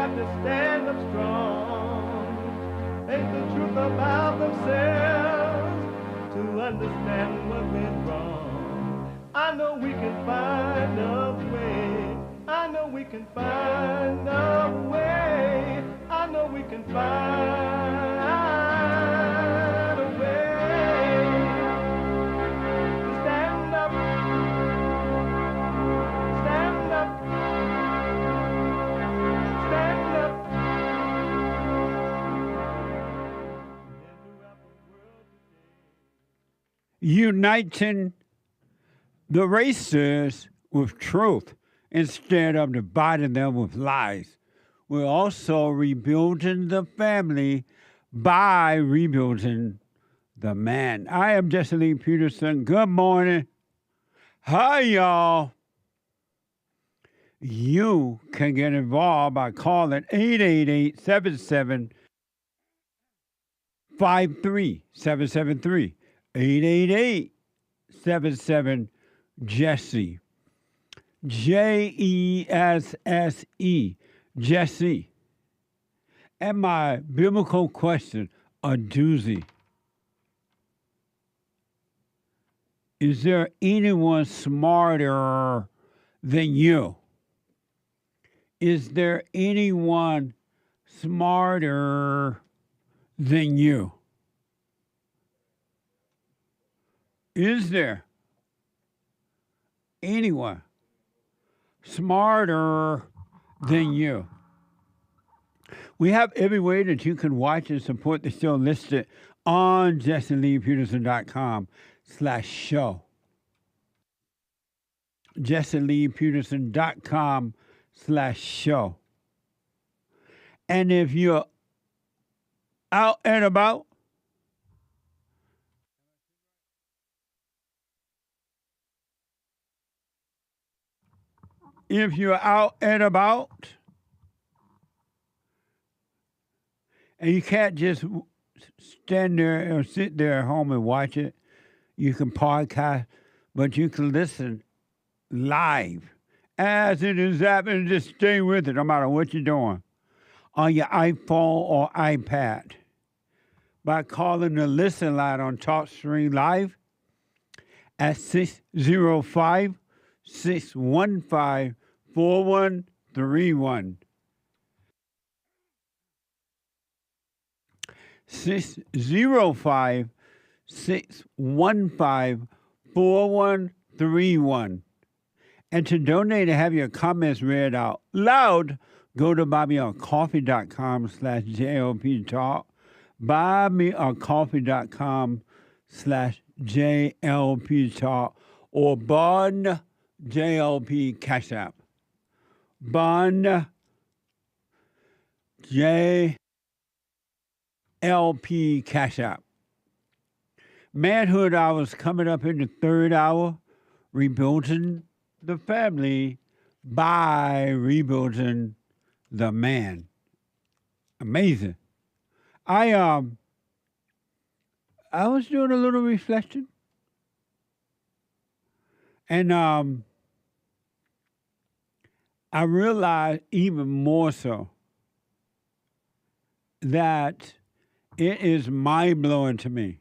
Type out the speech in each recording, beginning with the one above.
have to stand up strong, face the truth about themselves, to understand what went wrong. I know we can find a way. I know we can find a way. I know we can find a way to stand up, stand up, stand up. Uniting the races with truth instead of dividing them with lies. We're also rebuilding the family by rebuilding the man. I am Jesse Lee Peterson. Good morning. Hi, y'all. You can get involved by calling 888-77-53773. 888-77-JESSE. Jesse, Jesse. And my biblical question, a doozy. Is there anyone smarter than you? Is there anyone smarter than you? Is there anyone smarter than you? We have every way that you can watch and support the show listed on JesseLeePeterson.com/show. JesseLeePeterson.com/show. And if you're out and about, and you can't just stand there or sit there at home and watch it, you can podcast, but you can listen live as it is happening. Just stay with it no matter what you're doing on your iPhone or iPad by calling the listen line on TalkStream Live at 605-615-4131. 605-615-4131. And to donate and have your comments read out loud, go to buymeacoffee.com/JLP Talk. Buymeacoffee.com/JLP Talk or Bond JLP Cash App. Bond JLP Cash App. Manhood Hour is coming up in the third hour, rebuilding the family by rebuilding the man. Amazing. I was doing a little reflection, and I realized even more so that it is mind-blowing to me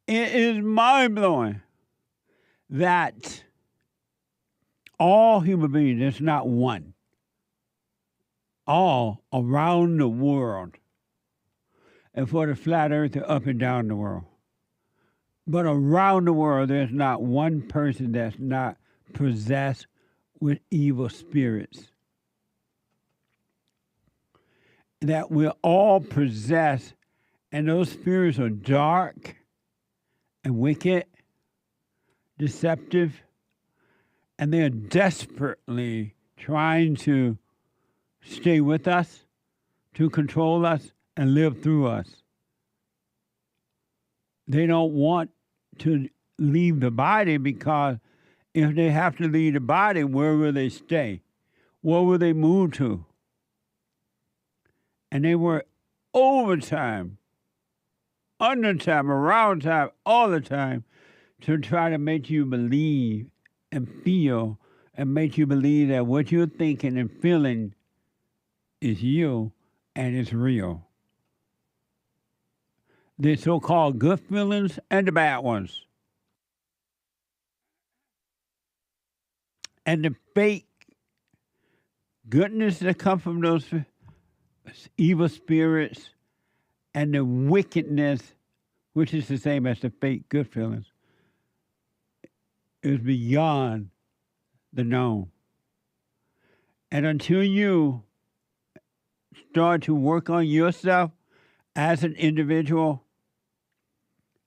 it is mind-blowing that all human beings, there's not one, all around the world, and for the flat earth, they're up and down the world. But around the world, there's not one person that's not possessed with evil spirits. That we're all possessed, and those spirits are dark and wicked, deceptive, and they're desperately trying to stay with us, to control us, and live through us. They don't want to leave the body, because if they have to leave the body, where will they stay? Where will they move to? And they work overtime, undertime, around time, all the time, to try to make you believe and feel and make you believe that what you're thinking and feeling is you and it's real. The so-called good feelings and the bad ones. And the fake goodness that comes from those evil spirits and the wickedness, which is the same as the fake good feelings, is beyond the known. And until you start to work on yourself as an individual,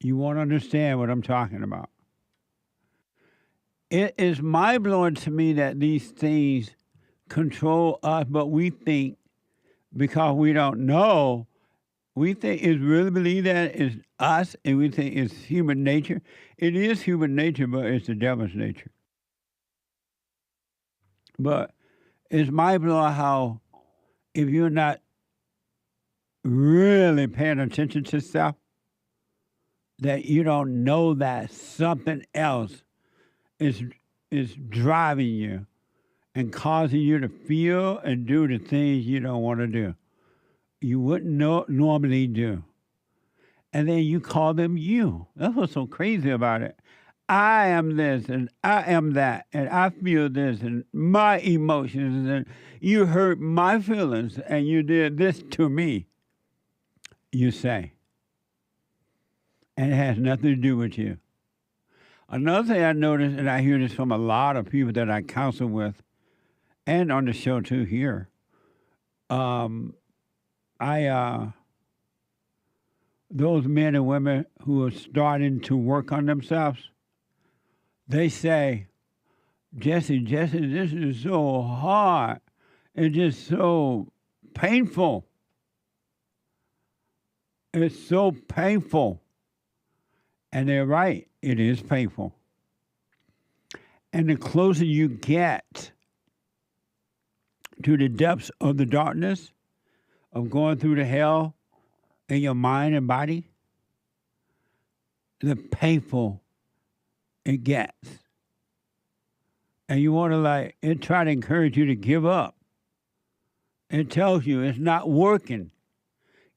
you won't understand what I'm talking about. It is mind-blowing to me that these things control us, but we think, because we don't know, we think it's really believe that it's us, and we think it's human nature. It is human nature, but it's the devil's nature. But it's mind-blowing how if you're not really paying attention to stuff, that you don't know that something else is driving you and causing you to feel and do the things you don't want to do. You wouldn't normally do. And then you call them you. That's what's so crazy about it. I am this and I am that and I feel this and my emotions and you hurt my feelings and you did this to me, you say. And it has nothing to do with you. Another thing I noticed, and I hear this from a lot of people that I counsel with, and on the show too here, those men and women who are starting to work on themselves, they say, Jesse, this is so hard. It's just so painful. It's so painful. And they're right. It is painful. And the closer you get to the depths of the darkness, of going through the hell in your mind and body, the painful it gets. And you want to it try to encourage you to give up. It tells you it's not working.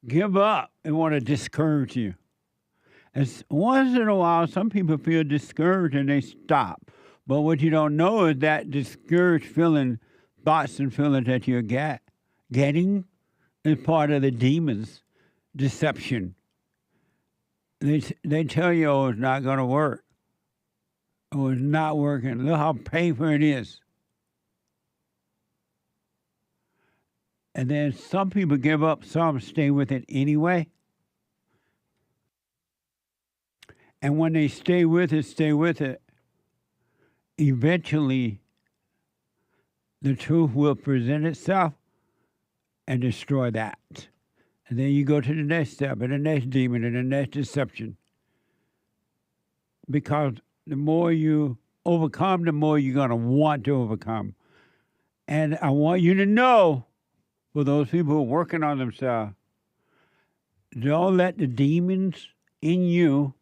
Give up and want to discourage you. And once in a while, some people feel discouraged and they stop. But what you don't know is that discouraged feeling, thoughts and feelings that you're getting is part of the demon's deception. They tell you, oh, it's not going to work. Oh, it's not working. Look how painful it is. And then some people give up, some stay with it anyway. And when they stay with it, eventually the truth will present itself and destroy that. And then you go to the next step, and the next demon, and the next deception. Because the more you overcome, the more you're going to want to overcome. And I want you to know, for those people who are working on themselves, don't let the demons in you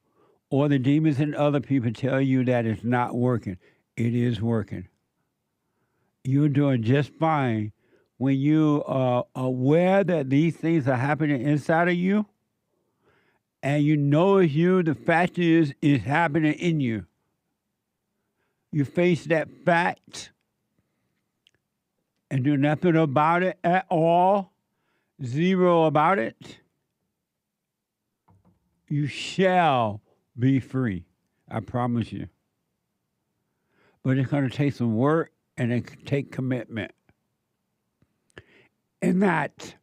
or the demons in other people tell you that it's not working. It is working. You're doing just fine when you are aware that these things are happening inside of you, and you know it's you. The fact is, it's happening in you. You face that fact and do nothing about it at all, zero about it, you shall be free. I promise you. But it's going to take some work and it can take commitment. And that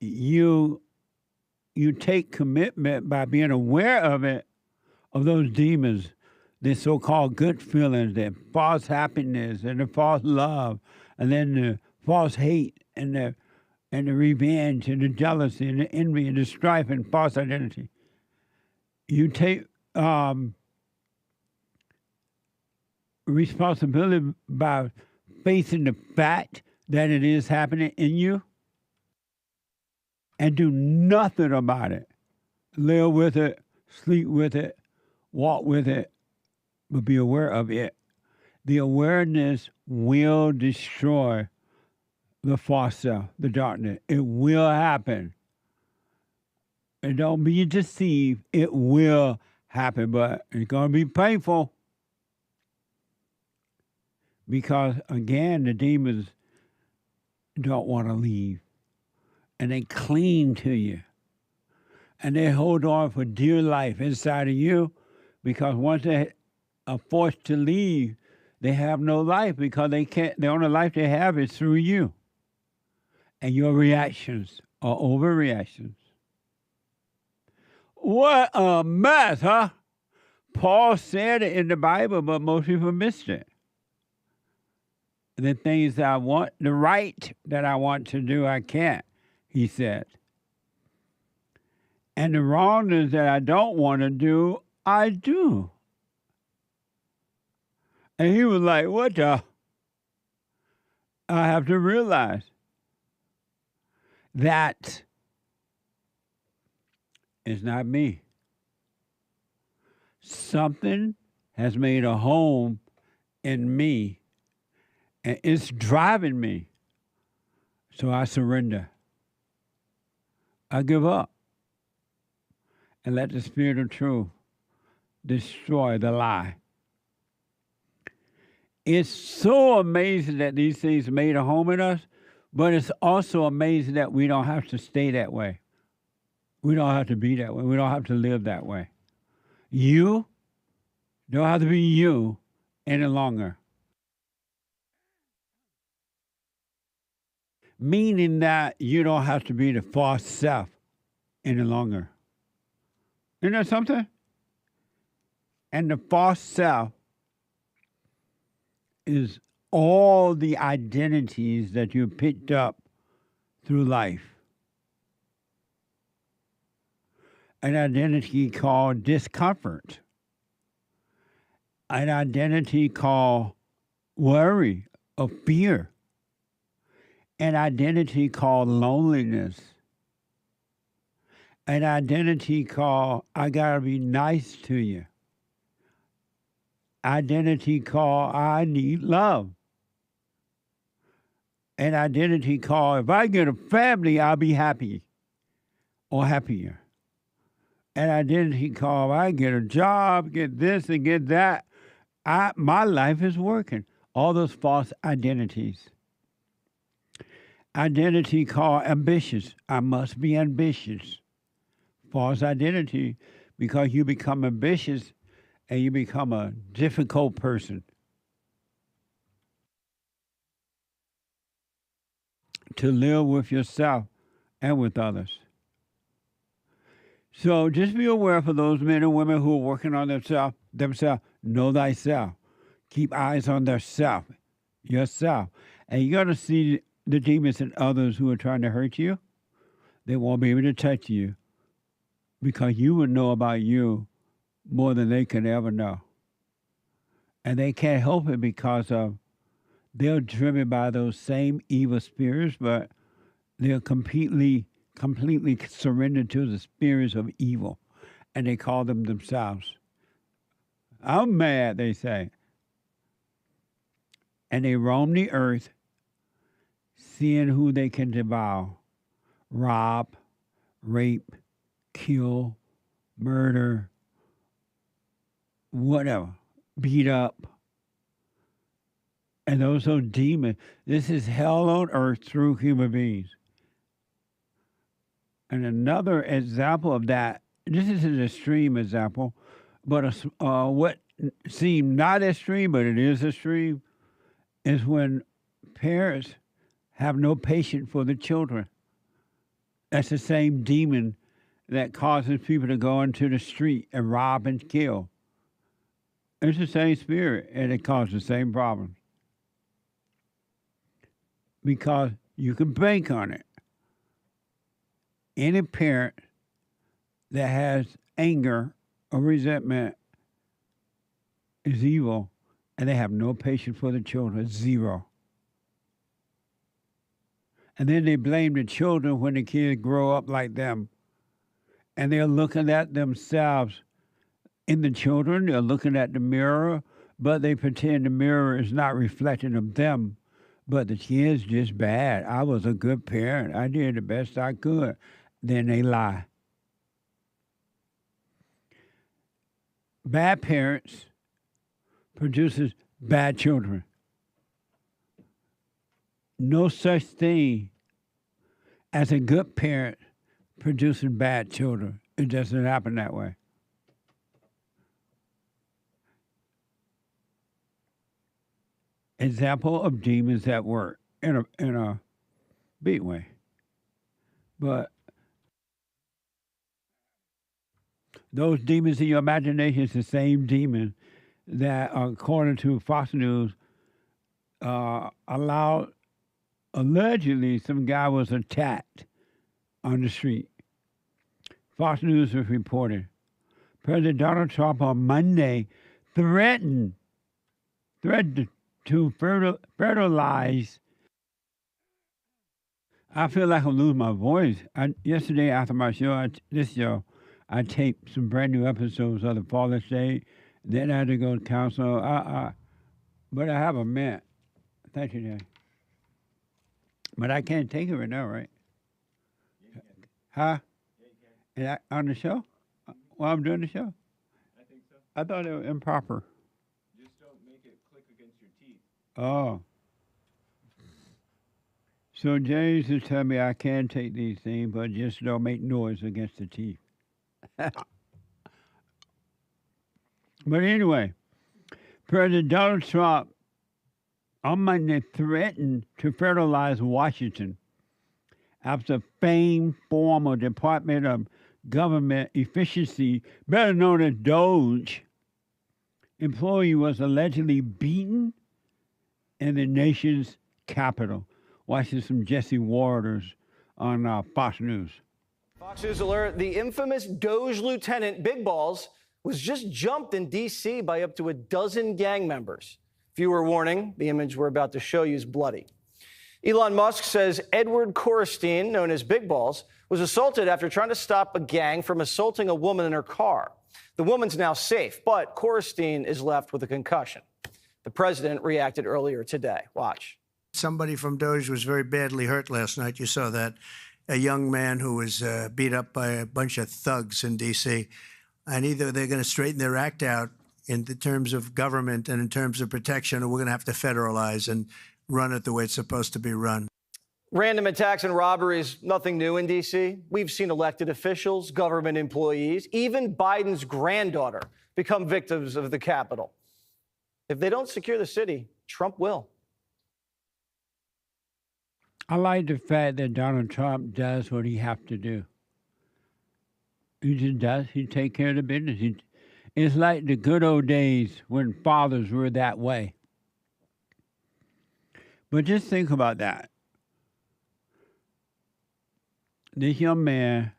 you take commitment by being aware of it, of those demons, the so-called good feelings, the false happiness and the false love, and then the false hate and the revenge and the jealousy and the envy and the strife and false identity. You take responsibility by facing the fact that it is happening in you and do nothing about it. Live with it, sleep with it, walk with it, but be aware of it. The awareness will destroy the false self, the darkness. It will happen. And don't be deceived. It will happen, but it's going to be painful because, again, the demons don't want to leave. And they cling to you. And they hold on for dear life inside of you because once they are forced to leave, they have no life because they can't. The only life they have is through you. And your reactions are overreactions. What a mess, huh? Paul said it in the Bible, but most people missed it. The things that I want, the right that I want to do, I can't, he said. And the wrongness that I don't want to do, I do. And he was like, what the? I have to realize that it's not me. Something has made a home in me, and it's driving me. So I surrender. I give up. And let the Spirit of truth destroy the lie. It's so amazing that these things made a home in us, but it's also amazing that we don't have to stay that way. We don't have to be that way. We don't have to live that way. You don't have to be you any longer. Meaning that you don't have to be the false self any longer. Isn't that something? And the false self is all the identities that you picked up through life. An identity called discomfort. An identity called worry or fear. An identity called loneliness. An identity called I gotta be nice to you. Identity called I need love. An identity called if I get a family, I'll be happy or happier. An identity called I get a job, get this and get that. My life is working. All those false identities. Identity called ambitious. I must be ambitious. False identity because you become ambitious and you become a difficult person to live with yourself and with others. So just be aware for those men and women who are working on themselves, know thyself. Keep eyes on yourself. And you're going to see the demons and others who are trying to hurt you. They won't be able to touch you because you will know about you more than they could ever know. And they can't help it because they're driven by those same evil spirits, but they're completely surrendered to the spirits of evil, and they call them themselves. I'm mad, they say. And they roam the earth, seeing who they can devour, rob, rape, kill, murder, whatever, beat up. And those are demons. This is hell on earth through human beings. And another example of that, this is an extreme example, but what seemed not extreme, but it is extreme, is when parents have no patience for the children. That's the same demon that causes people to go into the street and rob and kill. It's the same spirit, and it causes the same problems. Because you can bank on it. Any parent that has anger or resentment is evil, and they have no patience for the children, zero. And then they blame the children when the kids grow up like them. and they're looking at themselves in the children. They're looking at the mirror, but they pretend the mirror is not reflecting of them. But the kid's just bad. I was a good parent. I did the best I could. Then they lie. Bad parents produces bad children. No such thing as a good parent producing bad children. It doesn't happen that way. Example of demons at work in a big way. But those demons in your imagination is the same demon that, according to Fox News, allowed allegedly some guy was attacked on the street. Fox News is reporting President Donald Trump on Monday threatened to fertilize. I feel like I'm losing my voice. Yesterday after my show, this show, I taped some brand new episodes of the Fallen State. Then I had to go to council. But I have a mint. Thank you, Dan. But I can't take it right now, right? Yeah, huh? Yeah, on the show? While I'm doing the show? I think so. I thought it was improper. Just don't make it click against your teeth. Oh. So James is telling me I can take these things, but just don't make noise against the teeth. But anyway, President Donald Trump on Monday threatened to fertilize Washington after famed former Department of Government Efficiency, better known as DOGE, employee was allegedly beaten in the nation's capital. Watching some Jesse Waters on Fox News. Fox News alert, the infamous DOGE lieutenant, Big Balls, was just jumped in D.C. by up to a dozen gang members. Viewer warning, the image we're about to show you is bloody. Elon Musk says Edward Coristine, known as Big Balls, was assaulted after trying to stop a gang from assaulting a woman in her car. The woman's now safe, but Coristine is left with a concussion. The president reacted earlier today. Watch. Somebody from DOGE was very badly hurt last night. You saw that. A young man who was beat up by a bunch of thugs in D.C. And either they're going to straighten their act out in the terms of government and in terms of protection, or we're going to have to federalize and run it the way it's supposed to be run. Random attacks and robberies, nothing new in D.C. We've seen elected officials, government employees, even Biden's granddaughter become victims of the Capitol. If they don't secure the city, Trump will. I like the fact that Donald Trump does what he has to do. He just does. He take care of the business. It's like the good old days when fathers were that way. But just think about that. This young man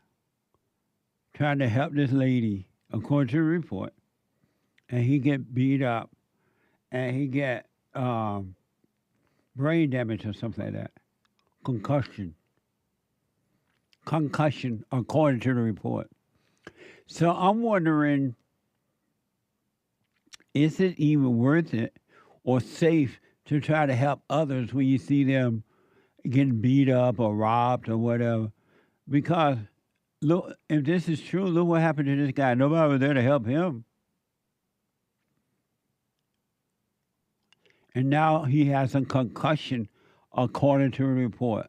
trying to help this lady, according to the report, and he get beat up, and he get brain damage or something like that. Concussion, according to the report. So I'm wondering, is it even worth it or safe to try to help others when you see them getting beat up or robbed or whatever? Because look, if this is true, look what happened to this guy. Nobody was there to help him. And now he has a concussion, according to a report.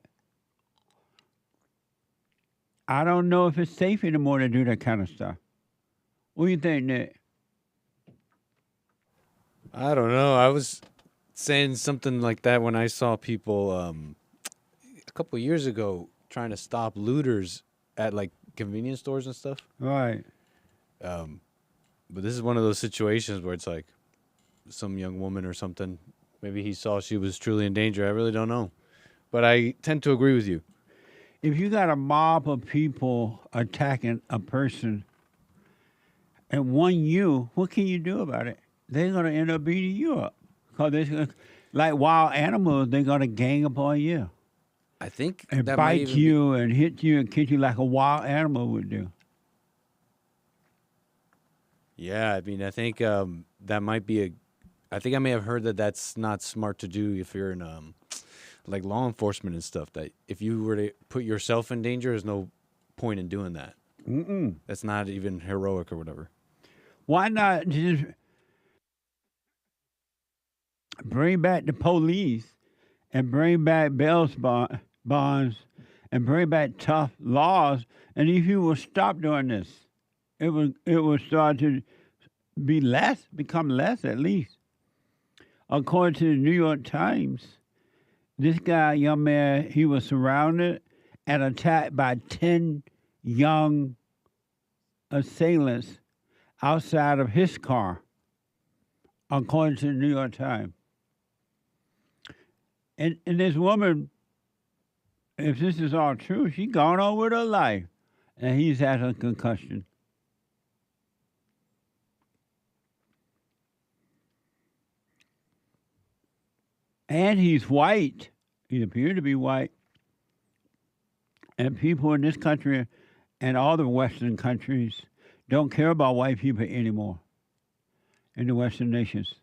I don't know if it's safe anymore to do that kind of stuff. What do you think, Nick? I don't know. I was saying something like that when I saw people a couple years ago trying to stop looters at like convenience stores and stuff. Right. But this is one of those situations where it's like some young woman or something. Maybe he saw she was truly in danger. I really don't know. But I tend to agree with you. If you got a mob of people attacking a person and you, what can you do about it? They're going to end up beating you up. Because like wild animals, they're going to gang up on you. I think And that might bite even you and hit you and kick you like a wild animal would do. Yeah, I mean, I think that might be I think I may have heard that that's not smart to do if you're in like law enforcement and stuff. That if you were to put yourself in danger, there's no point in doing that. That's not even heroic or whatever. Why not just bring back the police and bring back bonds and bring back tough laws, and if you will stop doing this, it will start to become less at least. According to the New York Times, this guy, young man, he was surrounded and attacked by 10 young assailants outside of his car, according to the New York Times. And this woman, if this is all true, she gone on with her life, and he's had a concussion. And he's white. He appeared to be white. And people in this country and all the Western countries don't care about white people anymore in the Western nations.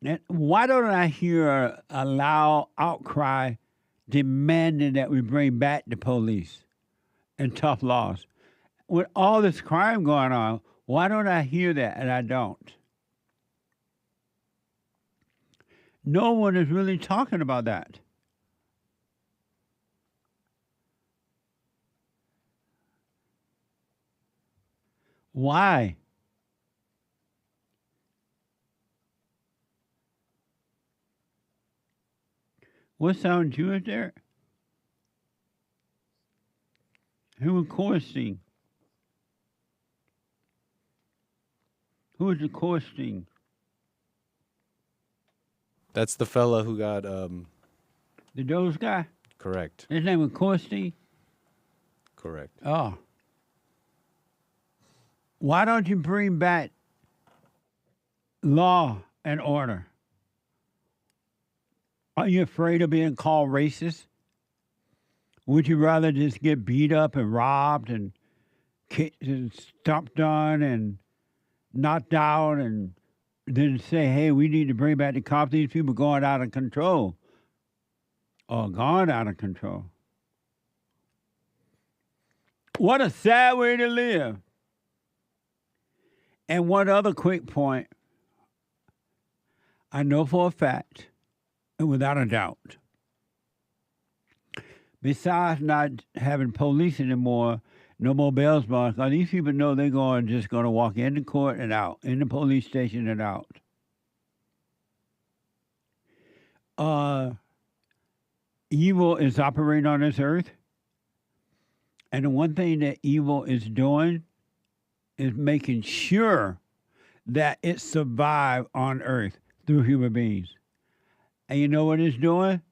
And why don't I hear a loud outcry demanding that we bring back the police and tough laws? With all this crime going on, why don't I hear that? And I don't. No one is really talking about that. Why? What sound Jewish there? Who was Coristine? Who was the Coristine? That's the fella who got The DOGE guy? correct. His name was Coristine? Correct. Oh. Why don't you bring back law and order? Are you afraid of being called racist? Would you rather just get beat up and robbed and kicked and stomped on and knocked out and then say, hey, we need to bring back the cops? These people are going out of control or gone out of control. What a sad way to live. And one other quick point. I know for a fact, and without a doubt, besides not having police anymore, no more bail bonds, because these people know they're just going to walk into court and out, in the police station and out. Evil is operating on this earth. And the one thing that evil is doing is making sure that it survives on earth through human beings. And you know what it's doing?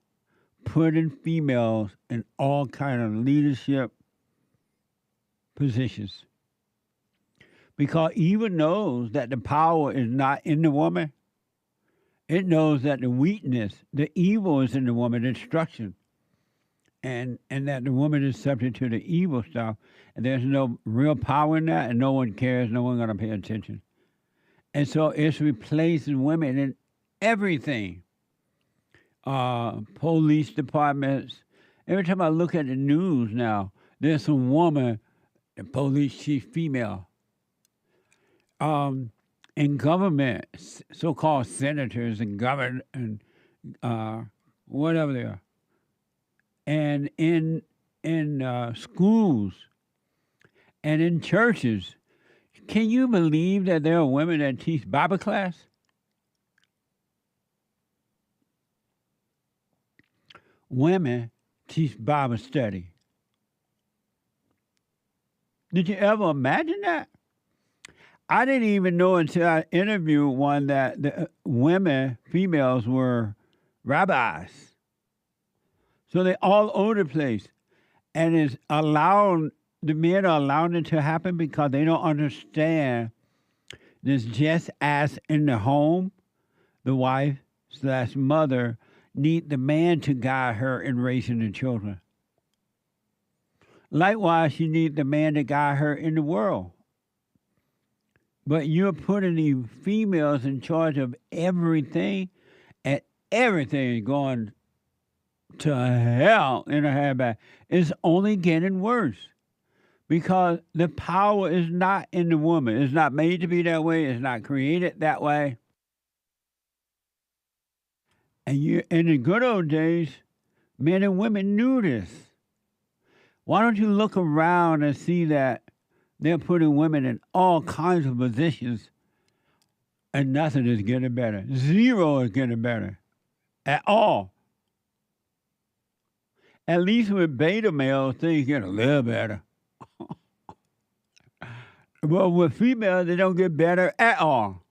Putting females in all kind of leadership positions. Because evil knows that the power is not in the woman. It knows that the weakness, the evil is in the woman, the destruction. And that the woman is subject to the evil stuff. And there's no real power in that, and no one cares, no one's going to pay attention. And so it's replacing women in everything. Police departments. Every time I look at the news now, there's some woman, the police chief female. In government, so-called senators and government and whatever they are. And in schools and in churches. Can you believe that there are women that teach Bible class? Women teach Bible study. Did you ever imagine that? I didn't even know until I interviewed one that the women, females, were rabbis. So they're all over the place. And it's allowed, the men are allowing it to happen because they don't understand this. Just as in the home, the wife / mother need the man to guide her in raising the children. Likewise, she needs the man to guide her in the world. But you're putting the females in charge of everything, and everything is going to hell in a handbag. It's only getting worse because the power is not in the woman. It's not made to be that way. It's not created that way. And in the good old days, men and women knew this. Why don't you look around and see that they're putting women in all kinds of positions and nothing is getting better. Zero is getting better at all. At least with beta males, things get a little better. But with females, they don't get better at all.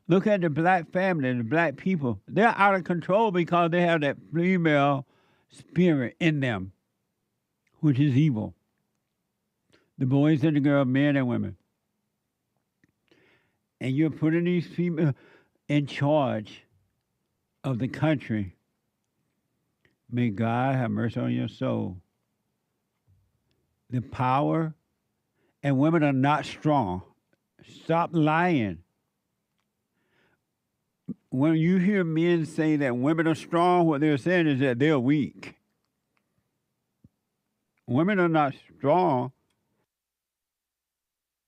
Look at the black family, the black people. They're out of control because they have that female spirit in them, which is evil. The boys and the girls, men and women. And you're putting these females in charge of the country. May God have mercy on your soul. The power, and women are not strong. Stop lying. When you hear men say that women are strong, what they're saying is that they're weak. Women are not strong.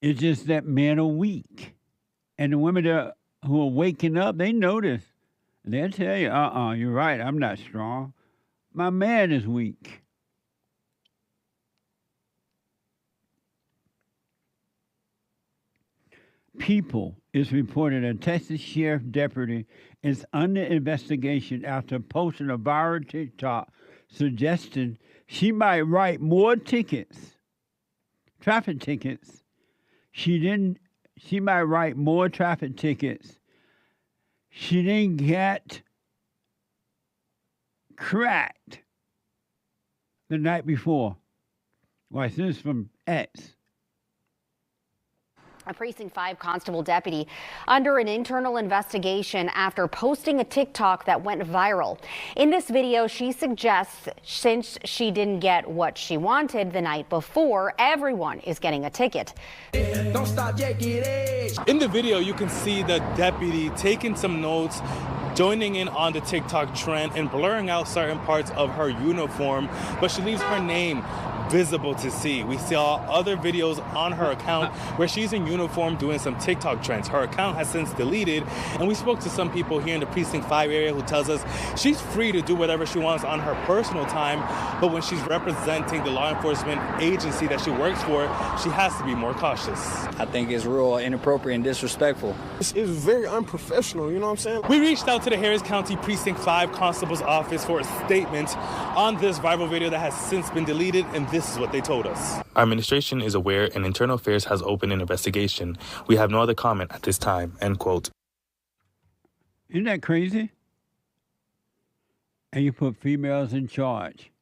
It's just that men are weak. And the women who are waking up, they notice. They'll tell you, you're right, I'm not strong. My man is weak. People is reported a Texas sheriff deputy is under investigation after posting a viral TikTok suggesting she might write more tickets, traffic tickets. She might write more traffic tickets. She didn't get cracked the night before. Watch this from X. A Precinct 5 constable deputy under an internal investigation after posting a TikTok that went viral. In this video, she suggests since she didn't get what she wanted the night before, everyone is getting a ticket. Don't stop, in the video, you can see the deputy taking some notes, joining in on the TikTok trend and blurring out certain parts of her uniform, but she leaves her name visible to see. We saw other videos on her account where she's in uniform doing some TikTok trends. Her account has since deleted, and we spoke to some people here in the Precinct 5 area who tells us she's free to do whatever she wants on her personal time, but when she's representing the law enforcement agency that she works for, she has to be more cautious. I think it's real inappropriate and disrespectful. It's very unprofessional, you know what I'm saying? We reached out to the Harris County Precinct 5 Constable's office for a statement on this viral video that has since been deleted, and this is what they told us. Our administration is aware and Internal Affairs has opened an investigation. We have no other comment at this time, end quote. Isn't that crazy? And you put females in charge.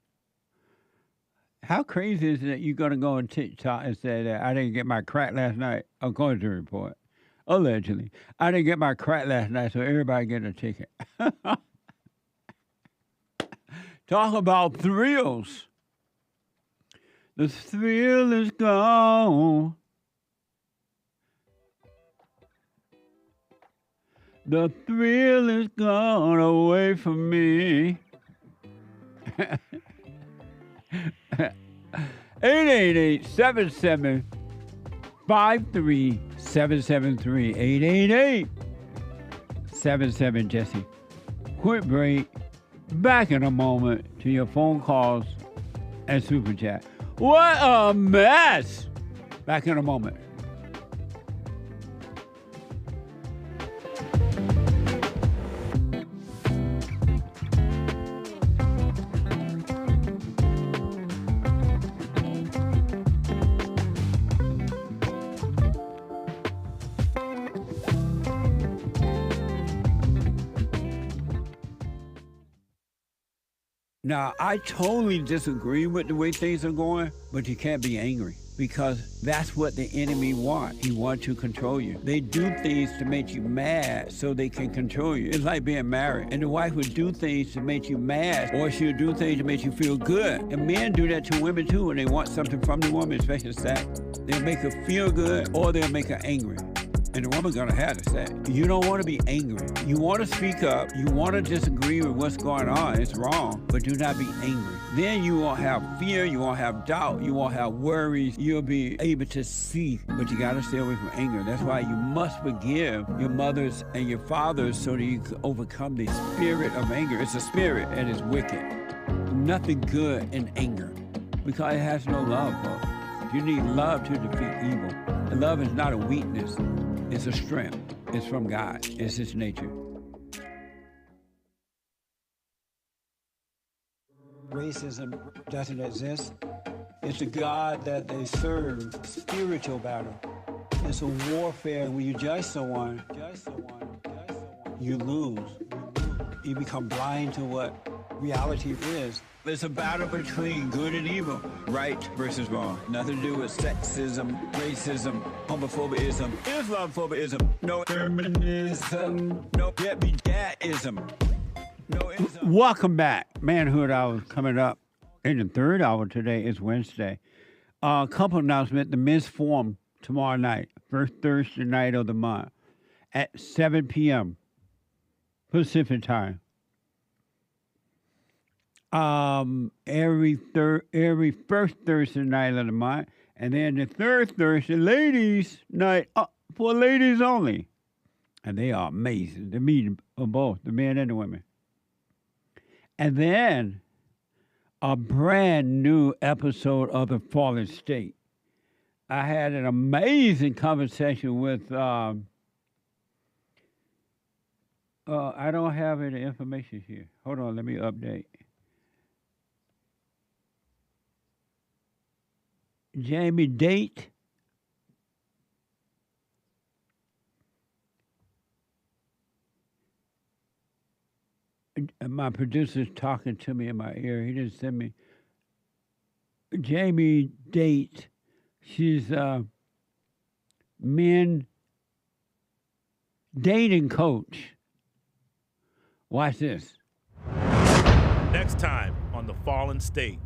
How crazy is it that you're going to go on TikTok and say that I didn't get my crack last night, according to the report? Allegedly. I didn't get my crack last night, so everybody get a ticket. Talk about thrills. The thrill is gone. The thrill is gone away from me. 888-77-53773. 888-77-Jesse. Quick break. Back in a moment to your phone calls and super chat. What a mess! Back in a moment. Now, I totally disagree with the way things are going, but you can't be angry because that's what the enemy wants. He wants to control you. They do things to make you mad so they can control you. It's like being married, and the wife would do things to make you mad, or she'll do things to make you feel good. And men do that to women too when they want something from the woman, especially sex. They'll make her feel good, or they'll make her angry. And the woman's gonna have to say, you don't want to be angry. You want to speak up. You want to disagree with what's going on. It's wrong, but do not be angry. Then you won't have fear. You won't have doubt. You won't have worries. You'll be able to see, but you got to stay away from anger. That's why you must forgive your mothers and your fathers so that you can overcome the spirit of anger. It's a spirit and it's wicked. Nothing good in anger because it has no love, folks. You need love to defeat evil. And love is not a weakness. It's a strength. It's from God. It's His nature. Racism doesn't exist. It's a God that they serve. Spiritual battle. It's a warfare. When you judge someone, you lose. You become blind to what reality is. It's a battle between good and evil, right versus wrong. Nothing to do with sexism, racism, homophobism, Islamophobism, no feminism, no get-me-dat-ism, no ism. Welcome back. Manhood Hour coming up in the third hour today. Is Wednesday. A couple announcements. The men's forum tomorrow night, first Thursday night of the month at 7 p.m. Pacific time. Every first Thursday night of the month, and then the third Thursday, ladies' night for ladies only. And they are amazing. The meeting of both, the men and the women. And then a brand new episode of The Fallen State. I had an amazing conversation with, I don't have any information here. Hold on, let me update. Jamie Date. My producer's talking to me in my ear. He didn't send me. Jamie Date. She's a men dating coach. Watch this. Next time on The Fallen State.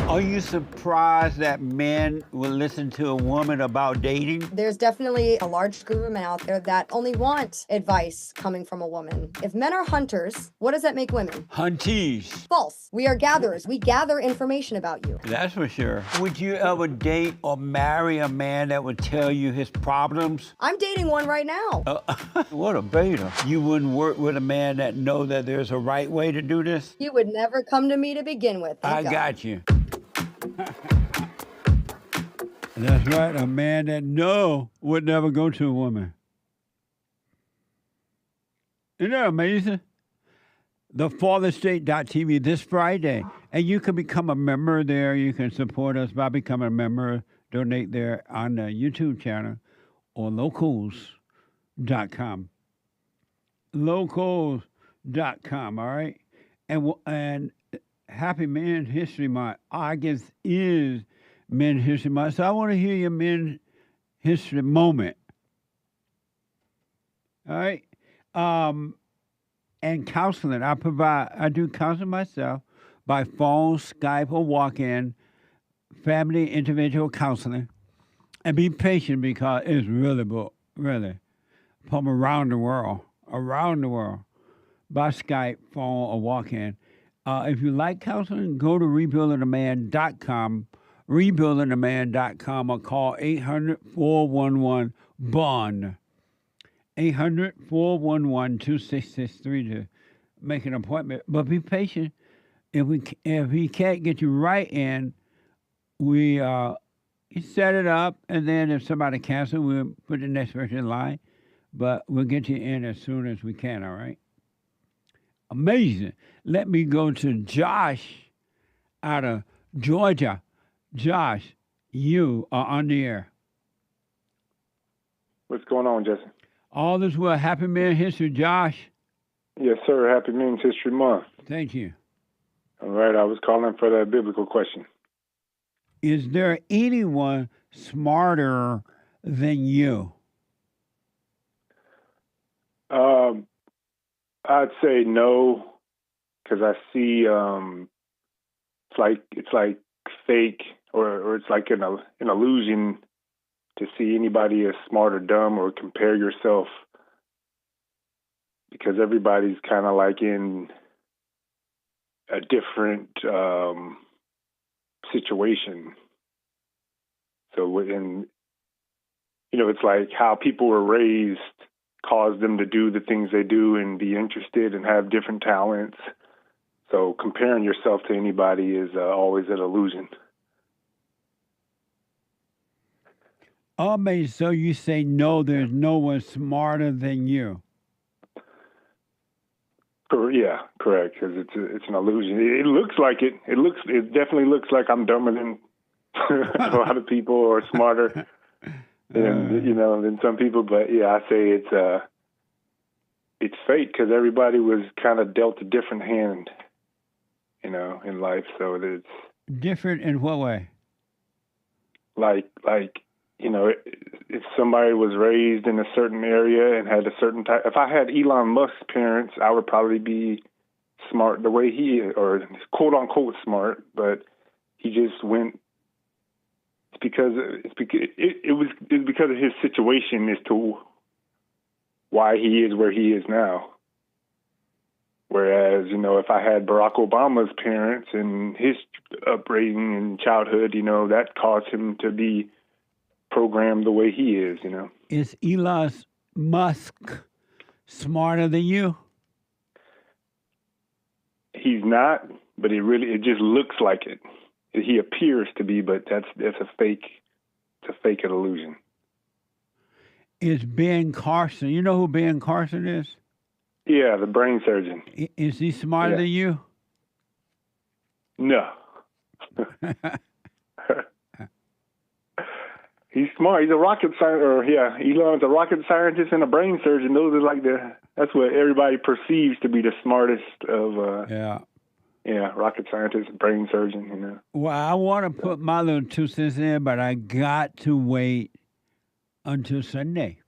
Are you surprised that men will listen to a woman about dating? There's definitely a large group of men out there that only want advice coming from a woman. If men are hunters, what does that make women? Hunties. False. We are gatherers. We gather information about you. That's for sure. Would you ever date or marry a man that would tell you his problems? I'm dating one right now. What a beta. You wouldn't work with a man that know that there's a right way to do this? You would never come to me to begin with. I got you. That's right. A man that would never go to a woman. Isn't that amazing? TheFallenState.tv this Friday. And you can become a member there. You can support us by becoming a member. Donate there on the YouTube channel or locals.com. Locals.com, all right? And Happy Men's History Month. August is Men's History Month. So I want to hear your Men's History moment. All right? And counseling. I do counseling myself by phone, Skype, or walk-in, family individual counseling. And be patient because it's really from around the world, by Skype, phone, or walk-in. If you like counseling, go to rebuildingtheman.com, rebuildingtheman.com, or call 800-411-BOND, 800-411-2663 to make an appointment. But be patient. If he can't get you right in, we set it up, and then if somebody cancels, we'll put the next person in line. But we'll get you in as soon as we can, all right? Amazing. Let me go to Josh out of Georgia. Josh, you are on the air. What's going on, Jesse? All is well. Happy Men's History, Josh. Yes, sir. Happy Men's History Month. Thank you. All right, I was calling for the biblical question. Is there anyone smarter than you? I'd say no, because I see it's like fake, or it's like an illusion to see anybody as smart or dumb or compare yourself, because everybody's kind of like in a different situation. So it's like how people were raised caused them to do the things they do and be interested and have different talents. So comparing yourself to anybody is always an illusion. So you say no, there's no one smarter than you. Yeah, correct. Because it's an illusion. It looks like it. It definitely looks like I'm dumber than a lot of people, or smarter than some people. But yeah, I say it's fake, because everybody was kind of dealt a different hand, in life. So it's different in what way? Like if somebody was raised in a certain area and had a certain type. If I had Elon Musk's parents, I would probably be smart the way he, or quote unquote smart, but he just went. It's because it was because of his situation as to why he is where he is now. Whereas, if I had Barack Obama's parents and his upbringing and childhood, that caused him to be programmed the way he is, Is Elon Musk smarter than you? He's not, but it just looks like it. He appears to be, but that's a fake. It's a fake illusion. Is Ben Carson? You know who Ben Carson is? Yeah, the brain surgeon. Is he smarter than you? No. He's smart. He's a rocket scientist. Elon's a rocket scientist and a brain surgeon. Those are like that's what everybody perceives to be the smartest of. Rocket scientist, brain surgeon. Well, I want to put my little 2 cents in, but I got to wait until Sunday.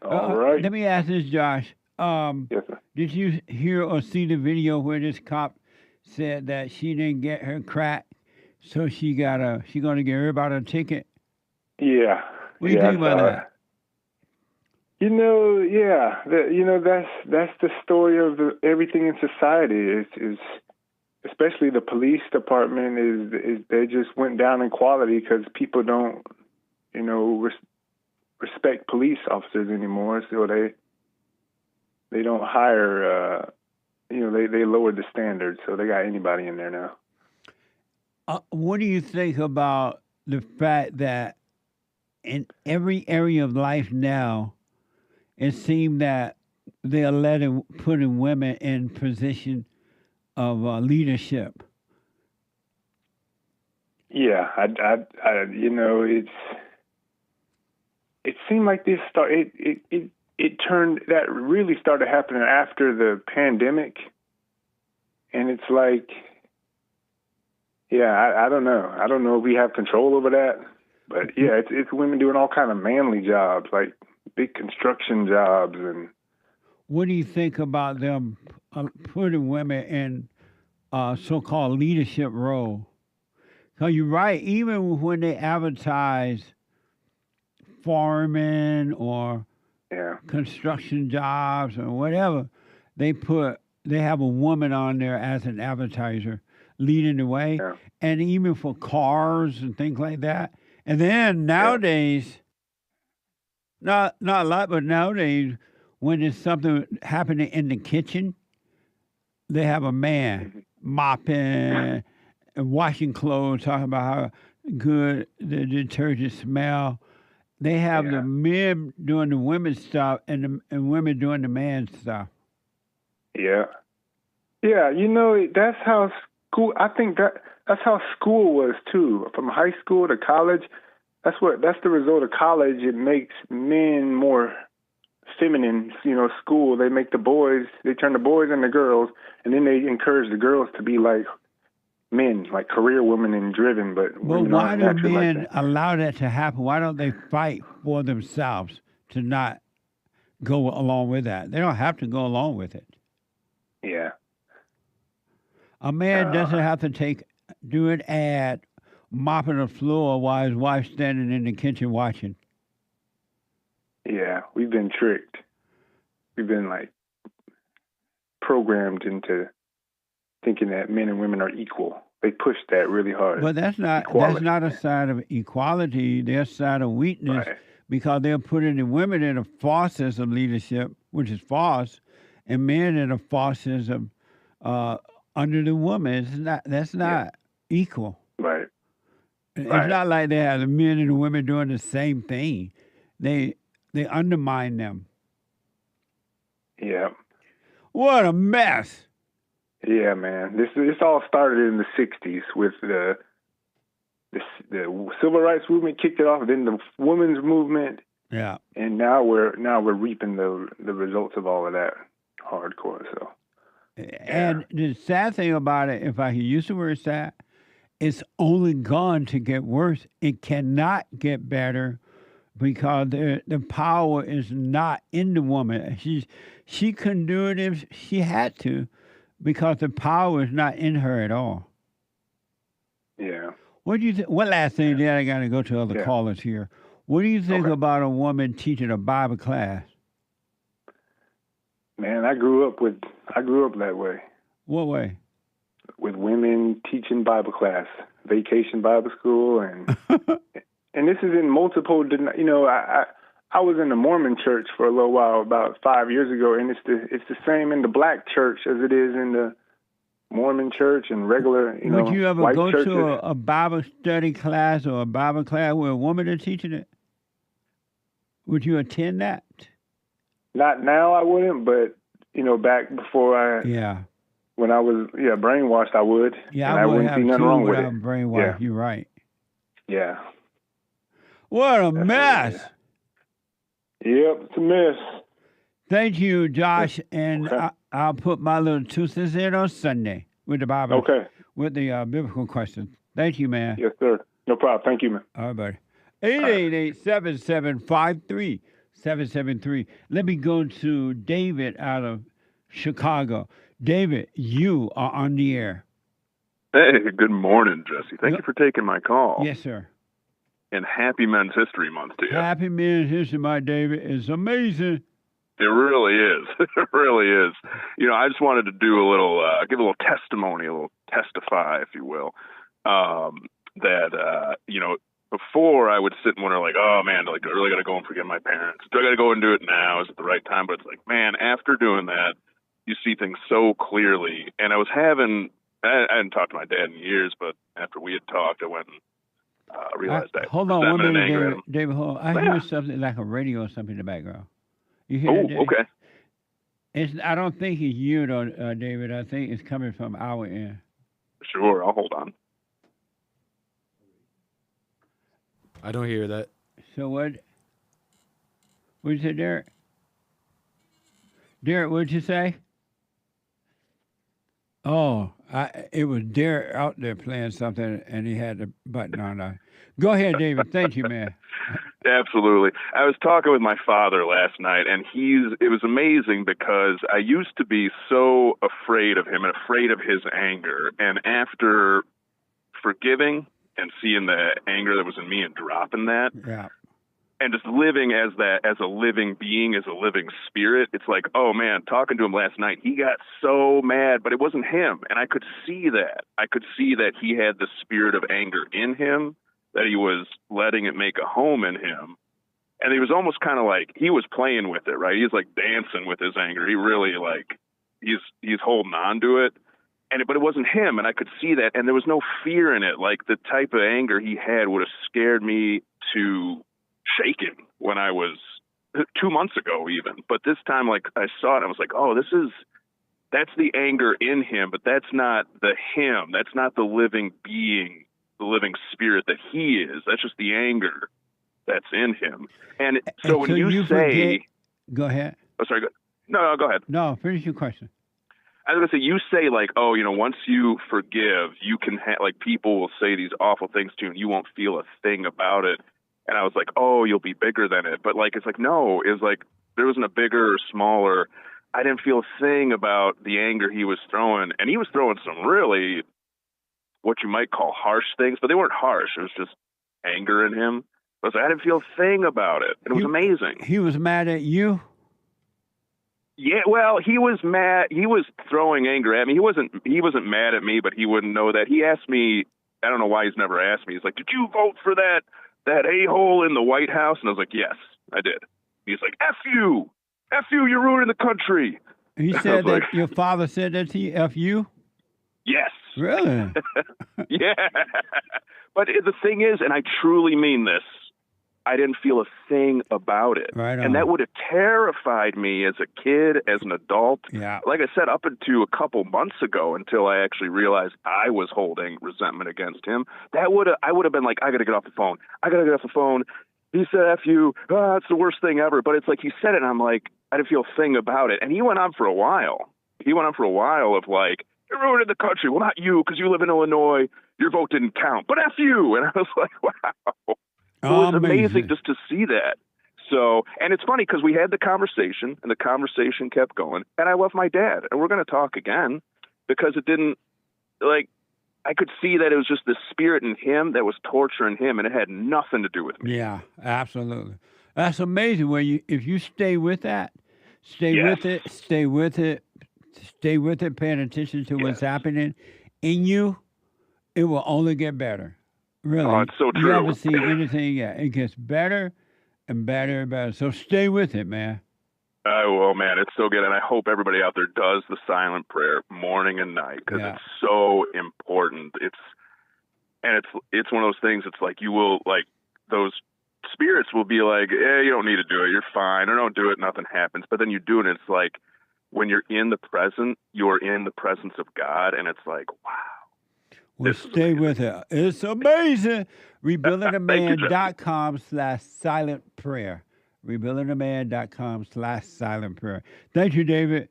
All right. Let me ask this, Josh. Yes, sir. Did you hear or see the video where this cop said that she didn't get her crack, so she gonna give everybody a ticket? Yeah. What do you think about that? That's the story of everything in society. Is especially the police department is they just went down in quality because people don't, respect police officers anymore. So they don't hire. They lowered the standards, so they got anybody in there now. What do you think about the fact that in every area of life now, it seemed that they are putting women in position of leadership? Yeah, it seemed like this that really started happening after the pandemic, and it's like, I don't know. I don't know if we have control over that, but it's women doing all kind of manly jobs, like big construction jobs. And what do you think about them putting women in so-called leadership role? Because you're right, even when they advertise farming or construction jobs or whatever, they have a woman on there as an advertiser leading the way, and even for cars and things like that. And then nowadays, not a lot, but nowadays, when there's something happening in the kitchen, they have a man mopping and washing clothes, talking about how good the detergent smell. They have the men doing the women's stuff and women doing the man's stuff. Yeah. Yeah, that's how school, I think that's how school was too. From high school to college, that's the result of college. It makes men more feminine, school. They make they turn the boys into girls, and then they encourage the girls to be like men, like career women and driven. But women why aren't do naturally like men that. allow that to happen? Why don't they fight for themselves to not go along with that? They don't have to go along with it. Yeah. A man doesn't have to do an ad mopping the floor while his wife's standing in the kitchen watching. Yeah, we've been tricked. We've been like programmed into thinking that men and women are equal. They push that really hard. But that's not a sign of equality. They're a sign of weakness, Right. because they're putting the women in a false sense of leadership, which is false, and men in a false sense of under the woman. That's not equal. Right. It's Right. not like they have the men and the women doing the same thing. They undermine them. Yeah. What a mess. Yeah, man. This all started in the '60s with the civil rights movement kicked it off, then the women's movement. Yeah. And now we're reaping the results of all of that hardcore. So. And the sad thing about it, if I can use the word sad, it's only gone to get worse. It cannot get better because the power is not in the woman. She couldn't do it if she had to, because the power is not in her at all. Yeah. What do you think? One last thing, then I got to go to other callers here. What do you think about a woman teaching a Bible class? Man, I grew up that way. What way? With women teaching Bible class, vacation Bible school, and and this is in multiple. I was in the Mormon church for a little while about 5 years ago, and it's the same in the black church as it is in the Mormon church and regular. Would you ever white go churches. to a Bible study class or a Bible class where a woman is teaching it? Would you attend that? Not now, I wouldn't, but back before when I was brainwashed, I would. Yeah, and I I would wouldn't have see nothing too wrong with without it. brainwash. Yeah. You're right. Yeah. What a mess. Yep, it's a mess. Thank you, Josh, and I'll put my little 2 cents in on Sunday with the Bible. Okay. With the biblical questions. Thank you, man. Yes, sir. No problem. Thank you, man. All right, buddy. 888-7753-773. Let me go to David out of Chicago. David, you are on the air. Hey, good morning, Jesse. Thank you for taking my call. Yes, sir. And happy Men's History Month to you. Happy Men's History Month, David. It's amazing. It really is. It really is. I just wanted to do a little, give a little testimony, a little testify, if you will, that, before I would sit and wonder, like, oh, man, I really got to go and forgive my parents. Do I got to go and do it now? Is it the right time? But it's like, man, after doing that, you see things so clearly. And I hadn't talked to my dad in years, but after we had talked, I went and realized that. Hold on 1 minute, David. Hold on. I hear something like a radio or something in the background. You hear that, David? Okay. I don't think it's you, though, David. I think it's coming from our end. Sure, I'll hold on. I don't hear that. So what? What did you say, Derek? Derek, what did you say? Oh, it was Derek out there playing something, and he had the button on. Go ahead, David. Thank you, man. Absolutely. I was talking with my father last night, and it was amazing because I used to be so afraid of him and afraid of his anger. And after forgiving and seeing the anger that was in me and dropping that, and just living as a living being, as a living spirit, it's like, oh man, talking to him last night, he got so mad, but it wasn't him. And I could see that. I could see that he had the spirit of anger in him, that he was letting it make a home in him. And he was almost kind of like, he was playing with it, right? He's like dancing with his anger. He really he's holding on to it. But it wasn't him, and I could see that. And there was no fear in it. Like the type of anger he had would have scared me to shaking when I was 2 months ago even. But this time, like, I saw it, I was like, oh, that's the anger in him, but that's not the him. That's not the living being, the living spirit that he is. That's just the anger that's in him. And so when you say... Go ahead. Oh, sorry. No, go ahead. No, finish your question. I was gonna say, you say like, oh, once you forgive, you can like people will say these awful things to you, and you won't feel a thing about it. And I was like, oh, you'll be bigger than it. But like, it's like, no, it's like there wasn't a bigger or smaller. I didn't feel a thing about the anger he was throwing, and he was throwing some really what you might call harsh things, but they weren't harsh. It was just anger in him. I was like, I didn't feel a thing about it. It was amazing. He was mad at you? Yeah, well, he was mad. He was throwing anger at me. He wasn't mad at me, but he wouldn't know that. He asked me, I don't know why he's never asked me. He's like, did you vote for that a-hole in the White House? And I was like, yes, I did. He's like, F you, you're ruining the country. He said that your father said that to you, F you? Yes. Really? Yeah. But the thing is, and I truly mean this, I didn't feel a thing about it. Right on. And that would have terrified me as a kid, as an adult. Yeah. Like I said, up until a couple months ago, until I actually realized I was holding resentment against him, I would have been like, I got to get off the phone. He said, F you. Oh, it's the worst thing ever. But it's like he said it, and I'm like, I didn't feel a thing about it. And he went on for a while. Of like, you're ruining the country. Well, not you, because you live in Illinois. Your vote didn't count. But F you. And I was like, wow. It was amazing just to see that. So, and it's funny because we had the conversation, and the conversation kept going, and I love my dad, and we're going to talk again because it didn't, like, I could see that it was just the spirit in him that was torturing him, and it had nothing to do with me. Yeah, absolutely. That's amazing. If you stay with that, stay with it, paying attention to what's happening in you, it will only get better. Really. Oh, it's so true. You haven't seen anything yet. It gets better and better and better. So stay with it, man. Well, man, it's so good. And I hope everybody out there does the silent prayer morning and night because it's so important. It's one of those things. It's like you will, like, those spirits will be like, you don't need to do it. You're fine. Or don't do it. Nothing happens. But then you do it. And it's like when you're in the present, you're in the presence of God. And it's like, wow. Well, stay with it. It's amazing. RebuildingAman.com/silent prayer. RebuildingAman.com/silent prayer. Thank you, David.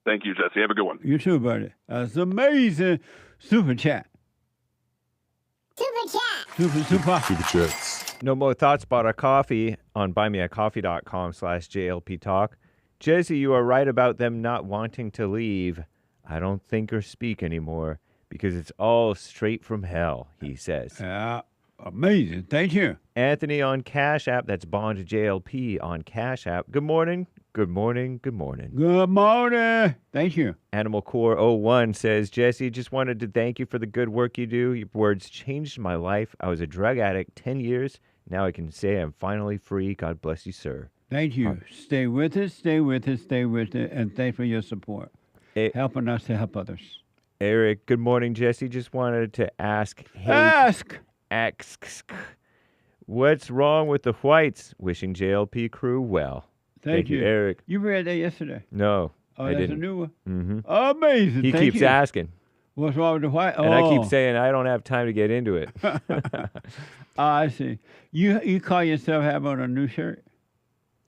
Thank you, Jesse. Have a good one. You too, buddy. That's amazing. Super chat. Super chats. No more thoughts about our coffee on buymeacoffee.com/JLP Talk. Jesse, you are right about them not wanting to leave. I don't think or speak anymore. Because it's all straight from hell, he says. Yeah, amazing. Thank you. Anthony on Cash App. That's Bond JLP on Cash App. Good morning. Good morning. Good morning. Good morning. Thank you. Animal Core 01 says, Jesse, just wanted to thank you for the good work you do. Your words changed my life. I was a drug addict 10 years. Now I can say I'm finally free. God bless you, sir. Thank you. Stay with it. And thanks for your support. Helping us to help others. Eric, good morning, Jesse. Just wanted to ask. What's wrong with the whites? Wishing JLP crew well. Thank you, Eric. You read that yesterday? No, I didn't. That's a new one? Mm-hmm. Amazing. He keeps asking. What's wrong with the white? And I keep saying I don't have time to get into it. I see. You call yourself having on a new shirt?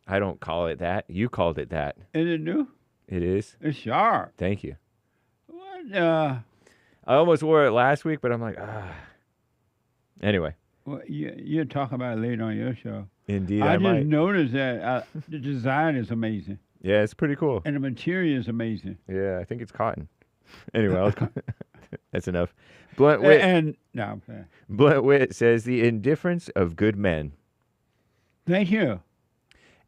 I don't call it that. You called it that. Is it new? It is. It's sharp. Thank you. I almost wore it last week, but I'm like, Anyway. Well, you'll talk about it later on your show. Indeed, I might. just noticed that the design is amazing. Yeah, it's pretty cool. And the material is amazing. Yeah, I think it's cotton. Anyway, that's enough. Blunt Wit. Blunt Wit says the indifference of good men. Thank you.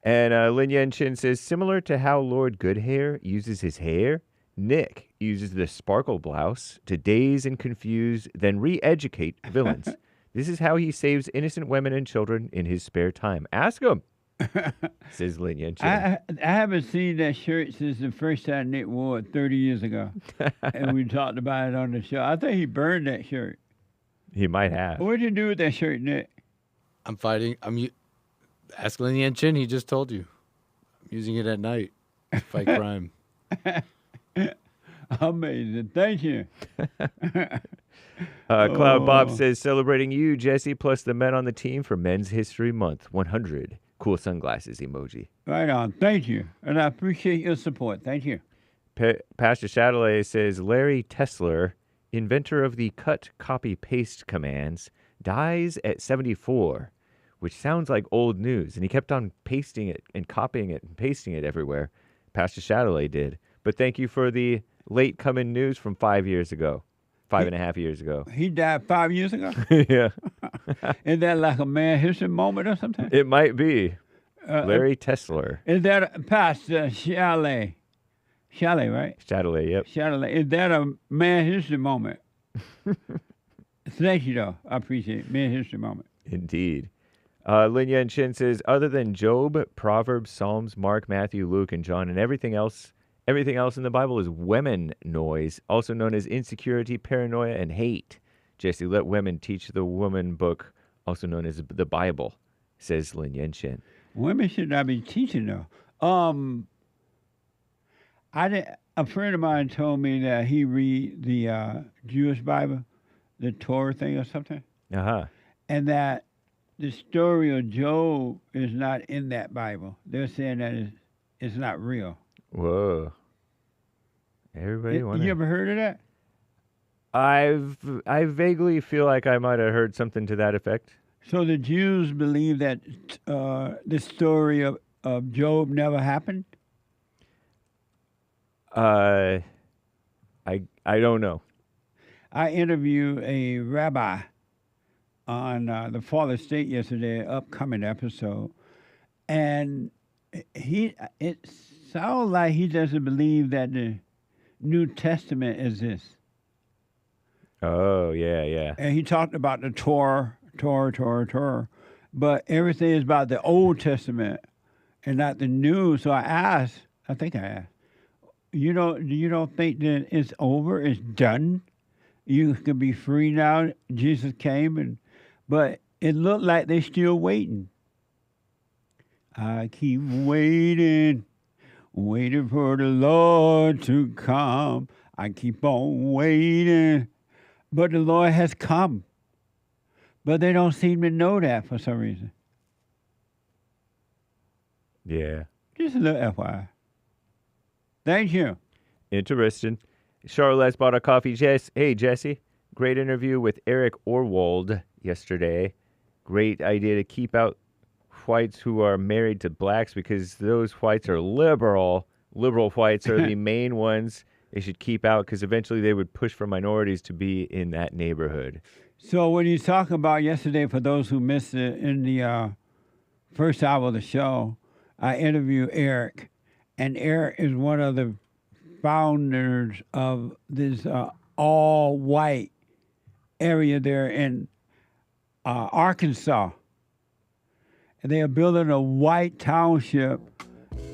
And Lin Yen Chin says, similar to how Lord Goodhair uses his hair, Nick uses the sparkle blouse to daze and confuse, then re-educate villains. This is how he saves innocent women and children in his spare time. Ask him, says Lin Yen Chin. I haven't seen that shirt since the first time Nick wore it 30 years ago. And we talked about it on the show. I think he burned that shirt. He might have. What'd you do with that shirt, Nick? Ask Lin Yen Chin. He just told you. I'm using it at night to fight crime. Amazing. Thank you. Cloud Bob says, celebrating you, Jesse, plus the men on the team for Men's History Month 100. cool sunglasses emoji. Right on. Thank you. And I appreciate your support. Thank you. Pastor Chatelet says Larry Tesler, inventor of the cut, copy, paste commands, dies at 74, which sounds like old news. And he kept on pasting it and copying it and pasting it everywhere. Pastor Chatelet did. But thank you for the late coming news from 5 years ago. 5.5 years ago. He died 5 years ago? Yeah. Is that like a man history moment or something? It might be. Larry Tesler. Is that Pastor Chatelet? Chatelet, right? Chatelet, yep. Chatelet. Is that a man history moment? Thank you, though. I appreciate it. Man history moment. Indeed. Lin Yan Chin says, other than Job, Proverbs, Psalms, Mark, Matthew, Luke, and John, and everything else in the Bible is women noise, also known as insecurity, paranoia, and hate. Jesse, let women teach the woman book, also known as the Bible, says Lin Yan Chin. Women should not be teaching, though. A friend of mine told me that he read the Jewish Bible, the Torah thing or something, and that the story of Job is not in that Bible. They're saying that it's not real. Whoa! Everybody, you ever heard of that? I vaguely feel like I might have heard something to that effect. So the Jews believe that the story of Job never happened? I don't know. I interviewed a rabbi on the Fall of State yesterday, upcoming episode, and it sounds like he doesn't believe that the New Testament exists. Oh, yeah. And he talked about the Torah, but everything is about the Old Testament and not the New. So I asked, you don't think that it's over, it's done? You can be free now. Jesus came, but it looked like they're still waiting. I keep waiting for the Lord to come. I keep on waiting, but the Lord has come. But they don't seem to know that for some reason. Yeah. Just a little FYI. Thank you. Interesting. Charlotte's bought a coffee. Hey, Jesse. Great interview with Eric Orwald yesterday. Great idea to keep out whites who are married to blacks because those whites are liberal. Liberal whites are the main ones they should keep out because eventually they would push for minorities to be in that neighborhood. So when you talk about yesterday, for those who missed it, in the first hour of the show, I interviewed Eric. And Eric is one of the founders of this all-white area there in Arkansas. And they are building a white township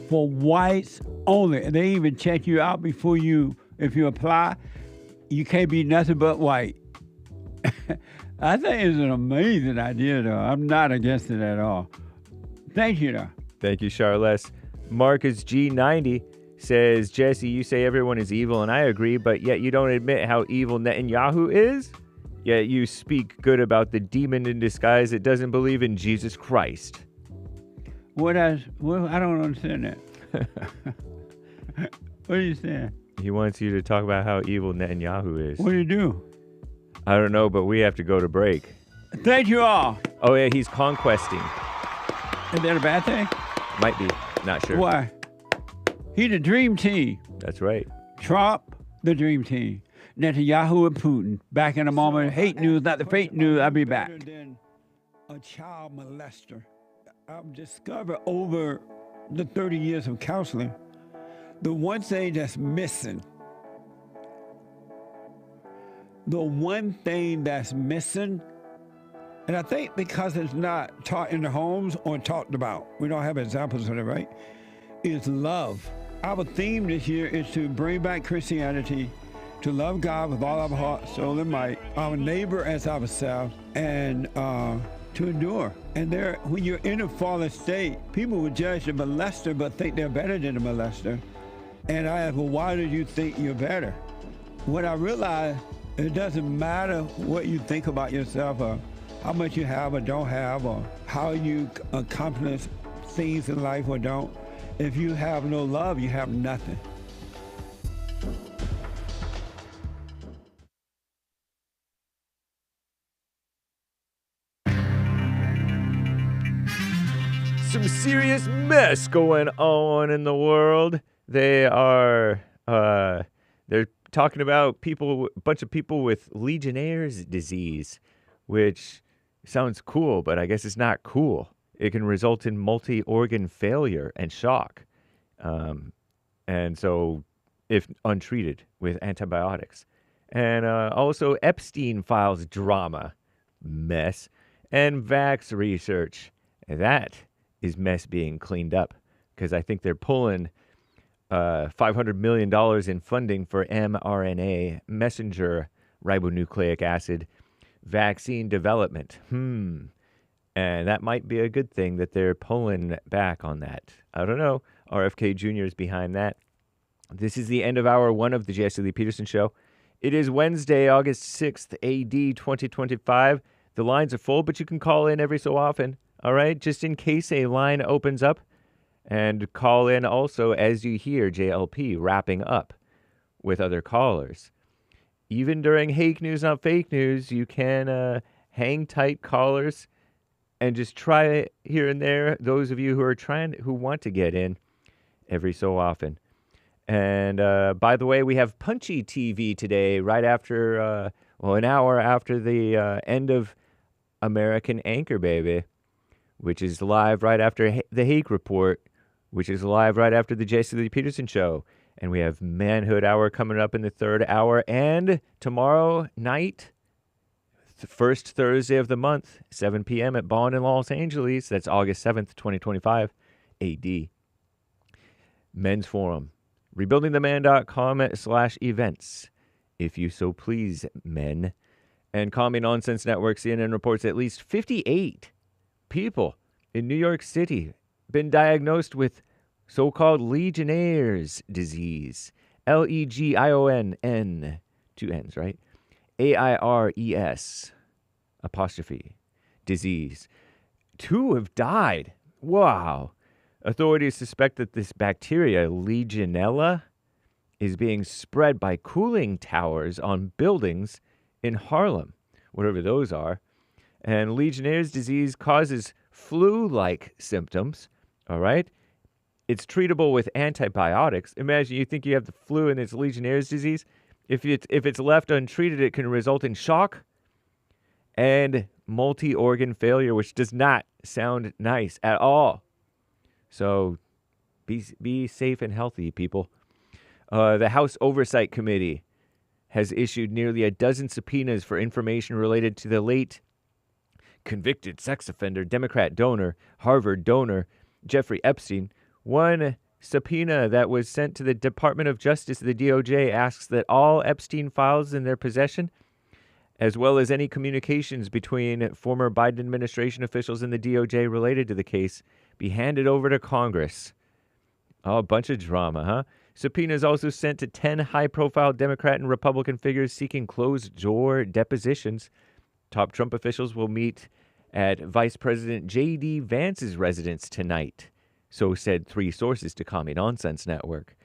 for whites only. And they even check you out before if you apply, you can't be nothing but white. I think it's an amazing idea, though. I'm not against it at all. Thank you, though. Thank you, Charles. Marcus G90 says, Jesse, you say everyone is evil, and I agree, but yet you don't admit how evil Netanyahu is? Yet you speak good about the demon in disguise that doesn't believe in Jesus Christ. I don't understand that. What are you saying? He wants you to talk about how evil Netanyahu is. What do you do? I don't know, but we have to go to break. Thank you all. Oh, yeah, he's conquesting. Is that a bad thing? Might be. Not sure. Why? He the dream team. That's right. Trump, the dream team. Netanyahu and Putin. Back in a moment. Hate news, not the fake news. I'll be back. Than a child molester. I've discovered over the 30 years of counseling, the one thing that's missing, and I think because it's not taught in the homes or talked about, we don't have examples of it, right? Is love. Our theme this year is to bring back Christianity, to love God with all our heart, soul, and might, our neighbor as ourselves, and to endure. And when you're in a fallen state, people will judge the molester but think they're better than the molester. And I ask, well, why do you think you're better? When I realized it doesn't matter what you think about yourself or how much you have or don't have or how you accomplish things in life or don't. If you have no love, you have nothing. Some serious mess going on in the world. They're talking about a bunch of people with Legionnaire's disease, which sounds cool, but I guess it's not cool. It can result in multi-organ failure and shock. And so, if untreated with antibiotics. And also Epstein files drama, mess, and vax research. That is mess being cleaned up, because I think they're pulling $500 million in funding for mRNA, messenger ribonucleic acid, vaccine development. And that might be a good thing that they're pulling back on that. I don't know. RFK Jr. is behind that. This is the end of hour one of the Jesse Lee Peterson Show. It is Wednesday, August 6th, AD 2025. The lines are full, but you can call in every so often. All right, just in case a line opens up, and call in also as you hear JLP wrapping up with other callers. Even during Hake News, Not Fake News, you can hang tight, callers, and just try here and there, those of you who want to get in every so often. And by the way, we have Punchy TV today, right after, an hour after the end of American Anchor Baby, which is live right after the Hake Report, which is live right after the Jesse Lee Peterson Show. And we have Manhood Hour coming up in the third hour. And tomorrow night, the first Thursday of the month, 7 p.m. at Bond in Los Angeles. That's August 7th, 2025, AD. Men's Forum. RebuildingTheMan.com/events. If you so please, men. And Commie Nonsense Network, CNN reports at least 58 people in New York City been diagnosed with so-called Legionnaire's disease. Legion, 2 N's, right? AIRES, apostrophe, disease. 2 have died. Wow. Authorities suspect that this bacteria, Legionella, is being spread by cooling towers on buildings in Harlem, whatever those are. And Legionnaire's disease causes flu-like symptoms, all right? It's treatable with antibiotics. Imagine you think you have the flu and it's Legionnaire's disease. If it's left untreated, it can result in shock and multi-organ failure, which does not sound nice at all. So be safe and healthy, people. The House Oversight Committee has issued nearly a dozen subpoenas for information related to the late convicted sex offender, Democrat donor, Harvard donor, Jeffrey Epstein. One subpoena that was sent to the Department of Justice, the DOJ, asks that all Epstein files in their possession, as well as any communications between former Biden administration officials and the DOJ related to the case, be handed over to Congress. Oh, a bunch of drama, huh? Subpoenas also sent to 10 high-profile Democrat and Republican figures seeking closed-door depositions. Top Trump officials will meet at Vice President J.D. Vance's residence tonight, so said 3 sources to Commie Nonsense Network.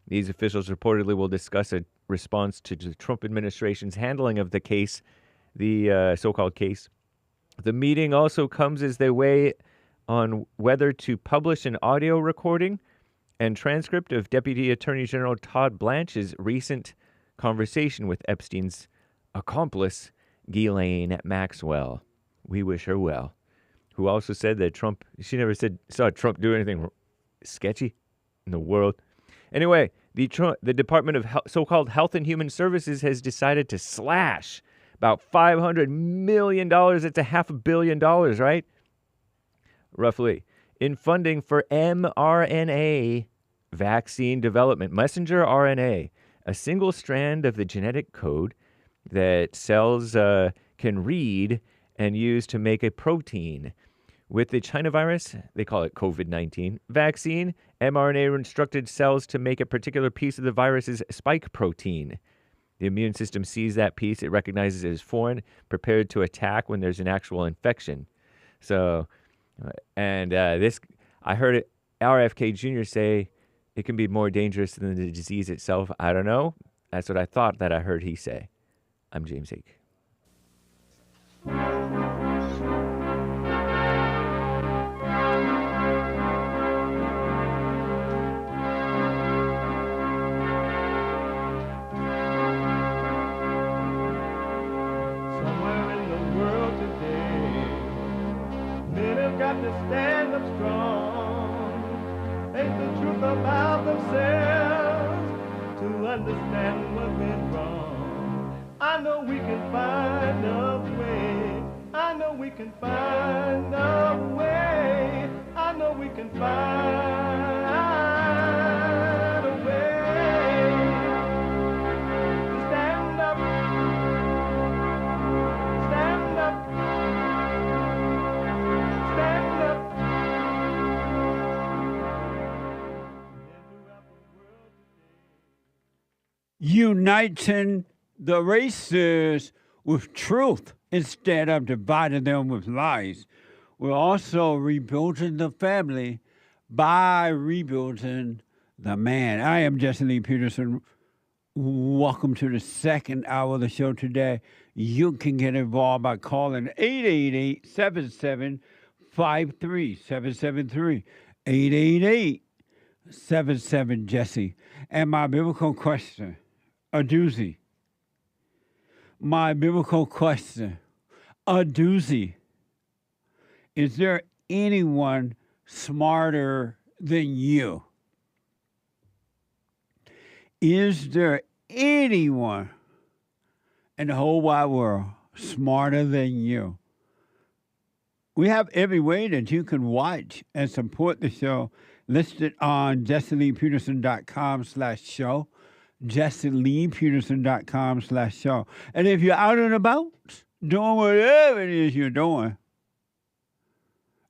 These officials reportedly will discuss a response to the Trump administration's handling of the case, the so-called case. The meeting also comes as they weigh on whether to publish an audio recording and transcript of Deputy Attorney General Todd Blanche's recent conversation with Epstein's accomplice, Ghislaine Maxwell. We wish her well. Who also said that she never saw Trump do anything sketchy in the world. Anyway, the Department of so-called Health and Human Services has decided to slash about $500 million. That's $500 million, right? Roughly. In funding for mRNA vaccine development. Messenger RNA, a single strand of the genetic code that cells can read and use to make a protein. With the China virus, they call it COVID-19, vaccine, mRNA instructed cells to make a particular piece of the virus's spike protein. The immune system sees that piece, it recognizes it as foreign, prepared to attack when there's an actual infection. So, and this, I heard RFK Jr. say it can be more dangerous than the disease itself. I don't know. That's what I thought that I heard he say. I'm James Ake. Somewhere in the world today, men have got to stand up strong, face the truth about themselves, to understand what went wrong. I know we can find a way. I know we can find a way. I know we can find a way to stand up. Stand up. Stand up. Uniting the races with truth instead of dividing them with lies. We're also rebuilding the family by rebuilding the man. I am Jesse Lee Peterson. Welcome to the second hour of the show today. You can get involved by calling 888-77-53-773. 888-77-JESSE. And my biblical question, a doozy. My biblical question, a doozy. Is there anyone smarter than you? Is there anyone in the whole wide world smarter than you? We have every way that you can watch and support the show listed on jesseleepeterson.com/show. jesseleepeterson.com/show. And if you're out and about doing whatever it is you're doing,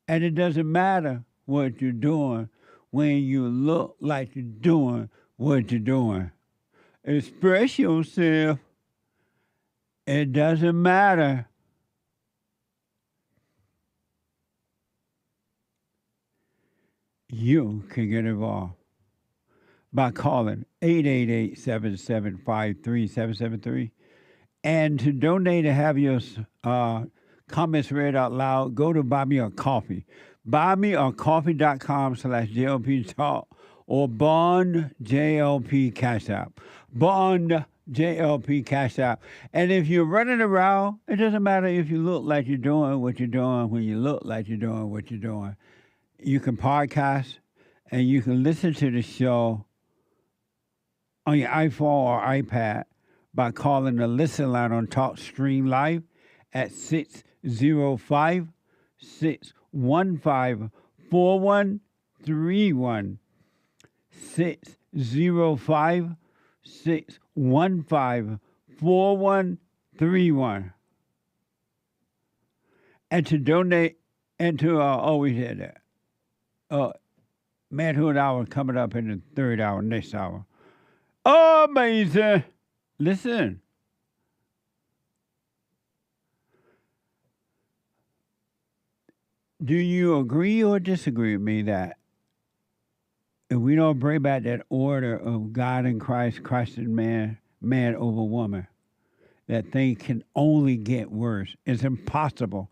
and it doesn't matter what you're doing when you look like you're doing what you're doing. Express yourself. It doesn't matter. You can get involved by calling 888-77-53-773. And to donate and have your comments read out loud, go to Buy Me a Coffee. buymeacoffee.com/JLP Talk or Bond JLP Cash App. Bond JLP Cash App. And if you're running around, it doesn't matter if you look like you're doing what you're doing when you look like you're doing what you're doing. You can podcast and you can listen to the show on your iPhone or iPad by calling the listen line on Talk Stream Live at 605-615-4131. 605-615-4131. And to donate and to, we said that. Manhood Hour coming up in the third hour, next hour. Amazing. Listen. Do you agree or disagree with me that if we don't bring back that order of God in Christ, Christ in man, man over woman, that things can only get worse? It's impossible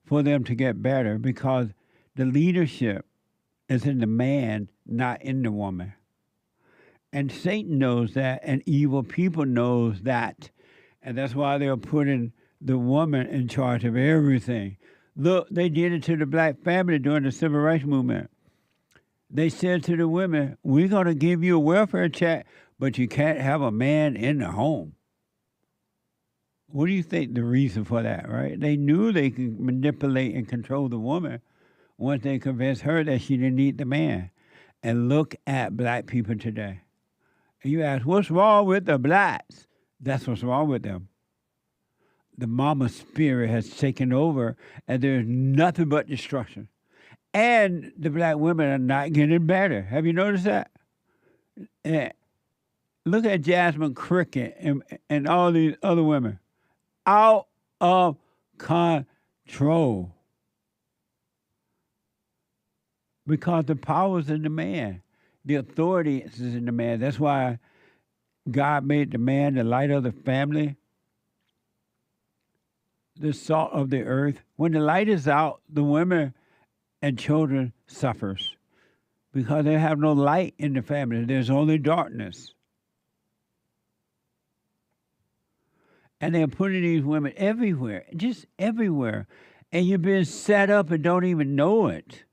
for them to get better because the leadership is in the man, not in the woman. And Satan knows that, and evil people knows that. And that's why they're putting the woman in charge of everything. Look, they did it to the black family during the civil rights movement. They said to the women, we're going to give you a welfare check, but you can't have a man in the home. What do you think the reason for that, right? They knew they could manipulate and control the woman once they convinced her that she didn't need the man. And look at black people today. And you ask, what's wrong with the blacks? That's what's wrong with them. The mama spirit has taken over, and there's nothing but destruction. And the black women are not getting better. Have you noticed that? And look at Jasmine Cricket and all these other women. Out of control. because the power is in the man. The authority is in the man. That's why God made the man the light of the family, the salt of the earth. When the light is out, the women and children suffers because they have no light in the family. There's only darkness. And they're putting these women everywhere, just everywhere. And you're being set up and don't even know it.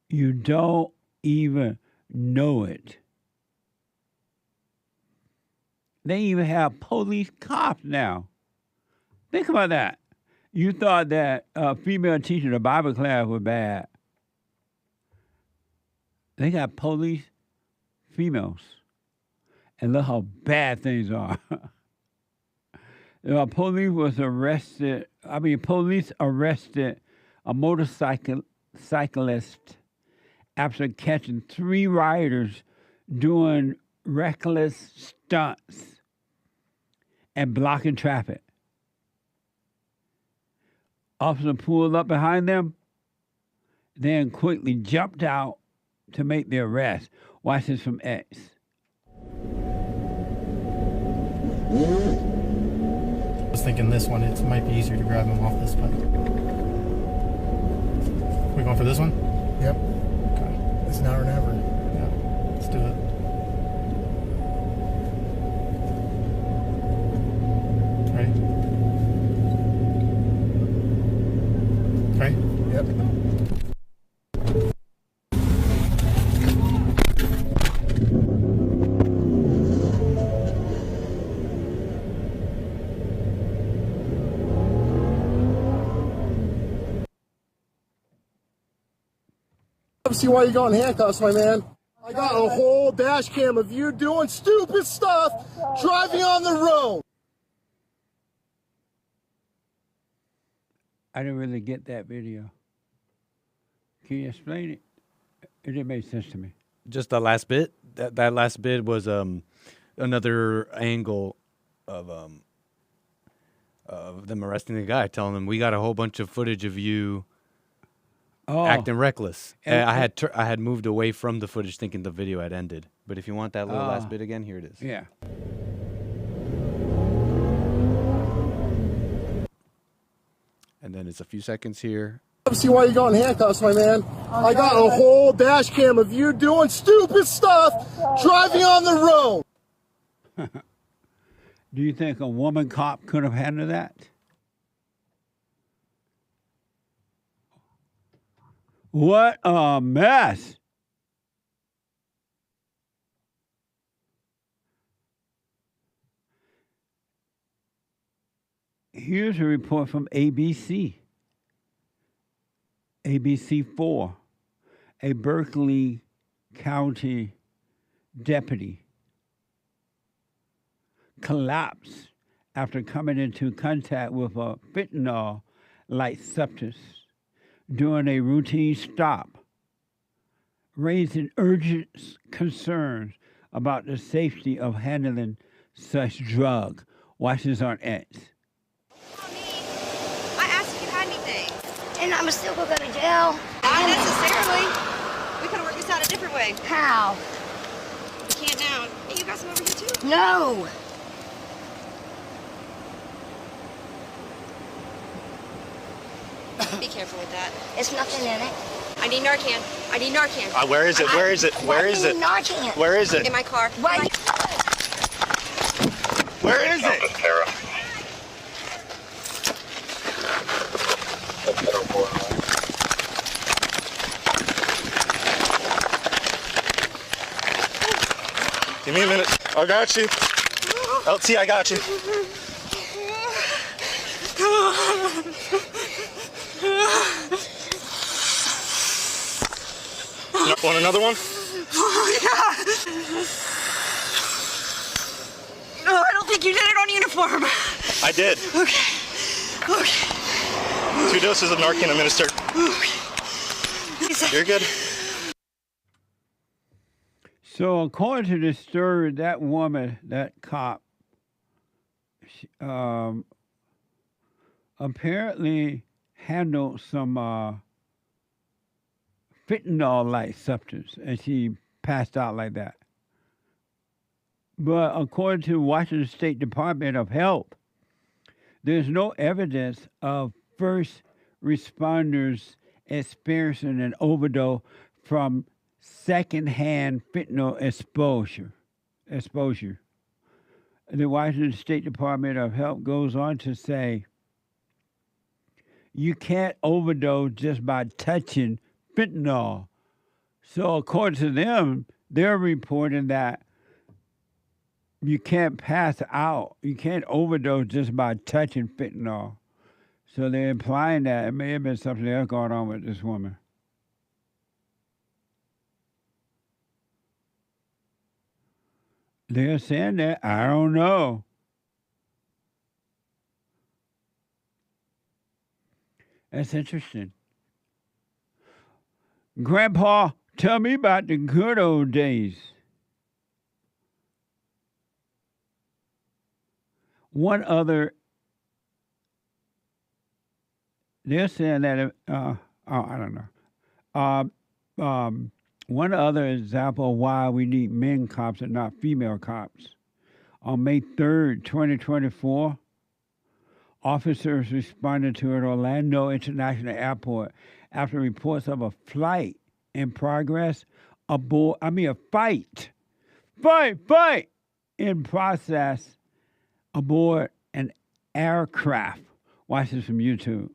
You don't even know it. They even have police cops now. Think about that. You thought that female teaching a Bible class was bad. They got police females. And look how bad things are. Police arrested a motorcyclist after catching 3 rioters doing reckless stunts and blocking traffic. Officer pulled up behind them, then quickly jumped out to make the arrest. Watch this from X. I was thinking this one, it might be easier to grab him off this pipe. We going for this one? Yep. Okay. It's now or never. Yeah. Let's do it. Ready? Ready? Yep. See why you got in handcuffs, my man. I got a whole dash cam of you doing stupid stuff, driving on the road. I didn't really get that video. Can you explain it? It didn't make sense to me. Just the last bit. That last bit was another angle of them arresting the guy, telling them we got a whole bunch of footage of you acting reckless. I had moved away from the footage thinking the video had ended. But if you want that little last bit again, here it is. Yeah. And then it's a few seconds here. See why you got in handcuffs, my man. I got a whole dash cam of you doing stupid stuff, driving on the road. Do you think a woman cop could have handled that? What a mess. Here's a report from ABC. ABC4. A Berkeley County deputy collapsed after coming into contact with a fentanyl-like substance during a routine stop, raising urgent concerns about the safety of handling such drug. Watch this on X. I asked if you had anything. And I'm still gonna go to jail. Not necessarily. We could have worked this out a different way. How? We can't now. Hey, you got some over here too? No. Be careful with that. It's nothing in it. I need Narcan. I need Narcan. Where is it? Where is it? Where is it? Narcan. Where is it? In my car. Wait. Where is it? Give me a minute. I got you. LT, I got you. Come on. Want another one? Oh, yeah. No, I don't think you did it on uniform. I did. Okay. Okay. 2 doses of Narcan administered. Okay. You're good. So according to this story, that woman, that cop, apparently handled some fentanyl-like substance, and she passed out like that. But according to Washington State Department of Health, there's no evidence of first responders experiencing an overdose from secondhand fentanyl exposure. The Washington State Department of Health goes on to say, you can't overdose just by touching fentanyl. So according to them, they're reporting that you can't pass out. You can't overdose just by touching fentanyl. So they're implying that it may have been something else going on with this woman. They're saying that. I don't know. That's interesting. Grandpa, tell me about the good old days. One other, they're saying that, I don't know. One other example of why we need men cops and not female cops. On May 3rd, 2024, officers responded to an Orlando International Airport after reports of a flight in progress a fight in process aboard an aircraft. Watch this from YouTube.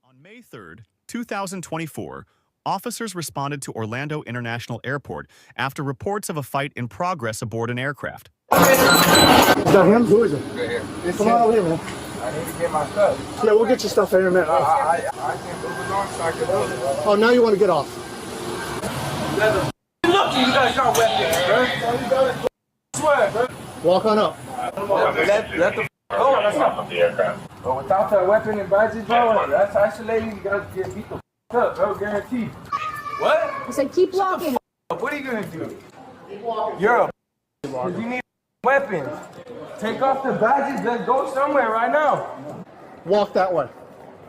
On May 3rd, 2024, officers responded to Orlando International Airport after reports of a fight in progress aboard an aircraft. Is that him? Who is it? Right here. Come on over here, man. I need to get my stuff. Yeah, we'll get your stuff in a minute. I can't move it on so I can move it. Oh, now you want to get off. Look, you guys got weapons, bro. Swear, bro. Walk on up. Let the go. Let's go. The aircraft. But without that weapon and badges, bro, that's isolating. You guys get beat the up, bro. Guaranteed. What? I said keep walking. What are you gonna do? You're a you need weapons. Take off the badges. Let's go somewhere right now. Walk that way.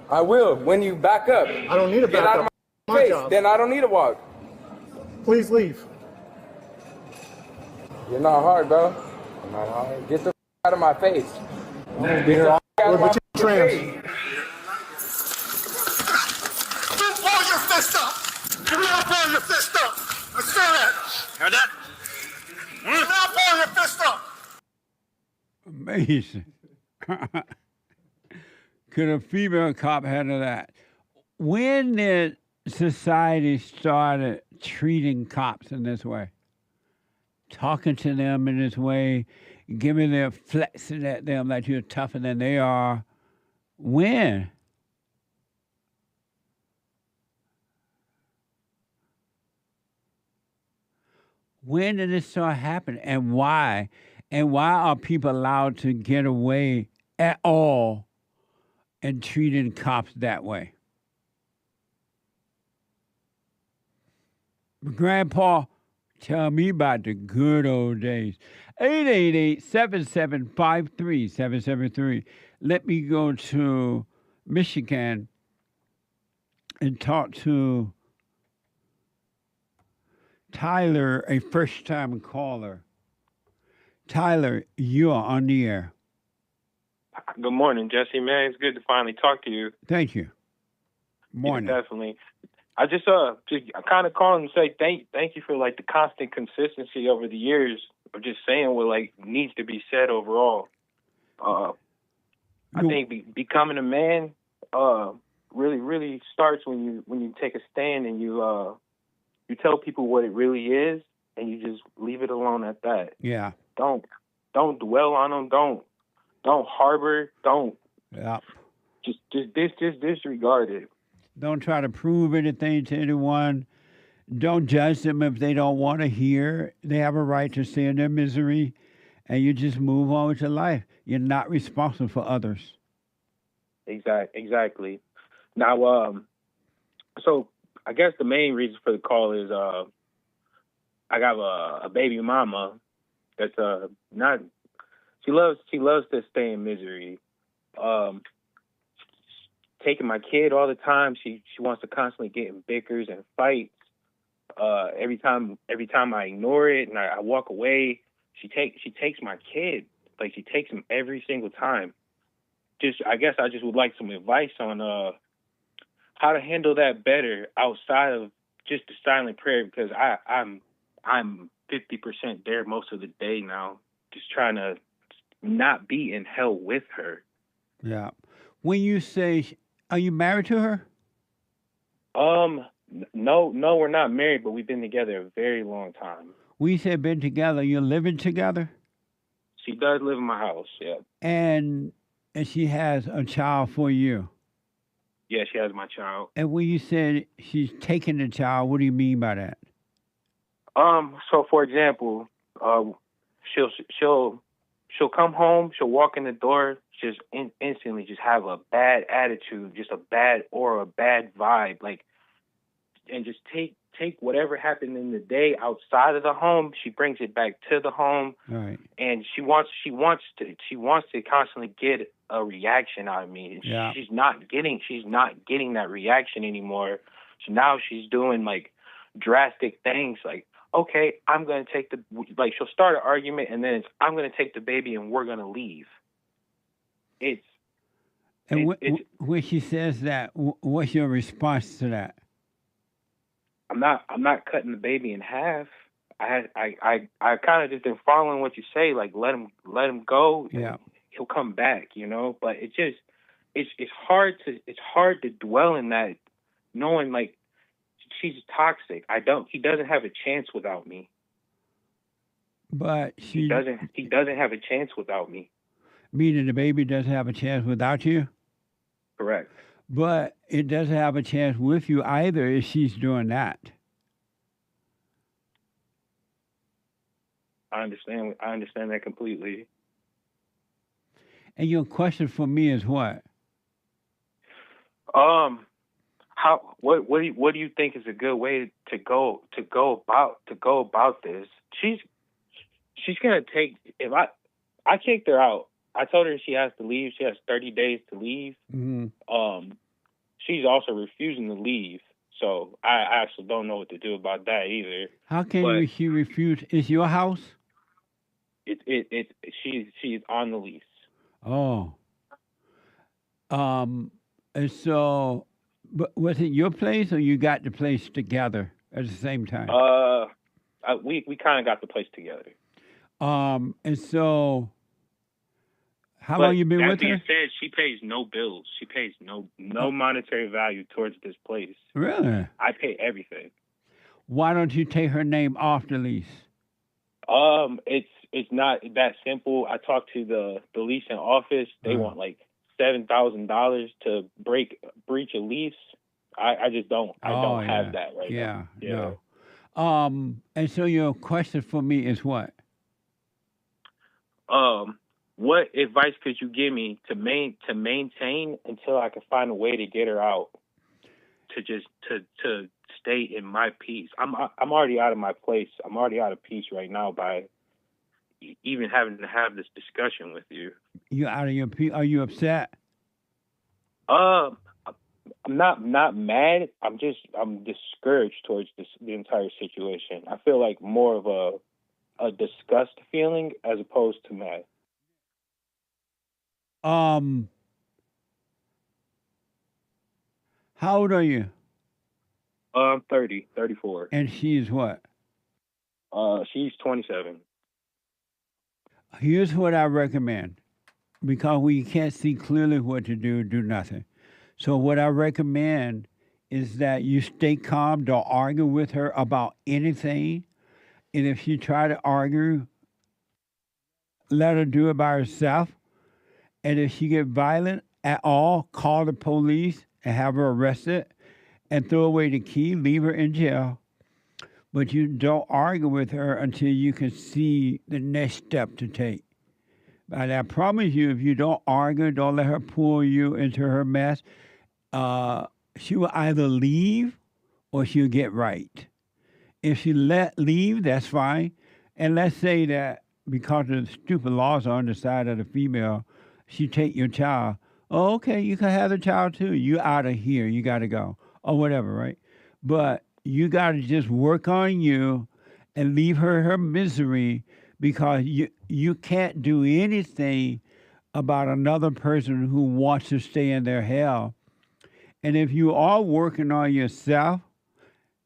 I will. When you back up. I don't need to back out up. of my face. Then I don't need to walk. Please leave. You're not hard, bro. I'm not hard. Get the out of my face. We're between trams. Don't blow your fist up! Do not blow your fist up! I saw that! Heard that? Do not blow your fist up! Amazing. Could a female cop handle that? When did society started treating cops in this way? Talking to them in this way, giving them, flexing at them like you're tougher than they are. When? When did this start happening, and why? And why are people allowed to get away at all and treating cops that way? Grandpa, tell me about the good old days. 888-7753-773. Let me go to Michigan and talk to Tyler, a first-time caller. Tyler, you are on the air. Good morning, Jesse, man. It's good to finally talk to you. Thank you. Morning. Yeah, definitely. I just kind of call and say thank you for like the constant consistency over the years of just saying what like needs to be said overall. I think becoming a man really starts when you take a stand and you tell people what it really is and you just leave it alone at that. Yeah. Don't dwell on them. Don't harbor. Don't. Yeah. Just disregard it. Don't try to prove anything to anyone. Don't judge them if they don't want to hear. They have a right to stay in their misery, and you just move on with your life. You're not responsible for others. Exactly. Now, so I guess the main reason for the call is I got a baby mama that's not. She loves to stay in misery. taking my kid all the time. She wants to constantly get in bickers and fights. Every time I ignore it and I walk away, she takes my kid. Like, she takes him every single time. I guess I just would like some advice on how to handle that better outside of just the silent prayer, because I'm 50% there most of the day now, just trying to not be in hell with her. Yeah. When you say, are you married to her? No, we're not married, but we've been together a very long time. When you say been together, you're living together? She does live in my house, yeah. And she has a child for you? Yeah, she has my child. And when you said she's taking the child, what do you mean by that? So for example, she'll come home, she'll walk in the door, just instantly just have a bad attitude, just a bad aura, a bad vibe, like, and just take whatever happened in the day outside of the home, she brings it back to the home. Right. And she wants to constantly get a reaction out of me. Yeah. She's not getting that reaction anymore. So now she's doing like drastic things, like, okay, I'm going to take she'll start an argument and then I'm going to take the baby and we're going to leave. When she says that, what's your response to that? I'm not cutting the baby in half. I kind of just been following what you say, like let him go. Yeah. He'll come back, But it's hard to dwell in that, knowing like she's toxic. He doesn't have a chance without me. But he doesn't have a chance without me. Meaning the baby doesn't have a chance without you? Correct. But it doesn't have a chance with you either if she's doing that. I understand that completely. And your question for me is what? What do you think is a good way to go about this? She's gonna take, if I kicked her out. I told her she has to leave. She has 30 days to leave. Mm-hmm. She's also refusing to leave. So I actually don't know what to do about that either. How can she refuse? It's your house? She's on the lease. Oh. And so, but was it your place or you got the place together at the same time? We kind of got the place together. And so, how long you been with her? That being said, she pays no bills. She pays no monetary value towards this place. Really? I pay everything. Why don't you take her name off the lease? It's not that simple. I talked to the leasing office. They want like $7,000 to breach a lease. I just don't. I don't have that right now. Yeah. No. And so your question for me is what? What advice could you give me to maintain until I can find a way to get her out? To stay in my peace. I'm already out of my place. I'm already out of peace right now by even having to have this discussion with you. You're out of your peace. Are you upset? I'm not mad. I'm discouraged towards the entire situation. I feel like more of a disgust feeling as opposed to mad. How old are you? I'm 34. And she's what? She's 27. Here's what I recommend. Because we can't see clearly what to do nothing. So what I recommend is that you stay calm, don't argue with her about anything. And if she try to argue, let her do it by herself. And if she get violent at all, call the police and have her arrested and throw away the key, leave her in jail. But you don't argue with her until you can see the next step to take. But I promise you, if you don't argue, don't let her pull you into her mess, she will either leave or she'll get right. If she leave, that's fine. And let's say that because of the stupid laws on the side of the female, she take your child. Oh, okay, you can have the child too. You out of here. You got to go or whatever, right? But you got to just work on you and leave her misery because you can't do anything about another person who wants to stay in their hell. And if you are working on yourself,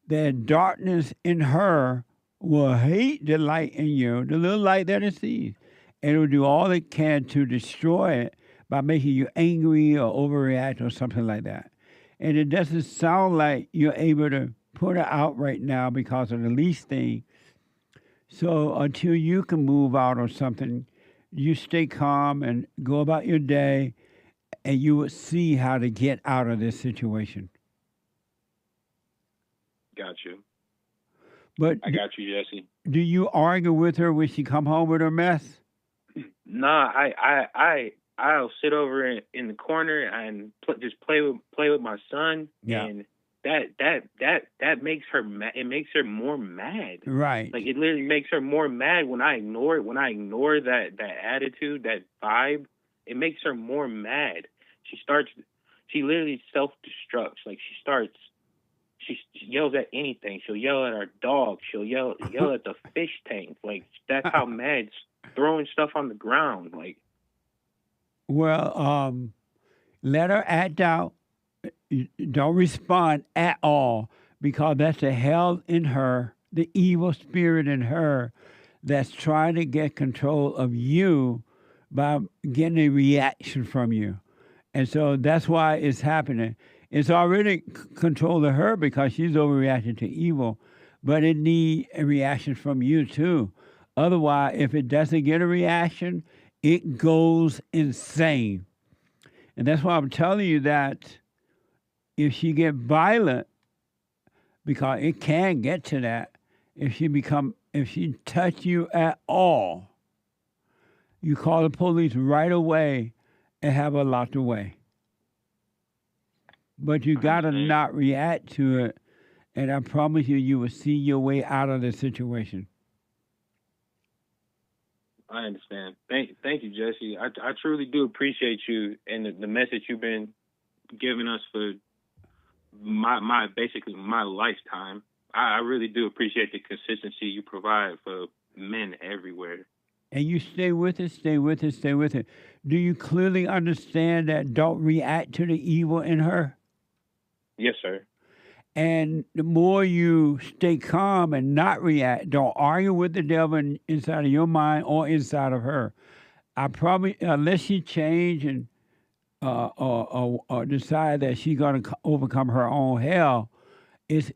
that darkness in her will hate the light in you, the little light that it sees. And it will do all it can to destroy it by making you angry or overreact or something like that. And it doesn't sound like you're able to put it out right now because of the lease thing. So until you can move out or something, you stay calm and go about your day, and you will see how to get out of this situation. Got you. But I got you, Jesse. do you argue with her when she come home with her mess? Nah, I'll sit over in the corner and just play with my son, Yeah. and that makes her it makes her more mad. Right. Like, it literally makes her more mad when I ignore it. When I ignore that attitude, that vibe, it makes her more mad. She literally self-destructs. Like, she yells at anything. She'll yell at our dog. She'll yell at the fish tank. Like, that's how mad. Throwing stuff on the ground. Like, Well, let her act out. Don't respond at all because that's the hell in her, the evil spirit in her that's trying to get control of you by getting a reaction from you. And so that's why it's happening. It's already control of her because she's overreacting to evil, but it needs a reaction from you too. Otherwise, if it doesn't get a reaction, it goes insane. And that's why I'm telling you that if she get violent, because it can get to that, if she touch you at all, you call the police right away and have her locked away. But you gotta not react to it, and I promise you, you will see your way out of the situation. I understand. Thank you, Jesse. I truly do appreciate you and the message you've been giving us for basically my lifetime. I really do appreciate the consistency you provide for men everywhere. And you stay with it, stay with it, stay with it. Do you clearly understand that don't react to the evil in her? Yes, sir. And the more you stay calm and not react, don't argue with the devil inside of your mind or inside of her. I probably, unless she change and or decide that she's going to overcome her own hell, it's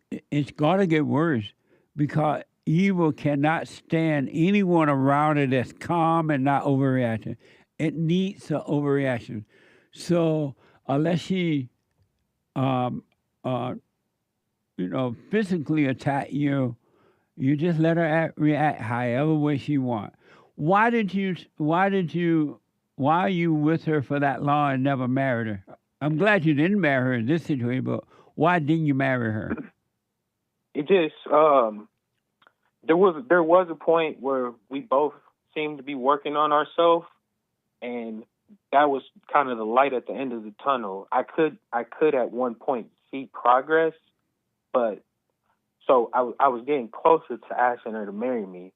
going to get worse because evil cannot stand anyone around it that's calm and not overreacting. It needs an overreaction. So unless she physically attack you, you just let her react however way she want. Why are you with her for that long and never married her? I'm glad you didn't marry her in this situation, but why didn't you marry her? It just there was a point where we both seemed to be working on ourselves, and that was kind of the light at the end of the tunnel. I could at one point see progress, but so I was getting closer to asking her to marry me.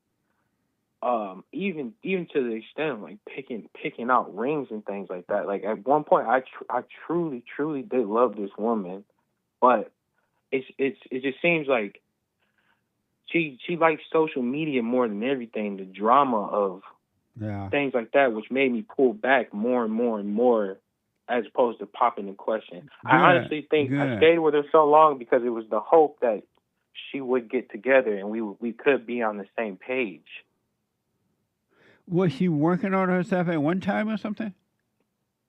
Even to the extent of like picking out rings and things like that. Like at one point, I truly did love this woman, but it just seems like she likes social media more than everything. The drama of things like that, which made me pull back more and more and more, as opposed to popping the question. I honestly think I stayed with her so long because it was the hope that she would get together and we could be on the same page. Was she working on herself at one time or something?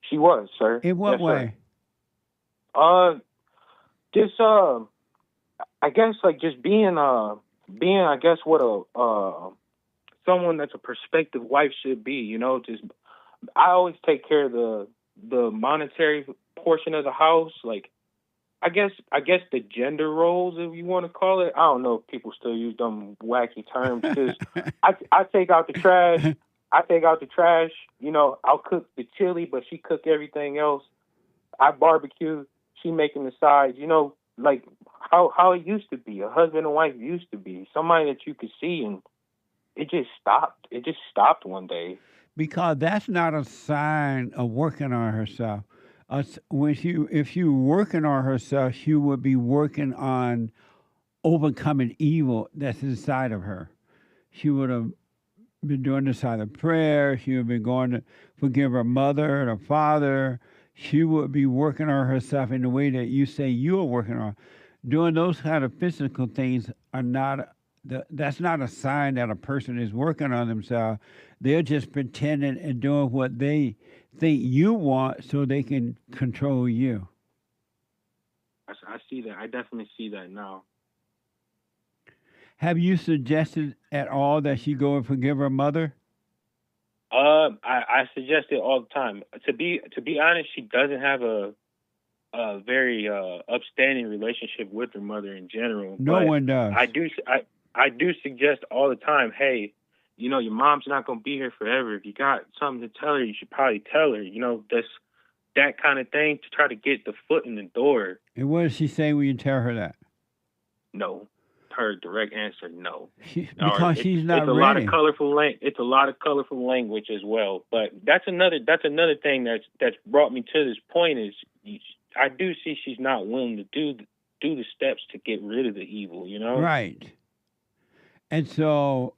She was, sir. In what way? Just I guess like just being I guess what someone that's a prospective wife should be. You know, just I always take care of the monetary portion of the house. Like I guess the gender roles, if you want to call it. I don't know if people still use them wacky terms. Just I take out the trash. I take out the trash. You know, I'll cook the chili, but she cook everything else. I barbecue. She making the sides. You know, like how it used to be. A husband and wife used to be. Somebody that you could see, and it just stopped. It just stopped one day. Because that's not a sign of working on herself. If she were working on herself, she would be working on overcoming evil that's inside of her. She would have been doing the silent prayer. She would have been going to forgive her mother and her father. She would be working on herself in the way that you say you are working on. Doing those kind of physical things are not, that's not a sign that a person is working on themselves. They're just pretending and doing what they think you want so they can control you. I see that. I definitely see that now. Have you suggested at all that she go and forgive her mother? I suggest it all the time. To be honest, she doesn't have a very upstanding relationship with her mother in general. No one does. I do suggest all the time, hey, you know, your mom's not gonna be here forever. If you got something to tell her, you should probably tell her. You know, that kind of thing to try to get the foot in the door. And what does she say when you tell her that? No. Her direct answer, no. Because she's not it's a ready. It's a lot of colorful language as well. But that's another thing that's brought me to this point is I do see she's not willing to do the steps to get rid of the evil. You know, right? And so,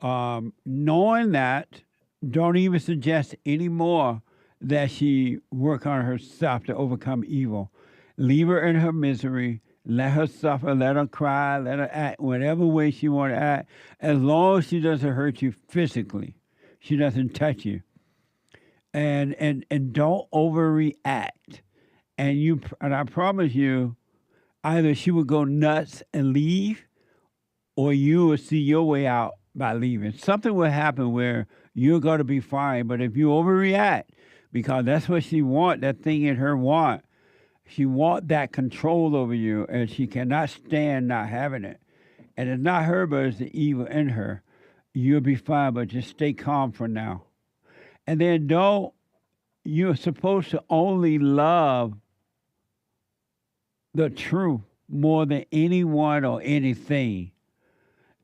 knowing that, don't even suggest anymore that she work on herself to overcome evil. Leave her in her misery. Let her suffer, let her cry, let her act whatever way she want to act, as long as she doesn't hurt you physically. She doesn't touch you. And don't overreact. And I promise you, either she would go nuts and leave, or you will see your way out by leaving. Something will happen where you're going to be fine, but if you overreact, because that's what she want, that thing in her want, she want that control over you, and she cannot stand not having it. And it's not her, but it's the evil in her. You'll be fine, but just stay calm for now. And then you're supposed to only love the truth more than anyone or anything.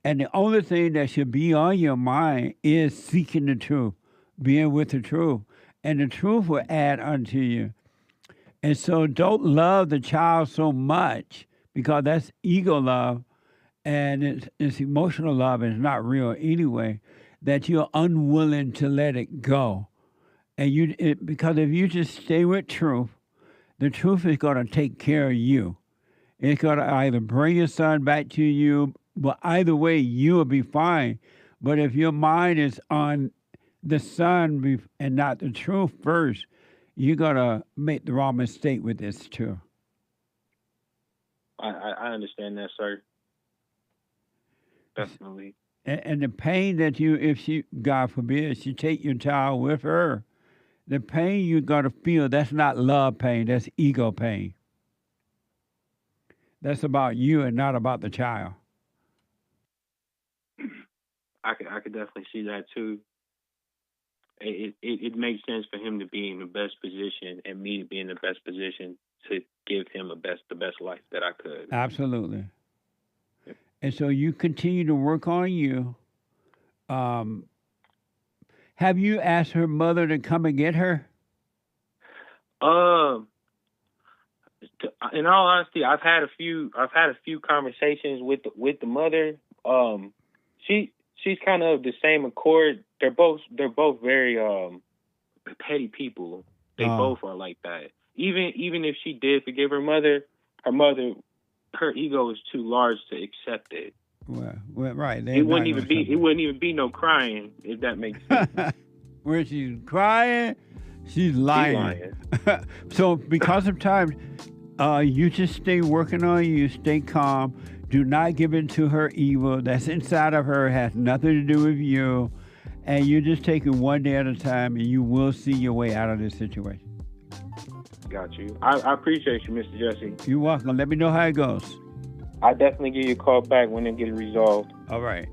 And the only thing that should be on your mind is seeking the truth, being with the truth. And the truth will add unto you. And so don't love the child so much, because that's ego love, and it's emotional love, and it's not real anyway, that you're unwilling to let it go. And because if you just stay with truth, the truth is going to take care of you. It's going to either bring your son back to you, but either way, you will be fine. But if your mind is on the son and not the truth first, you're going to make the wrong mistake with this, too. I understand that, sir. Definitely. And the pain that if she, God forbid, she take your child with her, the pain you're going to feel, that's not love pain, that's ego pain. That's about you and not about the child. I could definitely see that, too. It makes sense for him to be in the best position and me to be in the best position to give him the best life that I could. Absolutely. Yep. And so you continue to work on you. Have you asked her mother to come and get her? In all honesty, I've had a few conversations with the mother. She's kind of the same accord. They're both very petty people. They both are like that. Even if she did forgive her mother, her ego is too large to accept it. Well, right. It wouldn't even be no crying, if that makes sense. Where she's crying, she's lying. So because of time, you just stay working on you, stay calm. Do not give in to her evil. That's inside of her. It has nothing to do with you. And you just take it one day at a time, and you will see your way out of this situation. Got you. I appreciate you, Mr. Jesse. You're welcome. Let me know how it goes. I'll definitely give you a call back when it gets resolved. All right.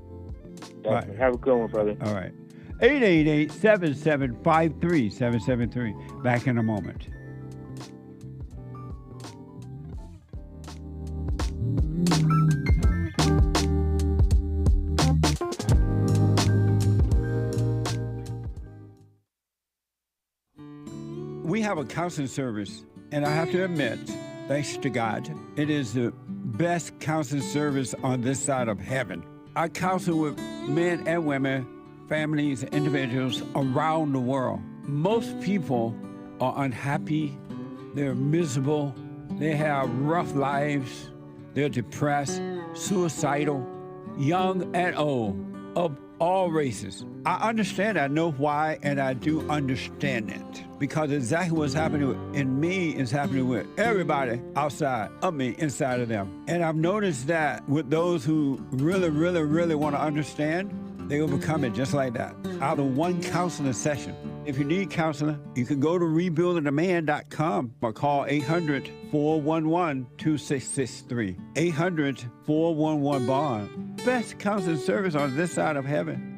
Definitely. Have a good one, brother. All right. 888-775-3773. Back in a moment. We have a counseling service, and I have to admit, thanks to God, it is the best counseling service on this side of heaven. I counsel with men and women, families, individuals around the world. Most people are unhappy, they're miserable, they have rough lives, they're depressed, suicidal, young and old, of all races. I understand, I know why, and I do understand it. Because exactly what's happening in me is happening with everybody outside of me, inside of them. And I've noticed that with those who really, really, really want to understand, they overcome it just like that, out of one counseling session. If you need counseling, you can go to rebuildingtheman.com or call 800-411-2663. 800-411-BOND. Best counseling service on this side of heaven.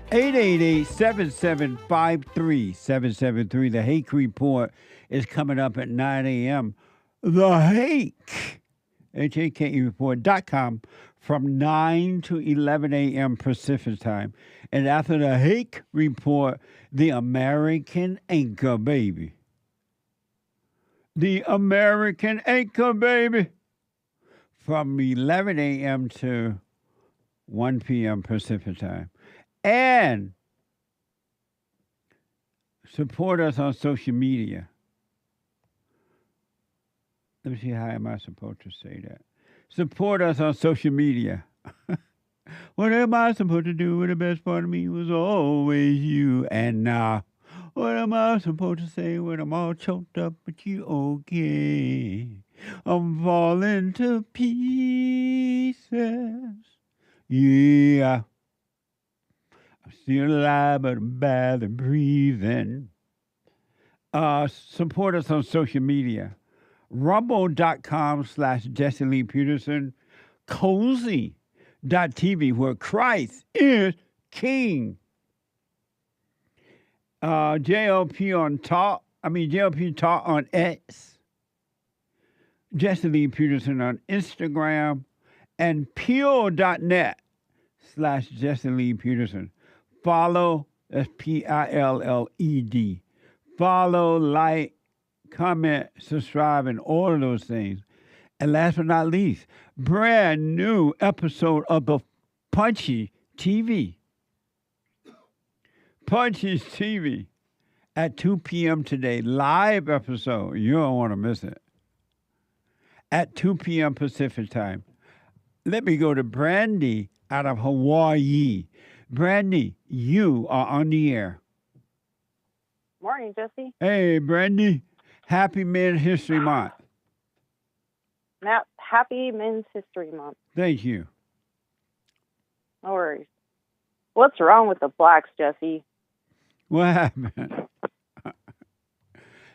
888-775-3773. The Hake Report is coming up at 9 a.m. The Hake, H-A-K-E report.com from 9 to 11 a.m. Pacific time. And after the Hake Report, the American Anchor Baby. The American Anchor Baby. From 11 a.m. to 1 p.m. Pacific time. And support us on social media. Let me see, how am I supposed to say that? Support us on social media. What am I supposed to do when the best part of me was always you? And now, what am I supposed to say when I'm all choked up with you? Okay, I'm falling to pieces. Yeah. I'm still alive, but I'm barely breathing. Support us on social media. Rumble.com/Jesse Lee Peterson. Cozy.tv, where Christ is King. JLP Talk on X. Jesse Lee Peterson on Instagram. And Pure.net/Jesse Lee Peterson. Follow, that's PILLED. Follow, like, comment, subscribe, and all of those things. And last but not least, brand new episode of the Punchy TV. Punchy TV at 2 p.m. today. Live episode. You don't want to miss it. At 2 p.m. Pacific time. Let me go to BRANDI out of Hawaii. BRANDI, you are on the air. Morning, Jesse. Hey, BRANDI. Happy Men's History Month. Happy Men's History Month. Thank you. No worries. What's wrong with the blacks, Jesse? What happened?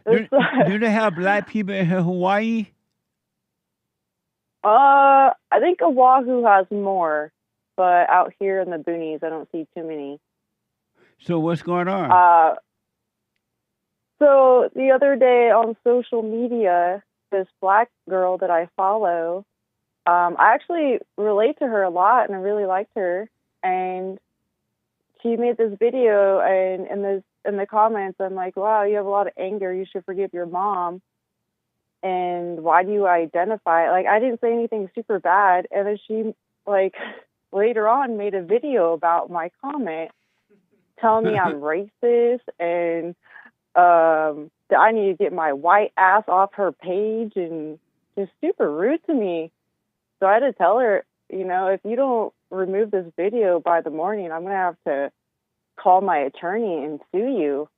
do they have black people in Hawaii? I think Oahu has more, but out here in the boonies, I don't see too many. So what's going on? So the other day on social media, this black girl that I follow, I actually relate to her a lot, and I really liked her. And she made this video, and in the comments, I'm like, wow, you have a lot of anger. You should forgive your mom. And why do you identify? Like, I didn't say anything super bad. And then she, like, later on made a video about my comment, telling me I'm racist and that I need to get my white ass off her page, and just super rude to me. So I had to tell her, you know, if you don't remove this video by the morning, I'm going to have to call my attorney and sue you.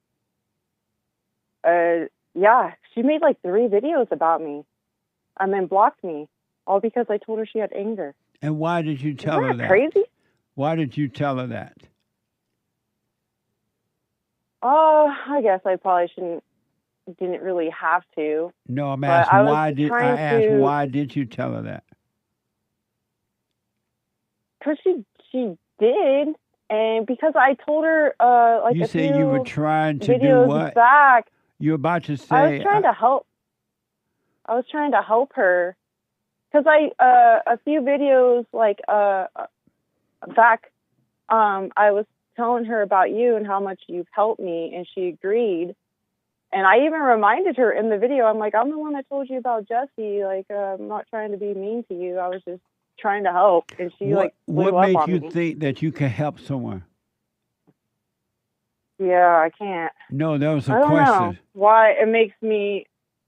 Yeah, she made like 3 videos about me and then blocked me, all because I told her she had anger. And why did you tell her Isn't that that? crazy? Why did you tell her that? Oh, I guess I probably didn't really have to. No, I'm But asking I was why did trying I asked to- why did you tell her that? Because she did, and because I told her like You a said you were few trying to do videos what? back. You're about to say I was trying to help. I was trying to help her because a few videos like back, I was telling her about you and how much you've helped me, and she agreed. And I even reminded her in the video. I'm like, I'm the one that told you about Jesse. Like, I'm not trying to be mean to you. I was just trying to help, and she like blew what up makes on you me. think that you can help someone? Yeah, I can't. No, that was a I don't question. know why it makes me.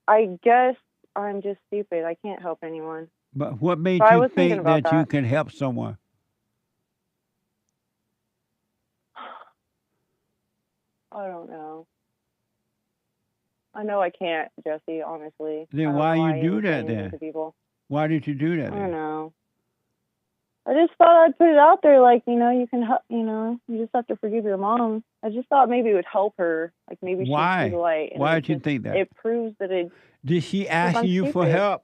I guess I'm just stupid. I can't help anyone. But what made So I you was thinking think about that you that. can help someone? I don't know. I know I can't, Jesse. Honestly. I Then don't why know you I do even that say anything then? to people. Why did you do that I don't then? know. I just thought I'd put it out there, like, you can help. You just have to forgive your mom. I just thought maybe it would help her, like maybe she'd Why? see the light. And Why it did you just- think that? It proves that it. Did she ask I'm you for stupid. help?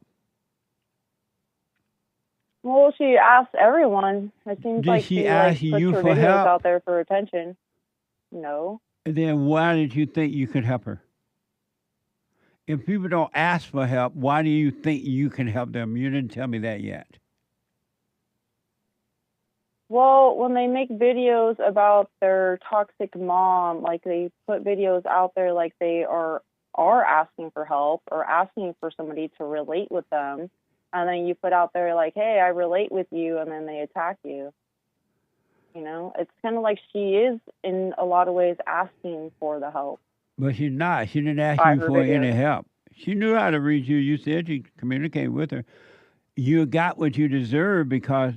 Well, she asked everyone. It seems Did like she she ask like you puts her for videos help? out there for attention. No. And then why did you think you could help her? If people don't ask for help, why do you think you can help them? You didn't tell me that yet. Well, when they make videos about their toxic mom, like they put videos out there like they are asking for help or asking for somebody to relate with them, and then you put out there like, hey, I relate with you, and then they attack you. It's kind of like she is in a lot of ways asking for the help. But she's not. She didn't ask By you her for any videos. help. She knew how to reach you. You said you communicated with her. You got what you deserve because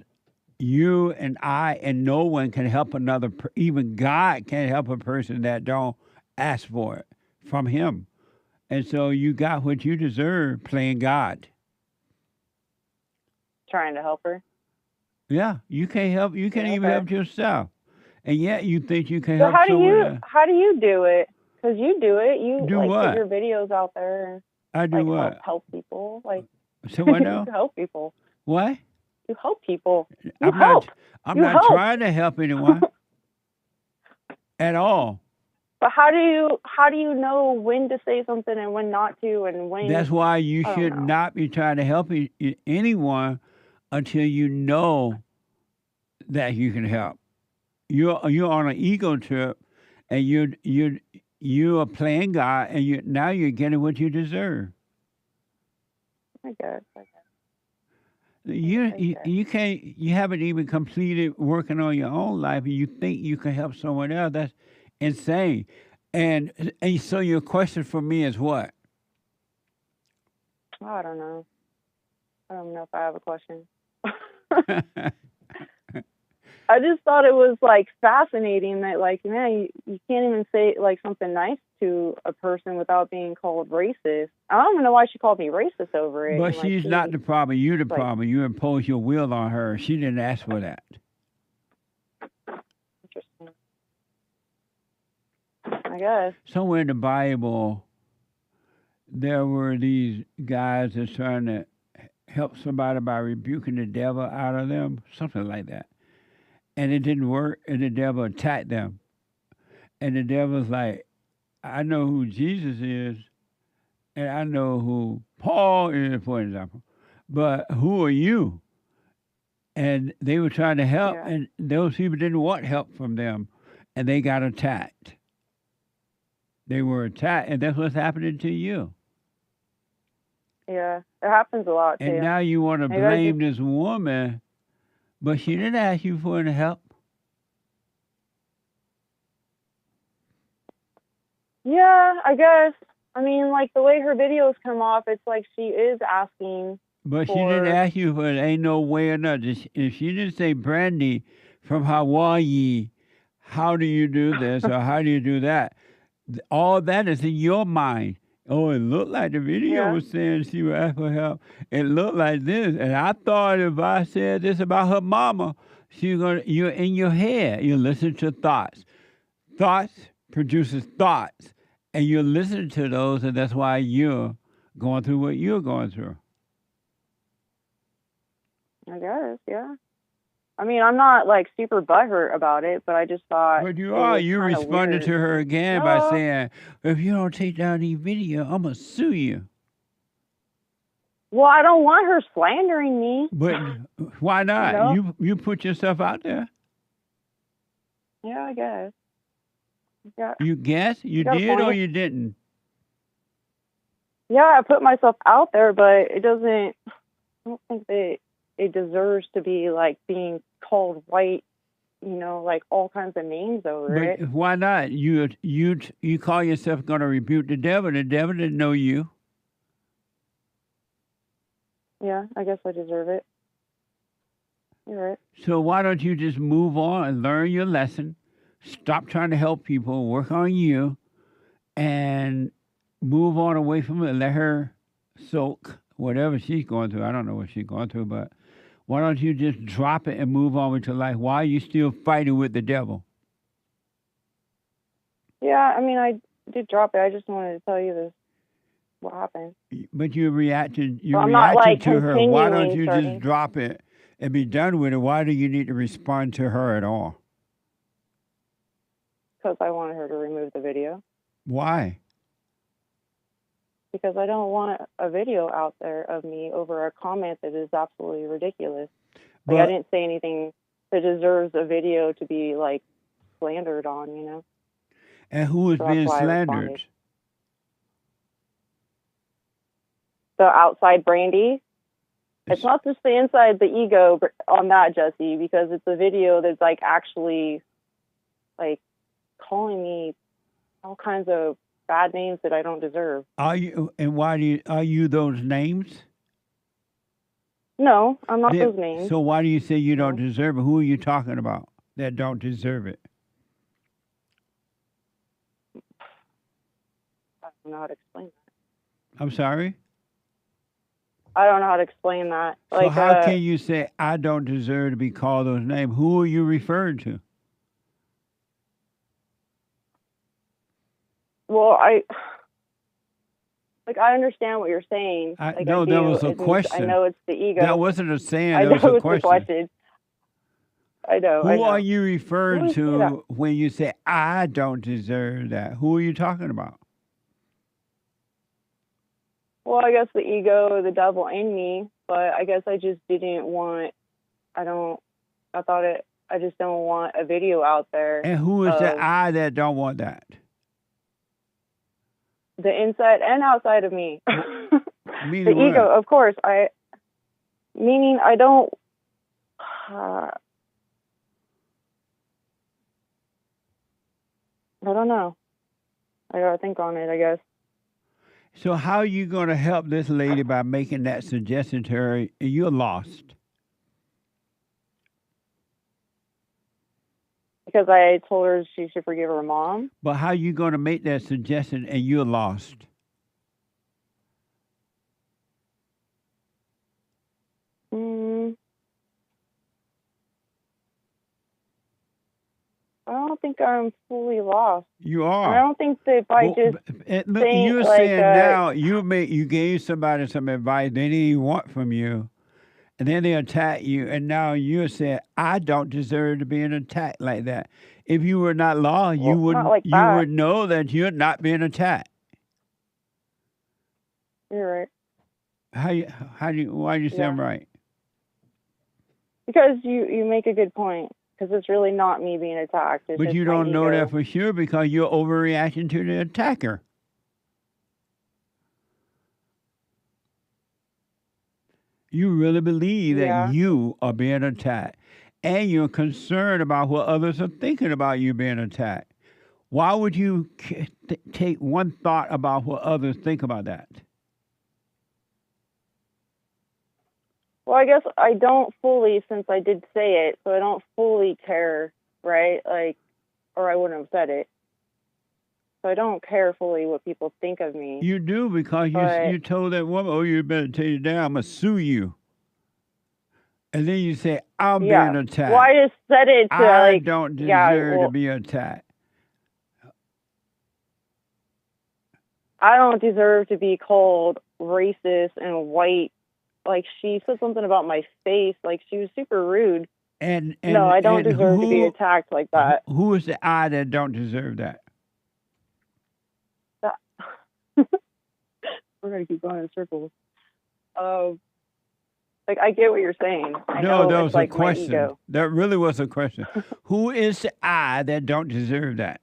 you and I and no one can help another. Even God can't help a person that don't ask for it from Him. And so you got what you deserve playing God. Trying to help her. Yeah, you can't help. You can't even help yourself, and yet you think you can So help how do someone you else. do it? Because you do it. You Do like what? put your videos out there and I do like what? help people. Like So what you now? help people. What? You help people. You I'm help. I'm You not help. trying to help anyone at all. But how do you know when to say something and when not to, and when? That's why you I don't should know. not be trying to help anyone until you know that you can help. You're on an ego trip, and you are playing God, and now you're getting what you deserve. I guess. You can't. You haven't even completed working on your own life, and you think you can help someone else. That's insane. And so your question for me is what? I don't know. I don't know if I have a question. I just thought it was like fascinating that like, man, you can't even say like something nice to a person without being called racist. I don't even know why she called me racist over it. But And, like, she's she- not the problem. You're the like- problem. You impose your will on her. She didn't ask for that. Interesting. I guess. Somewhere in the Bible, there were these guys that's trying to help somebody by rebuking the devil out of them, something like that. And it didn't work, and the devil attacked them. And the devil's like, I know who Jesus is, and I know who Paul is, for example. But who are you? And they were trying to help, and those people didn't want help from them, and they got attacked. They were attacked, and that's what's happening to you. Yeah, it happens a lot too. And now you want to Maybe I blame this woman, but she didn't ask you for any help. Yeah, I guess. I mean, like the way her videos come off, it's like she is asking But she didn't ask you for it. Ain't no way or nothing. If she didn't say Brandy from Hawaii, how do you do this or how do you do that? All that is in your mind. Oh, it looked like the video was saying she would ask for help. It looked like this. And I thought if I said this about her mama, you're in your head. You listen to thoughts. Thoughts produces thoughts. And you listen to those, and that's why you're going through what you're going through. I guess, yeah. I mean, I'm not like super butthurt about it, but I just thought. But you are. You responded to her again by saying, if you don't take down these videos, I'm going to sue you. Well, I don't want her slandering me. But why not? You know? You put yourself out there. Yeah, I guess. Yeah. You guess? You did or you didn't? Yeah, I put myself out there, but it doesn't. I don't think that it deserves to be like being called white, you know, like all kinds of names over it. But why not? You call yourself going to rebuke the devil. The devil didn't know you. Yeah, I guess I deserve it. You're right. So why don't you just move on and learn your lesson? Stop trying to help people, work on you, and move on away from it. Let her soak whatever she's going through. I don't know what she's going through, but why don't you just drop it and move on with your life? Why are you still fighting with the devil? Yeah, I mean, I did drop it. I just wanted to tell you this. What happened? But you reacted. You well, reacted like to her. Why don't you just drop it and be done with it? Why do you need to respond to her at all? Because I wanted her to remove the video. Why? Because I don't want a video out there of me over a comment that is absolutely ridiculous. Like, I didn't say anything that deserves a video to be, like, slandered on, you know? And who is being slandered? The outside Brandy. It's not just the inside the ego on that, Jesse, because it's a video that's, like, actually, like, calling me all kinds of bad names that I don't deserve. Are you? And why are you those names? No, I'm not those names. So why do you say you don't deserve it? Who are you talking about that don't deserve it? I don't know how to explain that. I'm sorry? I don't know how to explain that. So how can you say I don't deserve to be called those names? Who are you referring to? Well, I understand what you're saying. No, that was a question. I know it's the ego. That wasn't a saying. I That know was a it's question. a question. I know. Who I know. are you referring to when you say I don't deserve that? Who are you talking about? Well, I guess the ego, the devil in me, but I guess I just didn't want. I just don't want a video out there. And who is the I that don't want that? The inside and outside of me. Meaning the ego, what? of course. Meaning I don't. I don't know. I gotta think on it, I guess. So how are you going to help this lady by making that suggestion to her? You're lost. Because I told her she should forgive her mom. But how are you going to make that suggestion and you're lost? I don't think I'm fully lost. You are. I don't think that by just look, saying, you're like, saying now you gave somebody some advice they didn't even want from you, and then they attack you, and now you're saying I don't deserve to be an attack like that. If you were not lost, you would know that you're not being attacked. You're Why right. do you say I'm right? Because you make a good point. Because it's really not me being attacked. It's But just you my don't know ego. that for sure because you're overreacting to the attacker. You really believe that you are being attacked. And you're concerned about what others are thinking about you being attacked. Why would you take one thought about what others think about that? Well, I guess I don't fully, since I did say it, so I don't fully care, right? Like, or I wouldn't have said it. So I don't care fully what people think of me. You do, because you told that woman, oh, you better take it down, I'm going to sue you. And then you say, I'm being attacked. Well, I just said it to, I don't deserve to be attacked. I don't deserve to be called racist and white. Like, she said something about my face. Like, she was super rude. And no, I don't deserve to be attacked like that. Who is the I that don't deserve that? We're going to keep going in circles. Like, I get what you're saying. I No, know that it's was like a my question. ego. That really was a question. Who is the I that don't deserve that?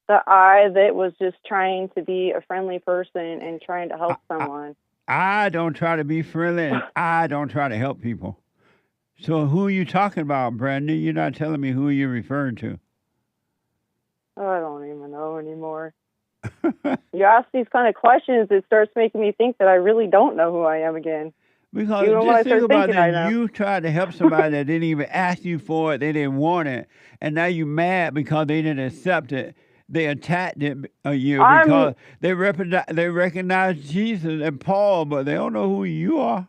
The I that was just trying to be a friendly person and trying to help someone. I don't try to be friendly, and I don't try to help people. So who are you talking about, Brandon? You're not telling me who you're referring to. Oh, I don't even know anymore. You ask these kind of questions, it starts making me think that I really don't know who I am again. Because even when I just think start about thinking, I that. know. You tried to help somebody that didn't even ask you for it. They didn't want it. And now you're mad because they didn't accept it. They attacked you because they recognize Jesus and Paul, but they don't know who you are.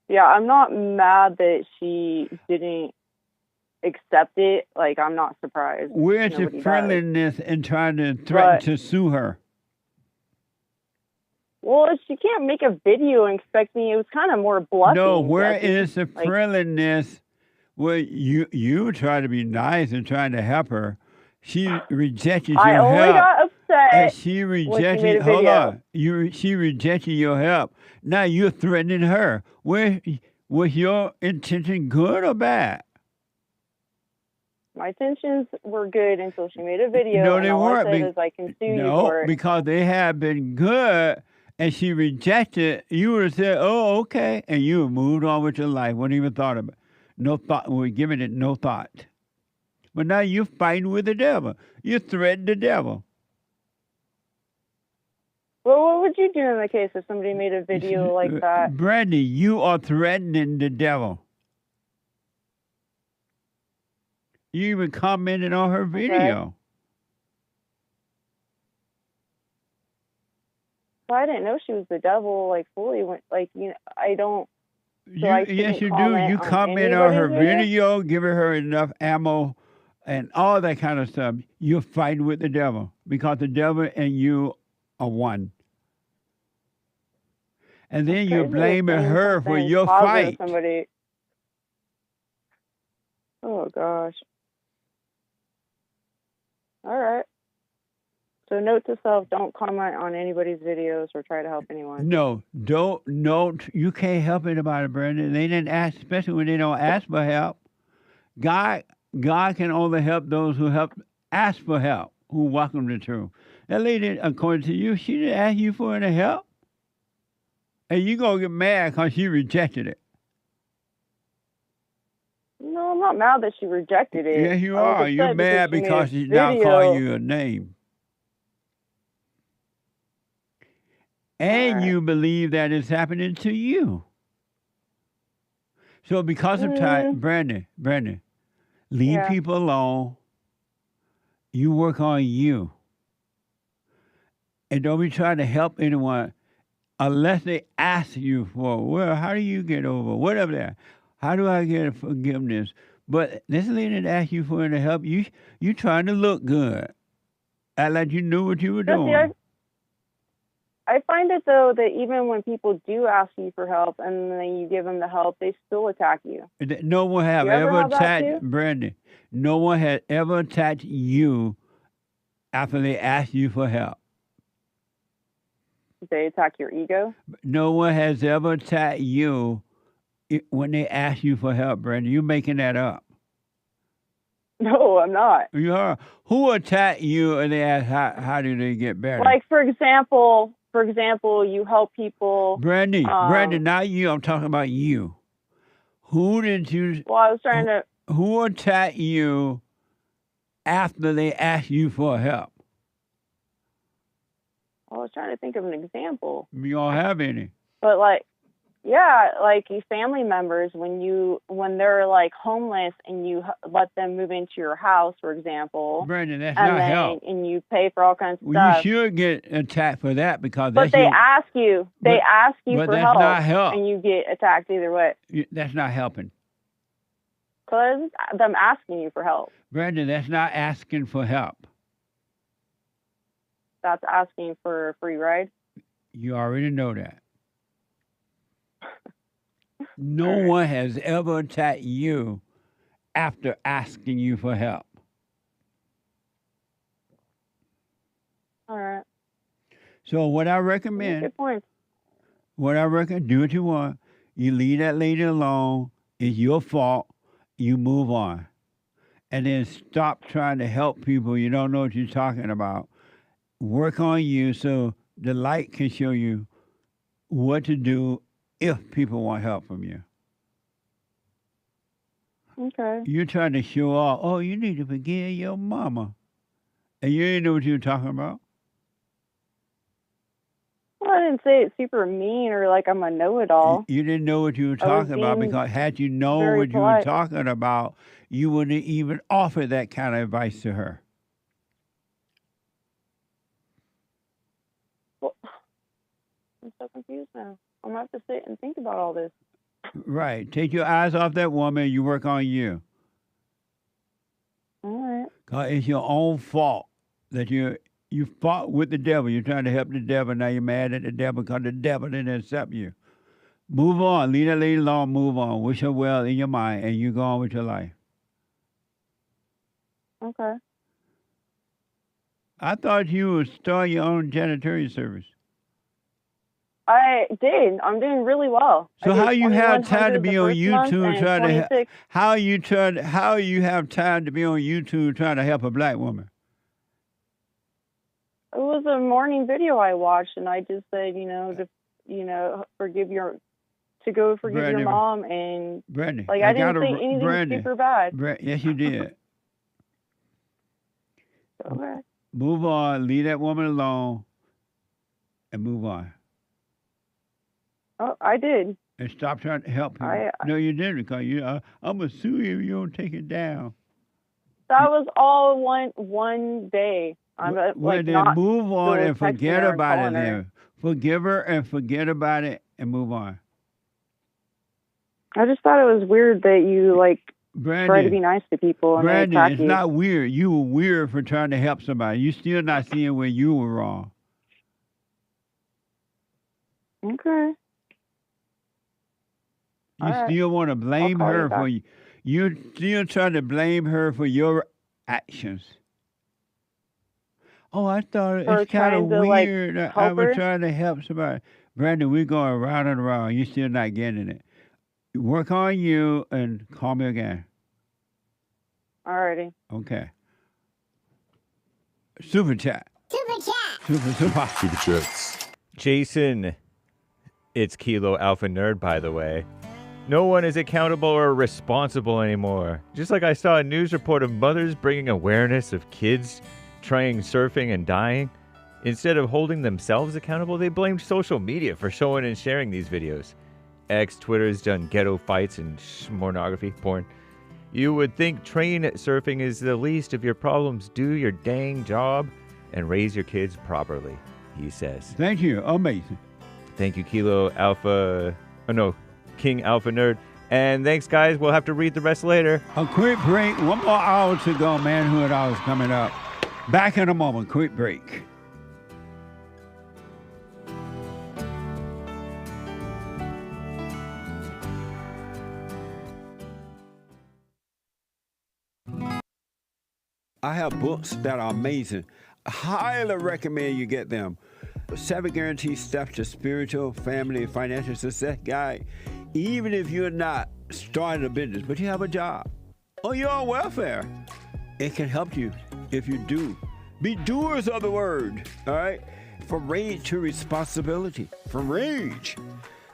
Yeah, I'm not mad that she didn't accept it. Like, I'm not surprised. Where's the friendliness in trying to threaten to sue her? Well, she can't make a video and expect me. It was kind of more bluffing. No, where is the friendliness where you try to be nice and trying to help her? She rejected your help. I only got upset and she rejected. made a Hold video. on, she rejected your help. Now you're threatening her. Was your intention good or bad? My intentions were good until she made a video. No, and they all weren't. I said is I can sue you for it. Because they had been good, and she rejected. You would have said, "Oh, okay," and you would moved on with your life. Wouldn't even thought of it. No thought. We're giving it no thought. But now you're fighting with the devil. You threaten the devil. Well, what would you do in the case if somebody made a video like that? Brandy, you are threatening the devil. You even commented on her video. Well, I didn't know she was the devil, like, fully. I don't. Yes, you do. You comment on her video, giving her enough ammo and all that kind of stuff. You're fighting with the devil because the devil and you are one. And then you're blaming her for your fight. Somebody. Oh, gosh. All right. So note to self, don't comment on anybody's videos or try to help anyone. No, don't. You can't help anybody, Brandon. They didn't ask, especially when they don't ask for help. God can only help those who ask for help, who welcome the truth. That lady, according to you, she didn't ask you for any help. And you going to get mad because she rejected it. No, I'm not mad that she rejected it. Yes, you are. You're mad because she's now calling you a name. And you believe that it's happening to you. So because of time, Brandon, leave people alone. You work on you. And don't be trying to help anyone unless they ask you for, well, how do you get over? Whatever that. How do I get forgiveness? But this lady didn't ask you for any help. You trying to look good. Act like you knew what you were doing. I find it, though, that even when people do ask you for help and then you give them the help, they still attack you. No one have ever attacked, Brandon. No one had ever attacked you after they asked you for help. They attack your ego? No one has ever attacked you when they ask you for help, Brandon. You're making that up. No, I'm not. You are. Who attacked you and they ask how do they get better? Like, for example, you help people. Brandon, not you. I'm talking about you. Who did you? Well, I was trying to. Who attacked you after they asked you for help? I was trying to think of an example. You don't have any. But like, yeah, like your family members, when they're like homeless and you let them move into your house, for example, Brandon, that's and not then help. and you pay for all kinds of Well, stuff. you should get attacked for that because But that's they your, ask you, but for that's help, not help. and you get attacked either way. That's not helping. Because them asking you for help. Brandon, that's not asking for help. That's asking for a free ride. You already know that. No one has ever attacked you after asking you for help. All right. So what I recommend, Good point. do what you want. You leave that lady alone. It's your fault. You move on. And then stop trying to help people you don't know what you're talking about. Work on you so the light can show you what to do if people want help from you. Okay. You're trying to show off, oh, you need to forgive your mama. And you didn't know what you were talking about. Well, I didn't say it's super mean or like I'm a know-it-all. You didn't know what you were I was talking about being because had you known very what you were polite. talking about, you wouldn't even offer that kind of advice to her. Well, I'm so confused now. I'm going to have to sit and think about all this. Right. Take your eyes off that woman. You work on you. All right. Because it's your own fault that you fought with the devil. You're trying to help the devil. Now you're mad at the devil because the devil didn't accept you. Move on. Leave that lady alone. Move on. Wish her well in your mind, and you go on with your life. Okay. I thought you would start your own janitorial service. I did. I'm doing really well. So how you have time to be on YouTube trying to to? how you have time to be on YouTube trying to help a black woman? It was a morning video I watched, and I just said, forgive your Brandy, mom, and Brandy, like I didn't say anything Brandy, super bad. Yes, you did. Okay. Move on. Leave that woman alone, and move on. Oh, I did. And stop trying to help him. No, you didn't, because I'm gonna sue you if you don't take it down. That was all one day. I'm Well, like then not move on really and texting forget her and about it. calling her. Then forgive her and forget about it and move on. I just thought it was weird that you Brandy, try to be nice to people and Brandy, they attack it's you. not weird. You were weird for trying to help somebody. You still not seeing where you were wrong. Okay. You All right. still want to blame call you her for back. you still trying to blame her for your actions. Oh, I thought For it's kind of trying to, weird. I help was her? trying to help somebody. Brandon, we're going round and around. You're still not getting it. Work on you and call me again. Alrighty. Okay. Super chat. Super. Super chats. Jason, it's Kilo Alpha Nerd, by the way. No one is accountable or responsible anymore. Just like I saw a news report of mothers bringing awareness of kids trying surfing and dying. Instead of holding themselves accountable, they blamed social media for showing and sharing these videos. Twitter's done ghetto fights and pornography, porn. You would think train surfing is the least of your problems. Do your dang job and raise your kids properly, he says. Thank you. Amazing. Thank you, King Alpha Nerd. And thanks, guys. We'll have to read the rest later. A quick break. 1 more hour to go. Manhood Hour is coming up. Back in a moment. Quick break. I have books that are amazing. I highly recommend you get them. 7 Guaranteed Steps to Spiritual, Family, and Financial Success Guide. Even if you're not starting a business, but you have a job, or you're on welfare, it can help you if you do. Be doers of the word, all right? From rage to responsibility. From rage.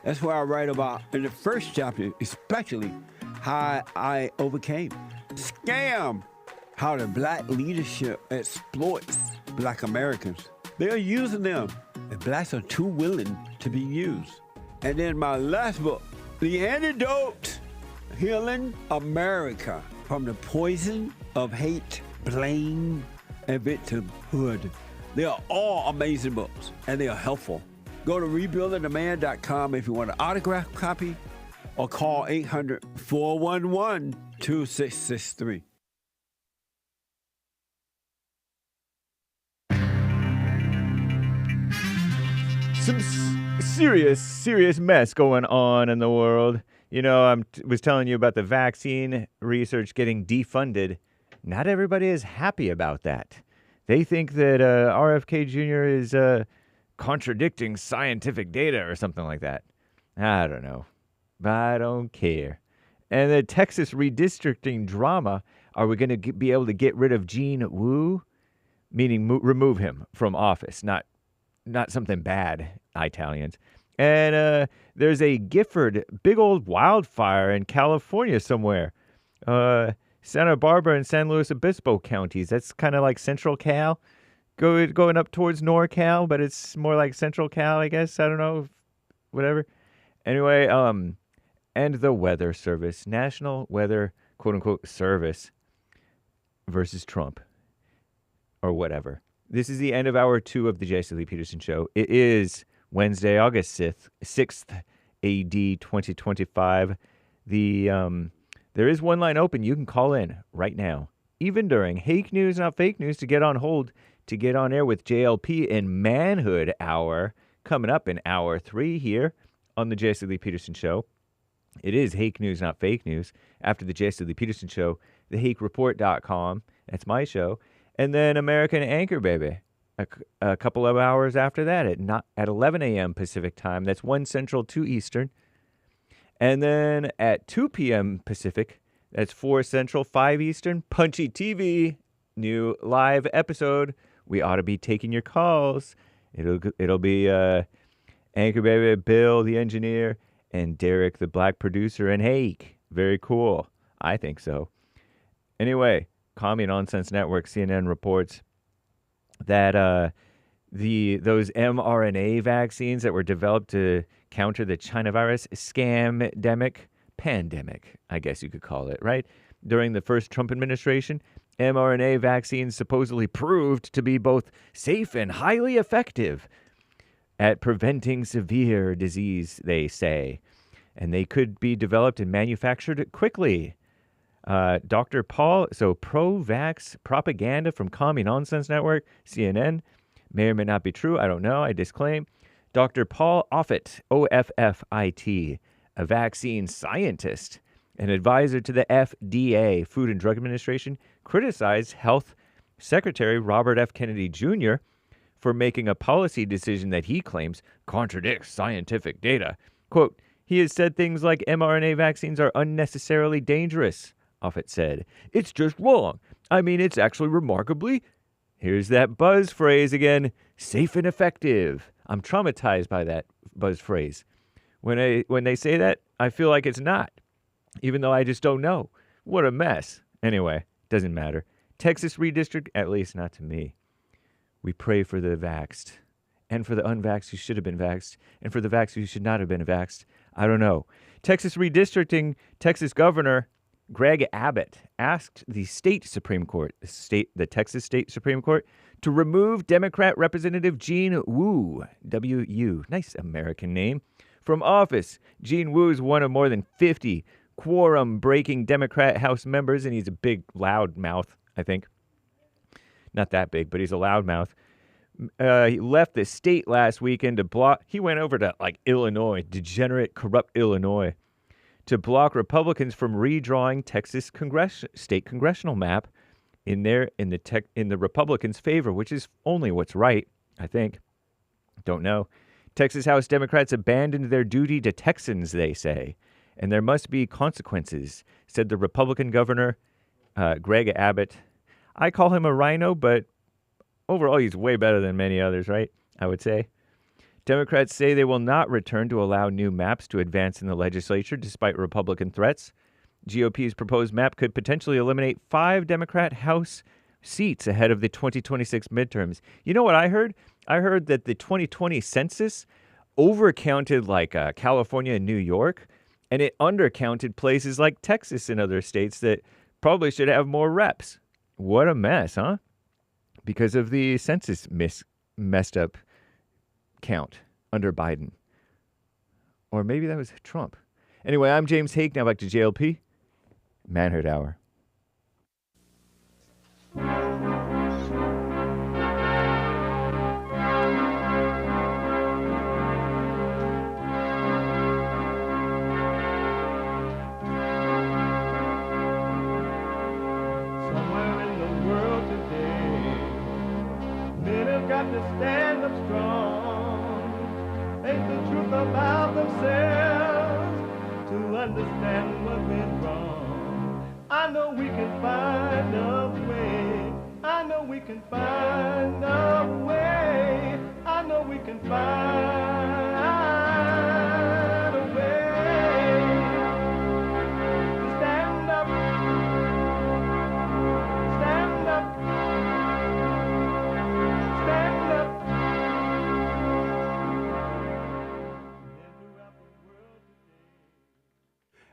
That's what I write about in the first chapter, especially how I overcame scam. How the black leadership exploits black Americans. They're using them, and blacks are too willing to be used. And then my last book, The Antidote, Healing America from the Poison of Hate, Blame, and Victimhood. They are all amazing books, and they are helpful. Go to rebuildingtheman.com if you want an autographed copy, or call 800-411-2663. Some serious mess going on in the world. You know, I was telling you about the vaccine research getting defunded. Not everybody is happy about that. They think that RFK Jr. is contradicting scientific data or something like that. I don't know. But I don't care. And the Texas redistricting drama, are we going to be able to get rid of Gene Wu? Meaning remove him from office, not something bad, Italians. And there's a Gifford, big old wildfire in California somewhere. Santa Barbara and San Luis Obispo counties. That's kind of like Central Cal. Going up towards NorCal, but it's more like Central Cal, I guess. I don't know. Whatever. Anyway, and the Weather Service. National Weather, quote-unquote, Service versus Trump. Or whatever. This is the end of hour 2 of the JLP Peterson Show. It is Wednesday, August 6th, AD 2025. There is one line open. You can call in right now, even during Hake News, Not Fake News, to get on hold, to get on air with JLP in Manhood Hour, coming up in hour 3 here on the JLP Peterson Show. It is Hake News, Not Fake News. After the JLP Peterson Show, thehakereport.com. That's my show. And then American Anchor Baby, a couple of hours after that at 11 a.m. Pacific time. That's 1 Central, 2 Eastern. And then at 2 p.m. Pacific, that's 4 Central, 5 Eastern. Punchy TV, new live episode. We ought to be taking your calls. It'll be Anchor Baby, Bill, the engineer, and Derek, the black producer, and Hake. Very cool. I think so. Anyway. Commie Nonsense Network, CNN reports that those mRNA vaccines that were developed to counter the China virus pandemic, I guess you could call it, right? During the first Trump administration, mRNA vaccines supposedly proved to be both safe and highly effective at preventing severe disease, they say. And they could be developed and manufactured quickly. Dr. Paul, so pro-vax propaganda from Commie Nonsense Network, CNN, may or may not be true. I don't know. I disclaim. Dr. Paul Offit, O-F-F-I-T, a vaccine scientist, an advisor to the FDA, Food and Drug Administration, criticized Health Secretary Robert F. Kennedy Jr. for making a policy decision that he claims contradicts scientific data. Quote, he has said things like mRNA vaccines are unnecessarily dangerous. Offit said, it's just wrong. I mean, it's actually remarkably, here's that buzz phrase again, safe and effective. I'm traumatized by that buzz phrase. When they say that, I feel like it's not, even though I just don't know. What a mess. Anyway, doesn't matter. Texas redistrict, at least not to me. We pray for the vaxxed, and for the unvaxxed who should have been vaxxed, and for the vaxxed who should not have been vaxxed. I don't know. Texas redistricting, Texas Governor Greg Abbott asked the state Supreme Court, the Texas State Supreme Court, to remove Democrat Representative Gene Wu, W-U, nice American name, from office. Gene Wu is one of more than 50 quorum-breaking Democrat House members, and he's a big loudmouth, I think. Not that big, but he's a loudmouth. He left the state last weekend to block. He went over to Illinois, degenerate, corrupt Illinois, to block Republicans from redrawing Texas state congressional map in the Republicans' favor, which is only what's right, I think. Don't know. Texas House Democrats abandoned their duty to Texans, they say, and there must be consequences, said the Republican governor, Greg Abbott. I call him a rhino, but overall he's way better than many others, right? I would say. Democrats say they will not return to allow new maps to advance in the legislature despite Republican threats. GOP's proposed map could potentially eliminate 5 Democrat House seats ahead of the 2026 midterms. You know what I heard? I heard that the 2020 census overcounted like California and New York, and it undercounted places like Texas and other states that probably should have more reps. What a mess, huh? Because of the census messed up count under Biden. Or maybe that was Trump. Anyway, I'm James Hake. Now back to JLP. Manhood Hour. Got to stand up strong, face the truth about themselves, to understand what went wrong. I know we can find a way. I know we can find a way. I know we can find a way to stand up, stand up.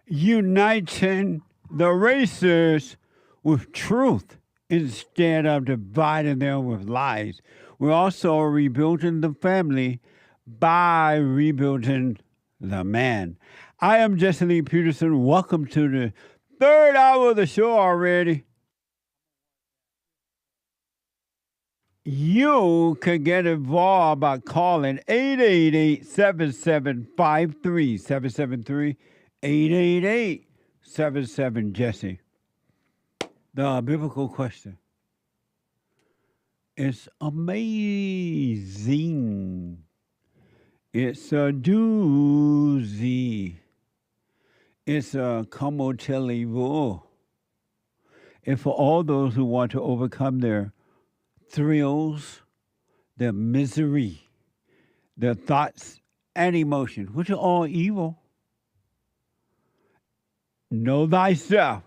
Uniting the races with truth instead of dividing them with lies. We're also rebuilding the family by rebuilding the man. I am Jesse Lee Peterson. Welcome to the third hour of the show already. You can get involved by calling 888-7753-773. 888-77-JESSE. The biblical question. It's amazing. It's a doozy. It's a como te levo. And for all those who want to overcome their thrills, their misery, their thoughts and emotions, which are all evil, know thyself.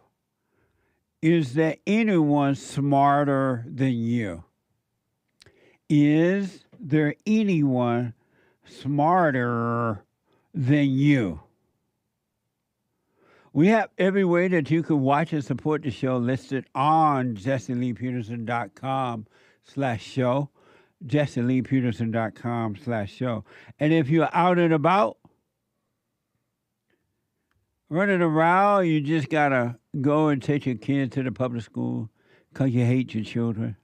Is there anyone smarter than you? Is there anyone smarter than you? We have every way that you can watch and support the show listed on JesseLeePeterson.com/show. JesseLeePeterson.com/show. And if you're out and about, running around, you just got to go and take your kids to the public school because you hate your children.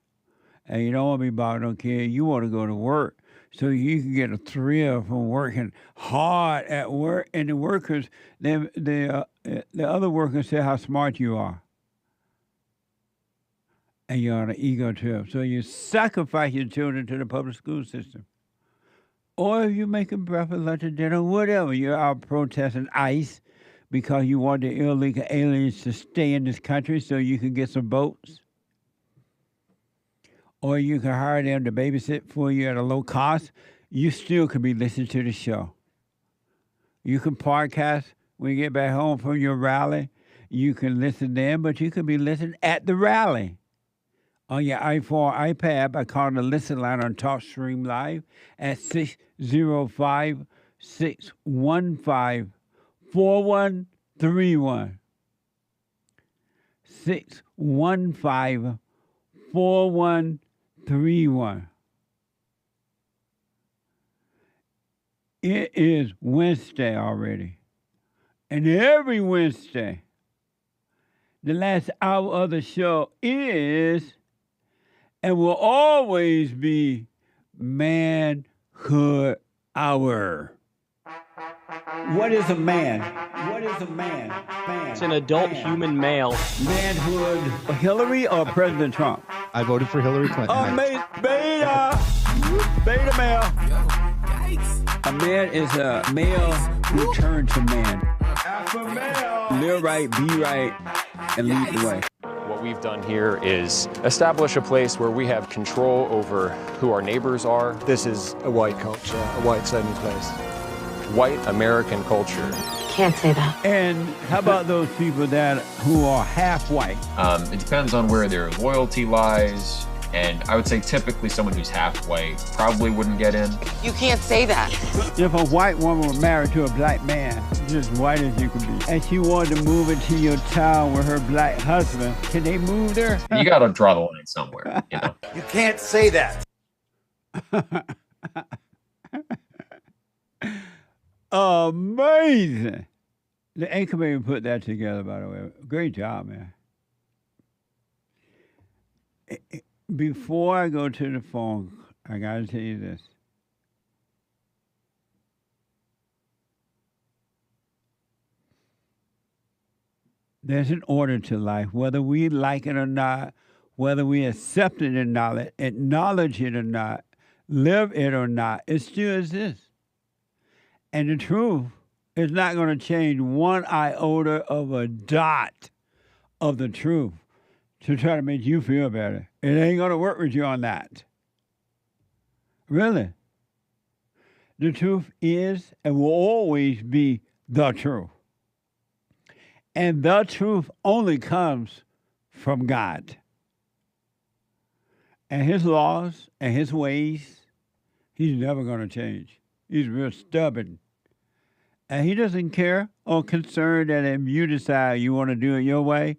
And you don't want to be bothered, don't care. You want to go to work so you can get a thrill from working hard at work. And the workers, the other workers say how smart you are. And you're on an ego trip. So you sacrifice your children to the public school system. Or if you're making breakfast, lunch, and dinner, whatever, you're out protesting ICE because you want the illegal aliens to stay in this country so you can get some votes. Or you can hire them to babysit for you at a low cost. You still can be listening to the show. You can podcast when you get back home from your rally. You can listen then, but you can be listening at the rally. On your iPhone or iPad by calling the listen line on TalkStream Live at 605-615-4131. 615-4131. It is Wednesday already. And every Wednesday, the last hour of the show is and will always be Manhood Hour. What is a man? What is a man? It's an adult human male. Manhood. Hillary or President Trump? I voted for Hillary Clinton. Beta male. A man is a male who turned to man. Alpha male. Live right, be right, and lead the way. What we've done here is establish a place where we have control over who our neighbors are. This is a white culture, a white-friendly place. White American culture. Can't say that. And how about those people who are half white? It depends on where their loyalty lies And I would say typically someone who's half white probably wouldn't get in. You can't say that. If a white woman were married to a black man, just white as you could be, and she wanted to move into your town with her black husband, can they move there? You got to draw the line somewhere, you know. You can't say that. Amazing. The Anchorman put that together, by the way. Great job, man. Before I go to the phone, I got to tell you this. There's an order to life, whether we like it or not, whether we accept it or not, acknowledge it or not, live it or not, it still exists. And the truth is not going to change one iota of a dot of the truth to try to make you feel better. It ain't going to work with you on that. Really. The truth is and will always be the truth. And the truth only comes from God. And his laws and his ways, he's never going to change. He's real stubborn. And he doesn't care or concern that if you decide you want to do it your way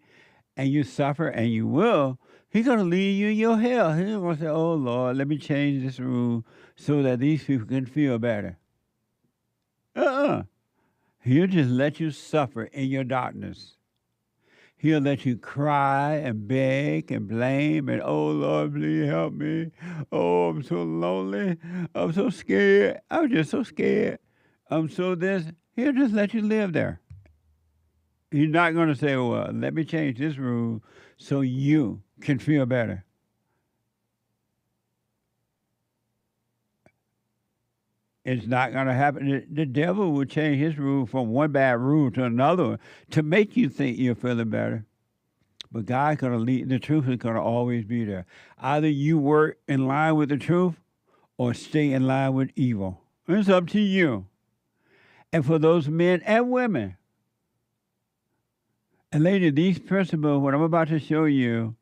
and you suffer, and you will, he's going to lead you in your hell. He's going to say, oh, Lord, let me change this rule so that these people can feel better. He'll just let you suffer in your darkness. He'll let you cry and beg and blame and, oh, Lord, please help me. Oh, I'm so lonely. I'm so scared. I'm just so scared. I'm so this. He'll just let you live there. He's not going to say, well, let me change this rule so you can feel better. It's not going to happen. The devil will change his rule from one bad rule to another one to make you think you're feeling better. But God's going to lead. The truth is going to always be there. Either you work in line with the truth or stay in line with evil. It's up to you. And for those men and women, and lady, these principles, what I'm about to show you,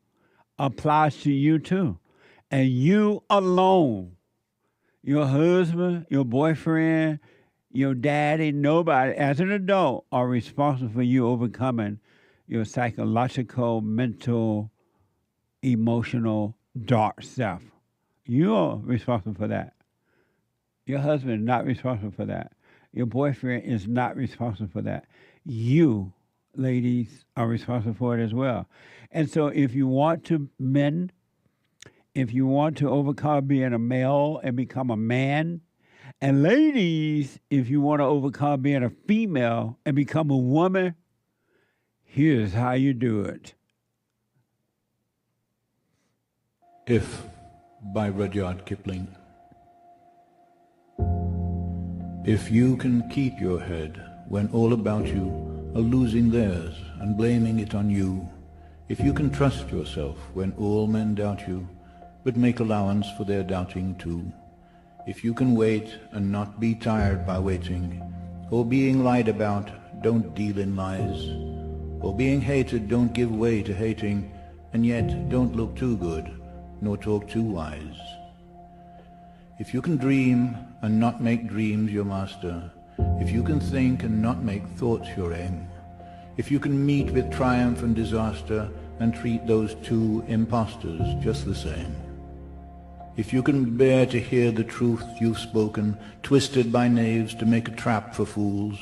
applies to you too. And you alone. Your husband, your boyfriend, your daddy, nobody, as an adult, are responsible for you overcoming your psychological, mental, emotional, dark self. You are responsible for that. Your husband is not responsible for that. Your boyfriend is not responsible for that. You, ladies, are responsible for it as well. And so if you want to mend, if you want to overcome being a male and become a man, and ladies, if you want to overcome being a female and become a woman, here's how you do it. If, by Rudyard Kipling. If you can keep your head when all about you are losing theirs and blaming it on you, if you can trust yourself when all men doubt you, but make allowance for their doubting too. If you can wait and not be tired by waiting, or being lied about, don't deal in lies, or being hated, don't give way to hating, and yet don't look too good, nor talk too wise. If you can dream and not make dreams your master, if you can think and not make thoughts your aim, if you can meet with triumph and disaster and treat those two impostors just the same, if you can bear to hear the truth you've spoken, twisted by knaves to make a trap for fools,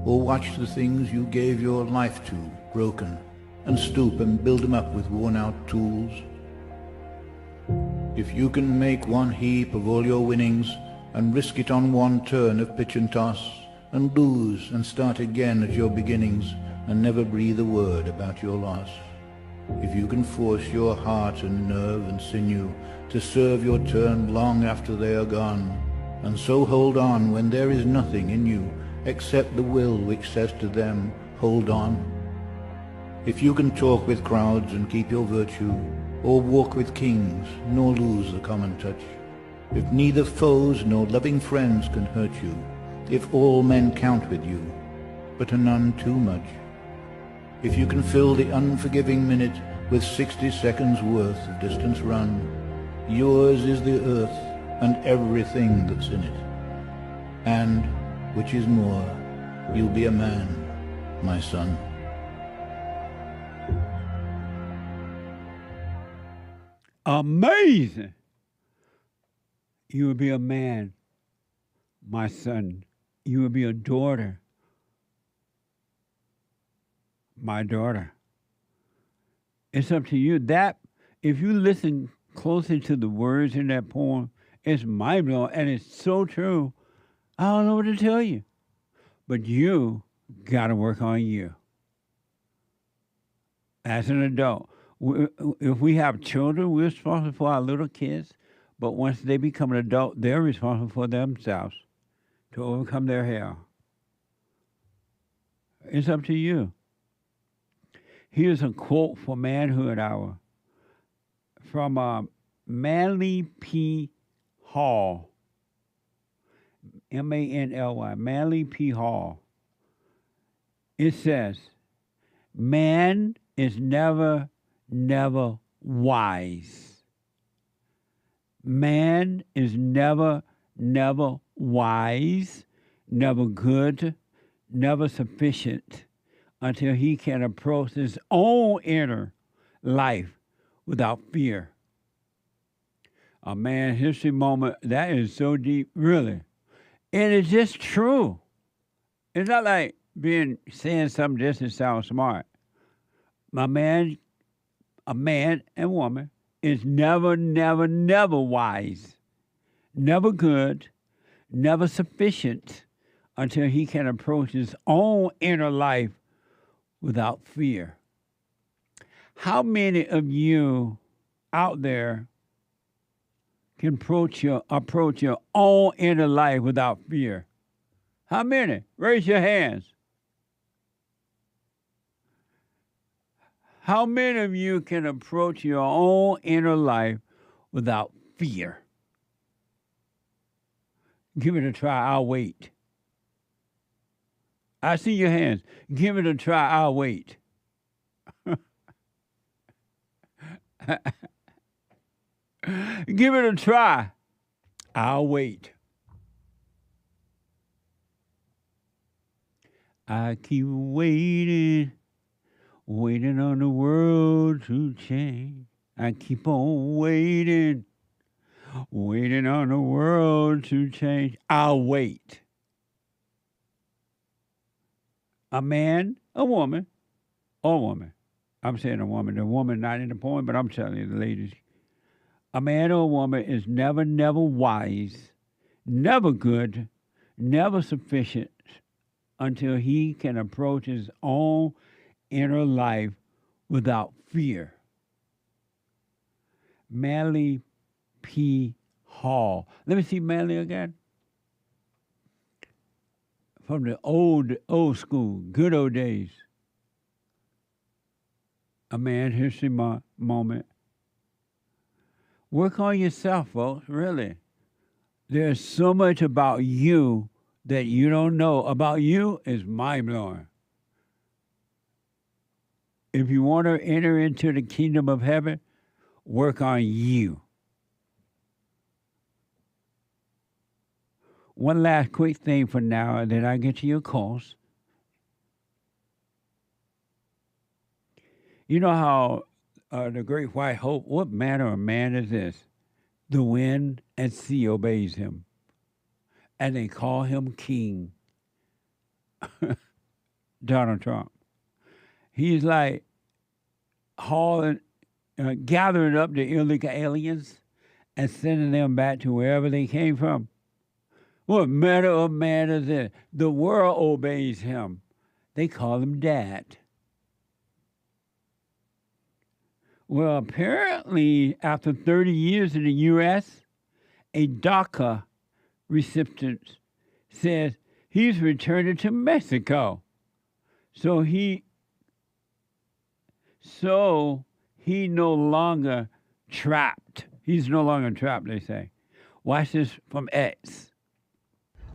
or watch the things you gave your life to broken, and stoop and build them up with worn-out tools, if you can make one heap of all your winnings and risk it on one turn of pitch and toss, and lose and start again at your beginnings and never breathe a word about your loss, if you can force your heart and nerve and sinew to serve your turn long after they are gone, and so hold on when there is nothing in you except the will which says to them, hold on. If you can talk with crowds and keep your virtue, or walk with kings, nor lose the common touch, if neither foes nor loving friends can hurt you, if all men count with you, but are none too much, if you can fill the unforgiving minute with 60 seconds worth of distance run, Yours is the earth and everything that's in it. And, which is more, you'll be a man, my son. Amazing. You will be a man, my son. You will be a daughter, my daughter. It's up to you. That, if you listen closely to the words in that poem, it's mind-blowing, and it's so true. I don't know what to tell you. But you got to work on you. As an adult, if we have children, we're responsible for our little kids. But once they become an adult, they're responsible for themselves to overcome their hell. It's up to you. Here's a quote for Manhood Hour from Manly P. Hall. M-A-N-L-Y. Manly P. Hall. It says, man is never wise. Man is never wise, never good, never sufficient until he can approach his own inner life without fear. A man history moment, that is so deep, really. And it's just true. It's not like saying something just to sound smart. A man and woman is never wise, never good, never sufficient until he can approach his own inner life without fear. How many of you out there can approach your own inner life without fear? How many? Raise your hands. How many of you can approach your own inner life without fear? Give it a try. I'll wait. I see your hands. Give it a try. I'll wait. Give it a try. I'll wait. I keep waiting on the world to change. I keep on waiting on the world to change. I'll wait. A man, a woman, or woman. I'm saying a woman. The woman not in the poem, but I'm telling you, the ladies. A man or a woman is never wise, never good, never sufficient until he can approach his own inner life without fear. Manly P. Hall. Let me see Manly again. From the old school, good old days. A man history moment. Work on yourself, folks, really. There's so much about you that you don't know. About you is mind-blowing. If you want to enter into the kingdom of heaven, work on you. One last quick thing for now, and then I get to your calls. You know how the great white hope, what manner of man is this? The wind and sea obeys him, and they call him king. Donald Trump. He's like gathering up the illegal aliens and sending them back to wherever they came from. What manner of man is this? The world obeys him. They call him Dad. Well, apparently, after 30 years in the U.S., a DACA recipient says he's returning to Mexico. So he no longer trapped. He's no longer trapped, they say. Watch this from X.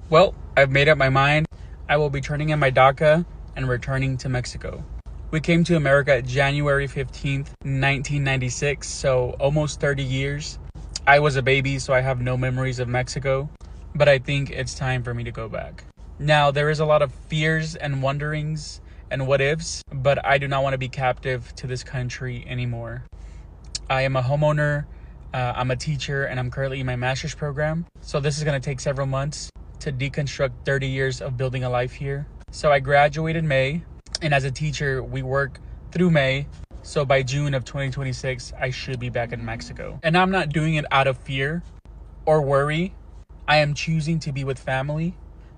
Well, I've made up my mind. I will be turning in my DACA and returning to Mexico. We came to America January 15th, 1996, so almost 30 years. I was a baby, so I have no memories of Mexico, but I think it's time for me to go back. Now, there is a lot of fears and wonderings and what ifs, but I do not want to be captive to this country anymore. I am a homeowner, I'm a teacher, and I'm currently in my master's program. So this is going to take several months to deconstruct 30 years of building a life here. So I graduated in May, and as a teacher, we work through May. So by June of 2026, I should be back in Mexico. And I'm not doing it out of fear or worry. I am choosing to be with family.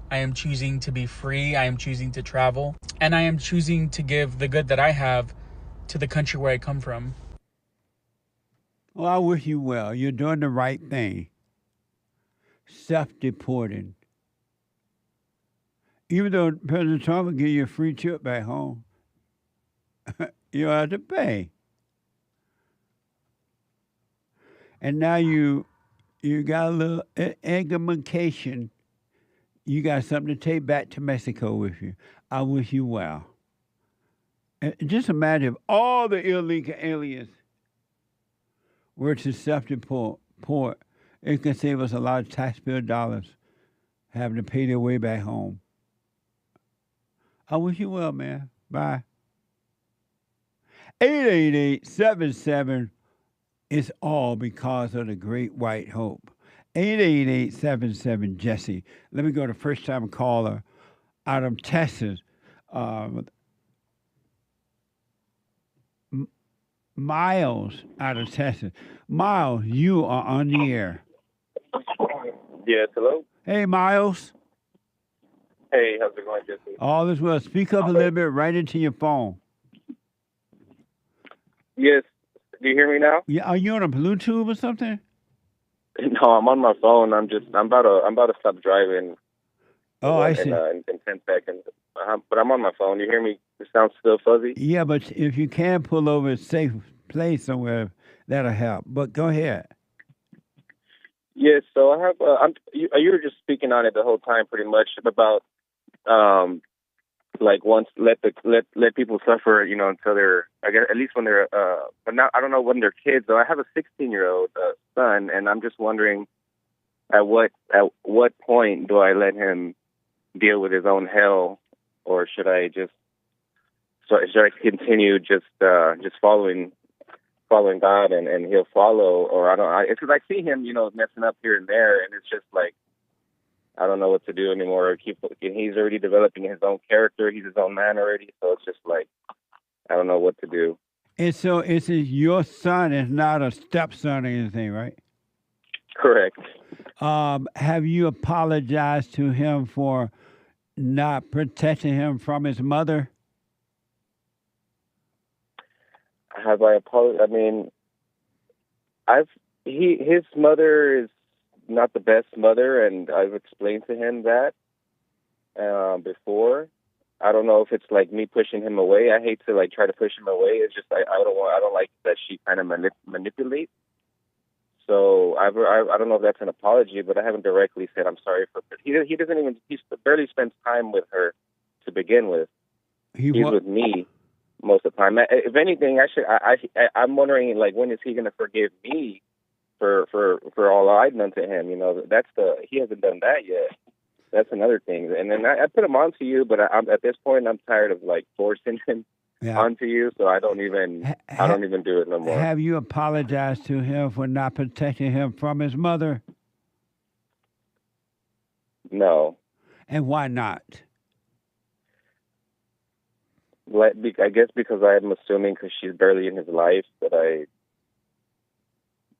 I am choosing to be free. I am choosing to travel. And I am choosing to give the good that I have to the country where I come from. Well, I wish you well. You're doing the right thing. Self-deporting. Even though President Trump will give you a free trip back home, you have to pay. And now you got a little egamication. You got something to take back to Mexico with you. I wish you well. And just imagine if all the illegal aliens were to self-deport, it could save us a lot of taxpayer dollars having to pay their way back home. I wish you well, man. Bye. 888-77 is all because of the great white hope. 888-77-JESSE. Let me go to first-time caller out of Texas. Miles out of Texas. Miles, you are on the air. Yes, hello? Hey, Miles. Hey, how's it going, Jesse? All is well. Speak up a little bit right into your phone. Yes. Do you hear me now? Yeah, are you on a Bluetooth or something? No, I'm on my phone. I'm about to stop driving. Oh, I see. In 10 seconds. But I'm on my phone. You hear me? It sounds still fuzzy? Yeah, but if you can pull over a safe place somewhere, that'll help. But go ahead. Yes, so I have. You were just speaking on it the whole time, pretty much about, like once let people suffer, until they're, I guess, at least when they're, but now I don't know when they're kids. Though I have a 16-year-old son, and I'm just wondering, at what point do I let him deal with his own hell, or should I continue just following God and he'll follow, or I don't know. It's because I see him, messing up here and there, and it's just like, I don't know what to do anymore. He's already developing his own character. He's his own man already, so it's just like, I don't know what to do. And so it's your son is not a stepson or anything, right? Correct. Have you apologized to him for not protecting him from his mother? Have I apologized? I mean, his mother is not the best mother, and I've explained to him that before. I don't know if it's like me pushing him away. I hate to try to push him away. It's just I don't like that she kind of manipulates. So I don't know if that's an apology, but I haven't directly said I'm sorry for. He barely spends time with her to begin with. He's with me most of the time. If anything, I'm wondering when is he going to forgive me for all I've done to him? He hasn't done that yet. That's another thing. And then I put him on to you, but at this point I'm tired of forcing him onto you, so I don't even do it no more. Have you apologized to him for not protecting him from his mother? No. And why not? I guess because I'm assuming because she's barely in his life that I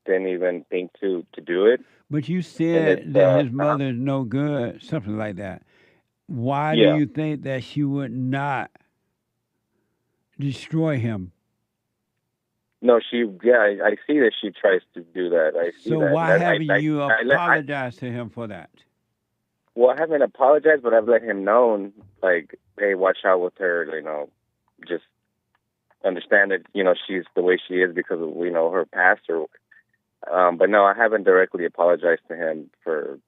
didn't even think to do it. But you said that his mother is no good, something like that. Why do you think that she would not destroy him? No, I see that she tries to do that. I see that. So why haven't you apologized to him for that? Well, I haven't apologized, but I've let him know, hey, watch out with her, just understand that, she's the way she is because of, her past. But no, I haven't directly apologized to him for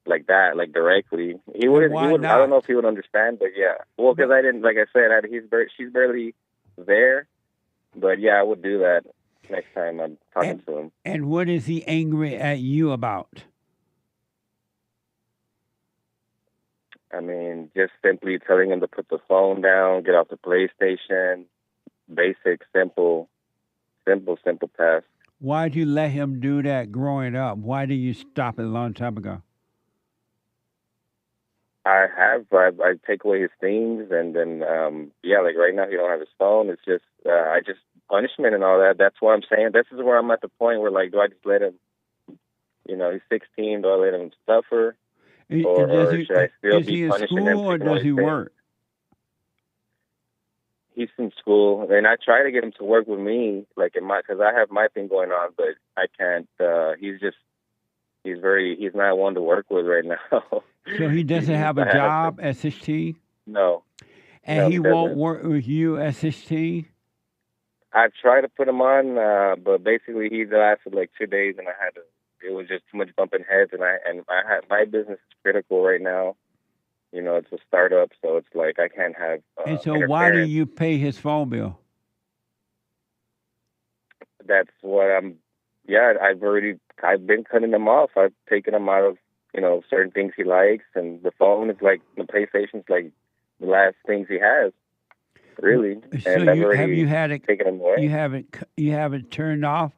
that, directly. He would. I don't know if he would understand, but yeah. Well, because I didn't, like I said, she's barely there. But yeah, I would do that. next time I'm talking to him. And what is he angry at you about? I mean, just simply telling him to put the phone down, get off the PlayStation. Basic, simple tasks. Why did you let him do that growing up? Why did you stop it a long time ago? I take away his things, and then like right now he don't have his phone. It's just I just punishment and all that. That's what I'm saying. This is where I'm at the point where, like, do I just let him? You know, he's 16. Do I let him suffer, or should I still be punishing him? Or does he work? He's in school, and I try to get him to work with me, like because I have my thing going on, but I can't. He's not one to work with right now. So he doesn't have a job at 16? No. And no, he won't work with you at 16? I tried to put him on, but basically he lasted like 2 days, and it was just too much bumping heads, and I had my business is critical right now. You know, it's a startup, so it's like I can't have. And so why do you pay his phone bill? That's what I'm. Yeah, I've been cutting him off. I've taken him out of, certain things he likes, and the phone is like, the PlayStation's like the last things he has, really. So and have you had it taken him away? You have it turned off?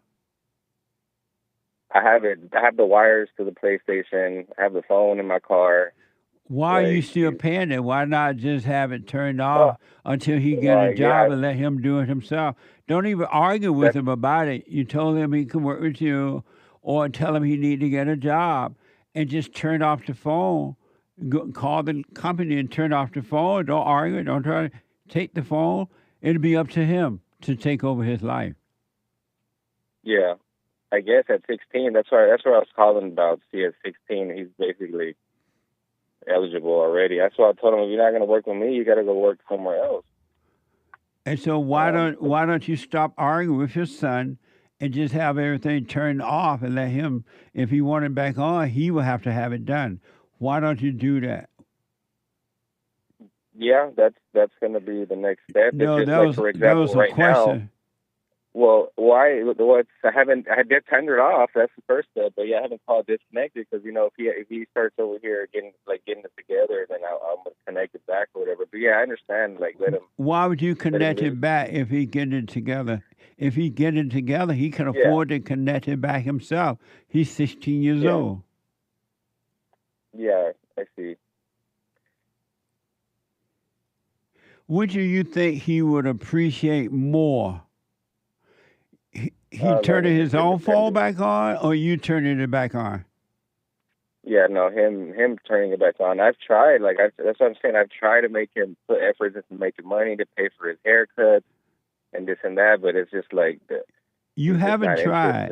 I have it. I have the wires to the PlayStation. I have the phone in my car. Why are you still paying it? Why not just have it turned off until he get a job and let him do it himself? Don't even argue with him about it. You told him he can work with you, or tell him he need to get a job, and just turn off the phone. Call the company and turn off the phone. Don't argue. Don't try to take the phone. It'll be up to him to take over his life. Yeah, I guess at 16. That's what I was calling about. See, at 16, he's basically eligible already. That's why I told him, if you're not going to work with me, you got to go work somewhere else. And so why don't you stop arguing with your son and just have everything turned off and let him, if he wanted back on, he will have to have it done. Why don't you do that? Yeah, that's going to be the next step. No, it's just that like, was, for example, that was a right question. Now, well, why? I did turn it off. That's the first step. But yeah, I haven't called disconnected because if he starts over here getting it together, then I'm gonna connect it back or whatever. But yeah, I understand. Like, let him. Why would you connect it back if he get it together? If he get it together, he can afford to connect it back himself. He's 16 years old. Yeah, I see. Which do you think he would appreciate more? He turning his own phone back on, or you turning it back on? Yeah, no, him turning it back on. I've tried. That's what I'm saying. I've tried to make him put effort into making money to pay for his haircut and this and that, but it's just like you haven't tried.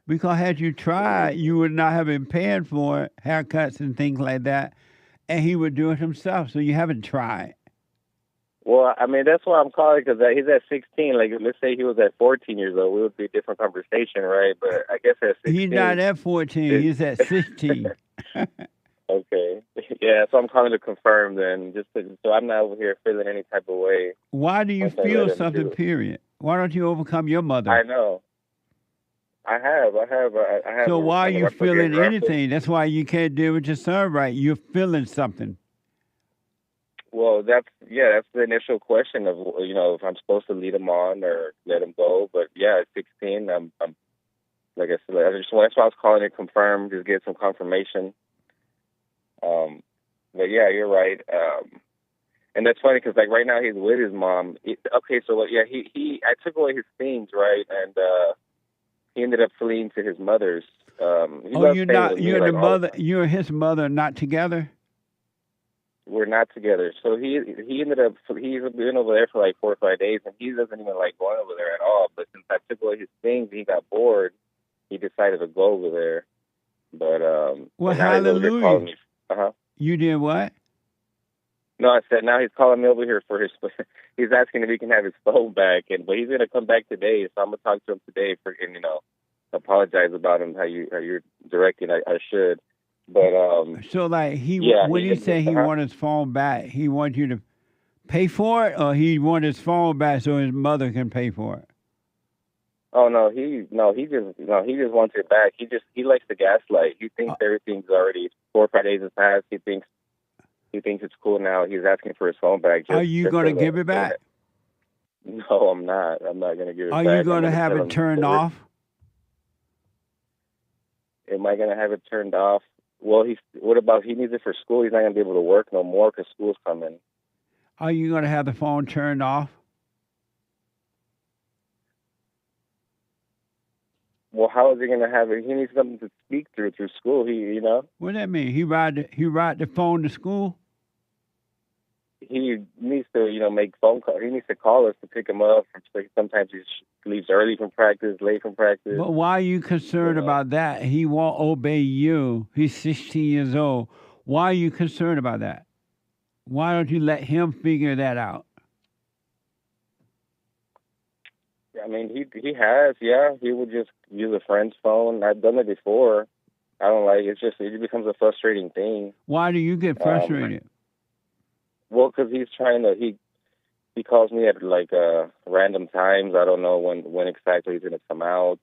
Because had you tried, you would not have been paying for haircuts and things like that, and he would do it himself. So you haven't tried. Well, I mean, that's why I'm calling, because he's at 16. Like, let's say he was at 14 years old, it would be a different conversation, right? But I guess at 16... He's not at 14. He's at 16. Okay. Yeah, so I'm calling to confirm then, so I'm not over here feeling any type of way. Why do you feel something, period? Why don't you overcome your mother? I know. I have. So why are you feeling anything? That's why you can't deal with your son right. You're feeling something. Well, that's the initial question of, if I'm supposed to lead him on or let him go. But yeah, at 16, I'm like I said, that's why I was calling to confirm, just get some confirmation. But yeah, you're right. And that's funny because like right now he's with his mom. I took away his things, right, and he ended up fleeing to his mother's. You and his mother not together? We're not together. So he ended up, he's been over there for like 4 or 5 days, and he doesn't even like going over there at all. But since I took away his things, he got bored. He decided to go over there. But well, hallelujah. Uh-huh. You did what? No, I said now he's calling me over here for his. He's asking if he can have his phone back, but he's gonna come back today. So I'm gonna talk to him today and apologize about him how you're directing. I should. But so like when he said he wanted his phone back, he wanted you to pay for it, or he wanted his phone back so his mother can pay for it? Oh no, he just wants it back. He likes to gaslight. He thinks everything's already 4 or 5 days has passed. He thinks it's cool now. He's asking for his phone back. Are you going to give it back? No, I'm not. I'm not going to give it back. Are you going to have it turned off? Am I going to have it turned off? Well, what about he needs it for school? He's not going to be able to work no more because school's coming. Are you going to have the phone turned off? Well, how is he going to have it? He needs something to speak through school. What does that mean? He ride the phone to school? He needs to, make phone calls. He needs to call us to pick him up. Sometimes he leaves early from practice, late from practice. But why are you concerned about that? He won't obey you. He's 16 years old. Why are you concerned about that? Why don't you let him figure that out? I mean, he has, yeah. He would just use a friend's phone. I've done it before. I don't like it. It becomes a frustrating thing. Why do you get frustrated? Well, because he's trying to, he calls me at random times. I don't know when exactly he's going to come out.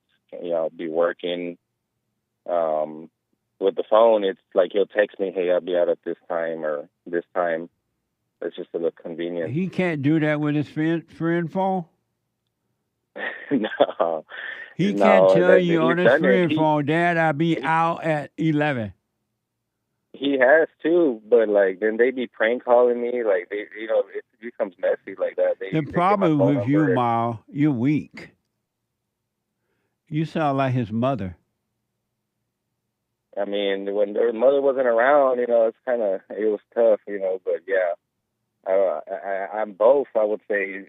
Be working. With the phone, it's like he'll text me, hey, I'll be out at this time or this time. It's just a little convenient. He can't do that with his friend phone? No. He can't tell you on his friend phone, Dad, I'll be out at 11. He has too, but then they be prank calling me. It becomes messy like that. The problem with you, Ma, you're weak. You sound like his mother. I mean, when their mother wasn't around, it was tough, but yeah. I'm both, I would say,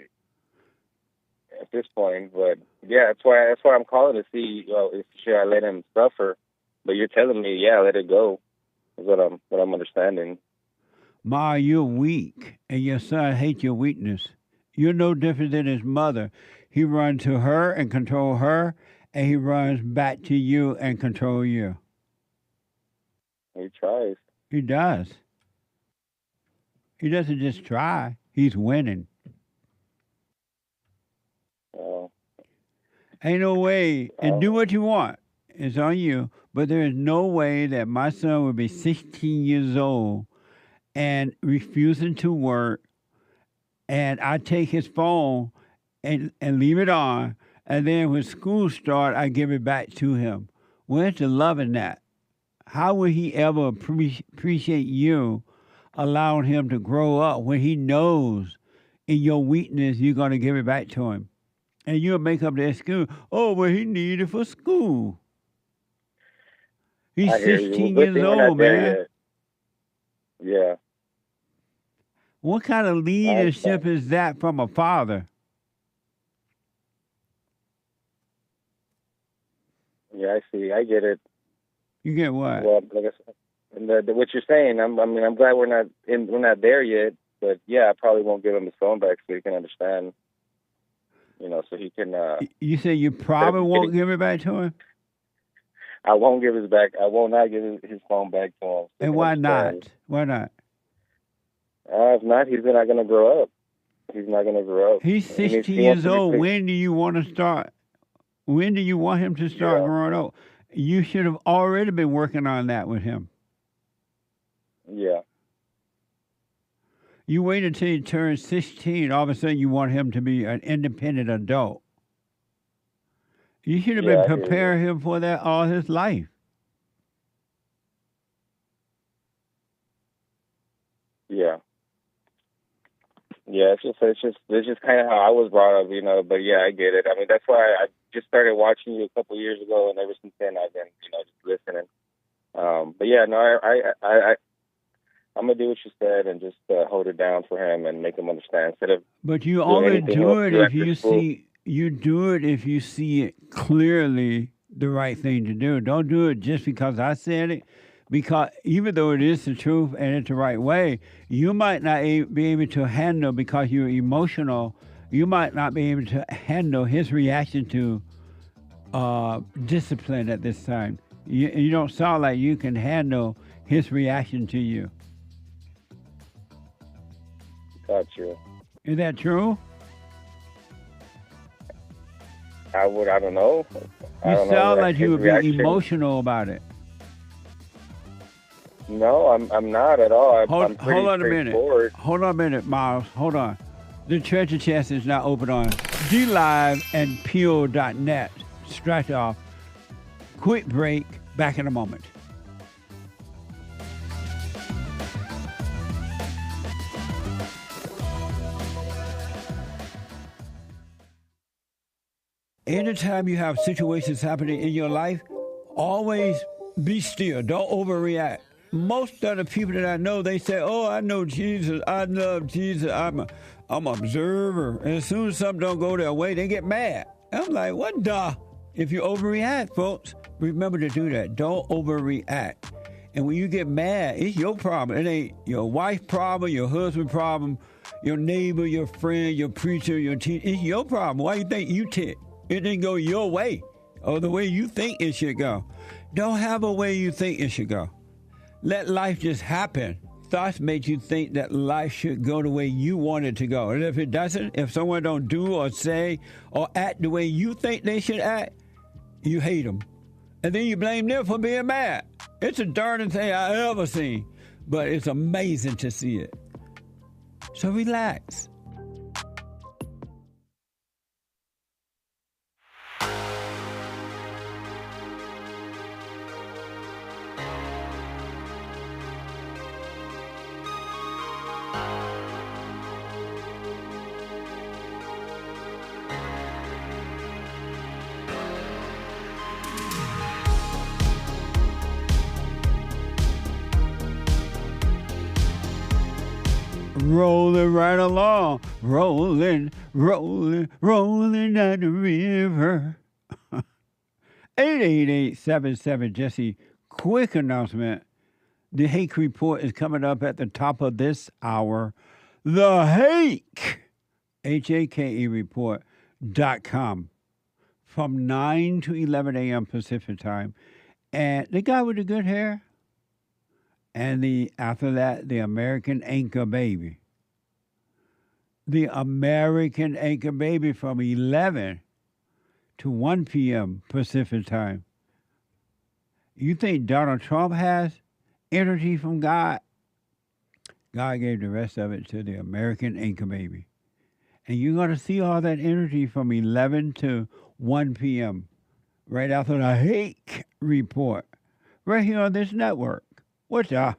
at this point. But yeah, that's why I'm calling to see, if should I let him suffer. But you're telling me, yeah, let it go. Is what I'm understanding. Ma, you're weak, and your son hates your weakness. You're no different than his mother. He runs to her and control her, and he runs back to you and control you. He tries. He does. He doesn't just try. He's winning. Oh. Ain't no way. And do what you want. It's on you. But there is no way that my son would be 16 years old and refusing to work, and I take his phone and leave it on, and then when school starts, I give it back to him. Where's the love in that? How would he ever appreciate you allowing him to grow up when he knows in your weakness you're going to give it back to him? And you'll make up the excuse, oh, well, he needed it for school. He's 16 years old, man. Yeah. What kind of leadership is that from a father? Yeah, I see. I get it. You get what? Well, like I said, what you're saying, I'm glad we're not there yet. But yeah, I probably won't give him his phone back so he can understand. So he can. You say you probably won't give it back to him? I won't give his back. I will not give his phone back to him. So and why not? Why not? If not, he's not going to grow up. He's not going to grow up. He's 16 years old. When do you want to start? When do you want him to start growing up? You should have already been working on that with him. Yeah. You wait until he turns 16. All of a sudden, you want him to be an independent adult. You should have been preparing him for that all his life. Yeah. Yeah, it's just kind of how I was brought up, but yeah, I get it. I mean, that's why I just started watching you a couple of years ago, and ever since then I've been, just listening. But yeah, no, I'm gonna do what you said and just hold it down for him and make him understand instead of. But you only do it if you see. You do it if you see it clearly the right thing to do. Don't do it just because I said it. Because even though it is the truth and it's the right way, you might not be able to handle, because you're emotional, you might not be able to handle his reaction to discipline at this time. You don't sound like you can handle his reaction to you. Gotcha. Is that true? I don't know. I You don't know, sound like his you would reaction. be emotional about it. No, I'm not at all. I'm pretty Hold on a minute. straightforward. Hold on a minute, Miles. Hold on. The treasure chest is now open on DLive and Peel.net. Scratch off. Quick break. Back in a moment. Anytime you have situations happening in your life, always be still. Don't overreact. Most of the people that I know, they say, "Oh, I know Jesus. I love Jesus. I'm an observer." And as soon as something don't go their way, they get mad. I'm like, what the? If you overreact, folks, remember to do that. Don't overreact. And when you get mad, it's your problem. It ain't your wife's problem, your husband's problem, your neighbor, your friend, your preacher, your teacher. It's your problem. Why you think you tick? It didn't go your way or the way you think it should go. Don't have a way you think it should go. Let life just happen. Thoughts make you think that life should go the way you want it to go. And if it doesn't, if someone don't do or say or act the way you think they should act, you hate them. And then you blame them for being mad. It's the darndest thing I ever seen. But it's amazing to see it. So relax. Rolling right along, rolling, rolling, rolling down the river. 888-77 Jesse. Quick announcement. The Hake Report is coming up at the top of this hour. The Hake, Hake report.com from 9 to 11 a.m. Pacific time. And the guy with the good hair. And after that, the American Anchor Baby. The American Anchor Baby from 11 to 1 p.m. Pacific time. You think Donald Trump has energy from God? God gave the rest of it to the American Anchor Baby. And you're going to see all that energy from 11 to 1 p.m. right after the Hake Report. Right here on this network. What's up?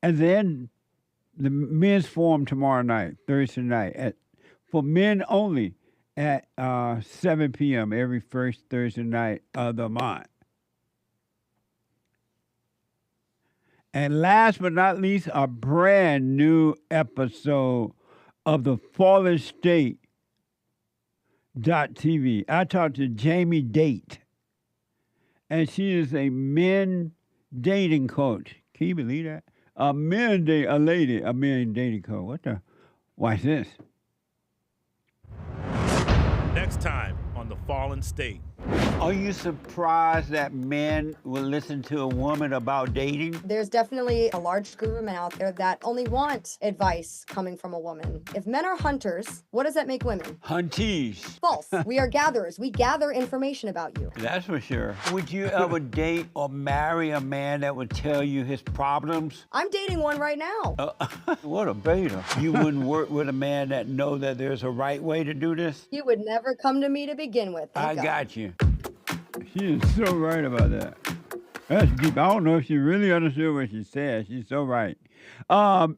And then the men's forum tomorrow night, Thursday night, for men only at 7 p.m. every first Thursday night of the month. And last but not least, a brand new episode of the Fallen State .tv. I talked to Jamie Date, and she is a men dating coach. Can you believe that? A men dating coach. What the? Watch this. Next time on The Fallen State. Are you surprised that men will listen to a woman about dating? There's definitely a large group of men out there that only want advice coming from a woman. If men are hunters, what does that make women? Hunties. False. We are gatherers. We gather information about you. That's for sure. Would you ever date or marry a man that would tell you his problems? I'm dating one right now. What a beta. You wouldn't work with a man that know that there's a right way to do this? You would never come to me to begin with. I got you. She is so right about that. That's deep. I don't know if she really understood what she said. She's so right.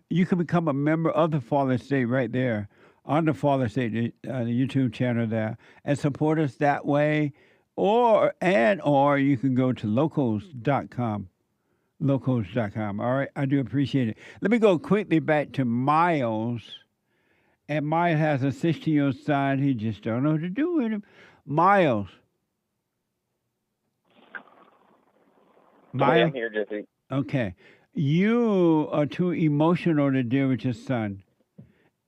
You can become a member of the Fallen State right there on the Fallen State, the YouTube channel there, and support us that way. Or you can go to locals.com. Locals.com. All right. I do appreciate it. Let me go quickly back to Miles. And Miles has a 16-year-old son. He just don't know what to do with him. Miles. I'm here, Jesse. Okay. You are too emotional to deal with your son.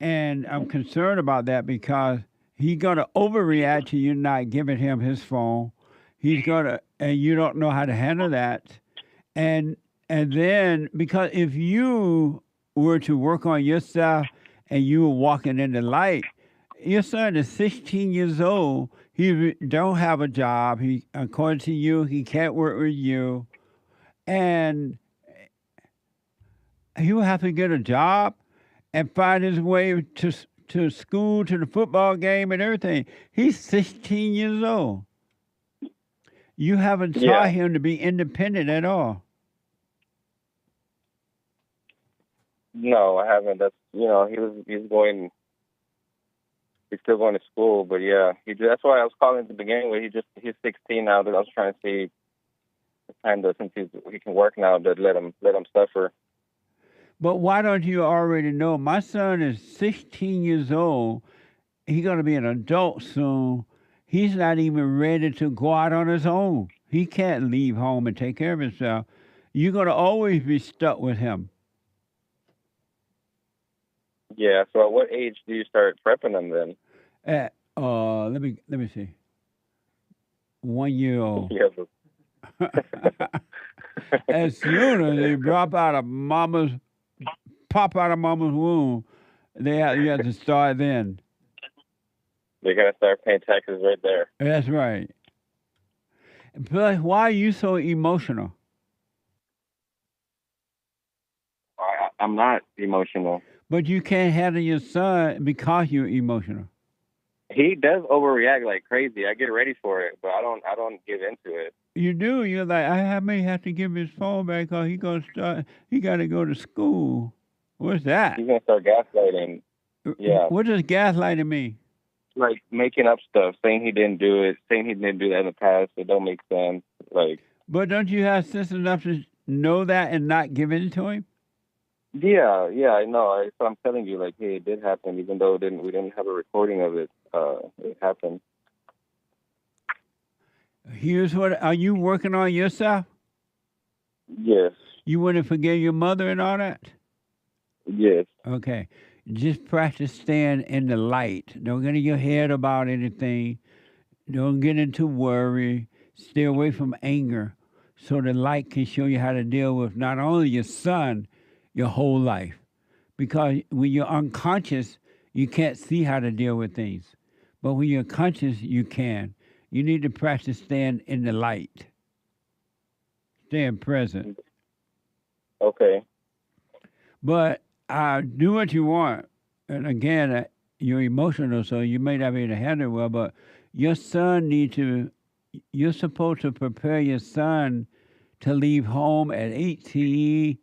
And I'm concerned about that because he's going to overreact to you not giving him his phone. And you don't know how to handle that. And then, because if you were to work on yourself and you were walking in the light, Your son is 16 years old. He don't have a job. He, according to you, he can't work with you, and he will have to get a job and find his way to school, to the football game, and everything. He's 16 years old. You haven't taught him to be independent at all. No, I haven't. That's he's still going to school, but yeah, that's why I was calling at the beginning. Where he's 16 now. That I was trying to see, kind of, since he can work now, to let him suffer. But why don't you already know? My son is 16 years old. He's going to be an adult soon. He's not even ready to go out on his own. He can't leave home and take care of himself. You're going to always be stuck with him. Yeah. So at what age do you start prepping them then? Let me see. 1 year old. Yeah. As soon as they pop out of mama's womb, you have to start then. They gotta start paying taxes right there. That's right. Plus, why are you so emotional? I'm not emotional. But you can't handle your son because you're emotional. He does overreact like crazy. I get ready for it, but I don't give into it. You do. You're like, I may have to give his phone back because he got to go to school. What's that? He's gonna start gaslighting. Yeah. What does gaslighting mean? Like making up stuff, saying he didn't do it, saying he didn't do that in the past. It don't make sense. Like. But don't you have sense enough to know that and not give in to him? Yeah, I know. So I'm telling you, like, hey, it did happen, even though we didn't have a recording of it. It happened. Here's what: are you working on yourself? Yes. You want to forgive your mother and all that? Yes. Okay. Just practice staying in the light. Don't get in your head about anything. Don't get into worry. Stay away from anger, so the light can show you how to deal with not only your son, your whole life. Because when you're unconscious, you can't see how to deal with things. But when you're conscious, you can. You need to practice staying in the light. Staying present. Okay. But do what you want. And again, you're emotional, so you may not be able to handle it well, but your son you're supposed to prepare your son to leave home at 18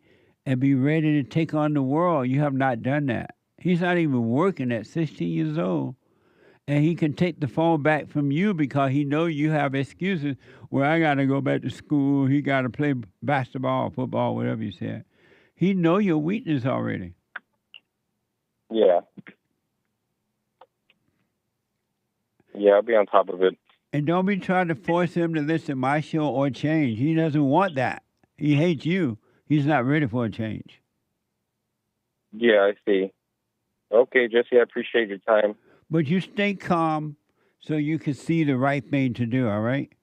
and be ready to take on the world. You have not done that. He's not even working at 16 years old. And he can take the phone back from you because he knows you have excuses. Well, I got to go back to school. He got to play basketball, football, whatever you said. He know your weakness already. Yeah. Yeah, I'll be on top of it. And don't be trying to force him to listen to my show or change. He doesn't want that. He hates you. He's not ready for a change. Yeah, I see. Okay, Jesse, I appreciate your time. But you stay calm so you can see the right thing to do, all right?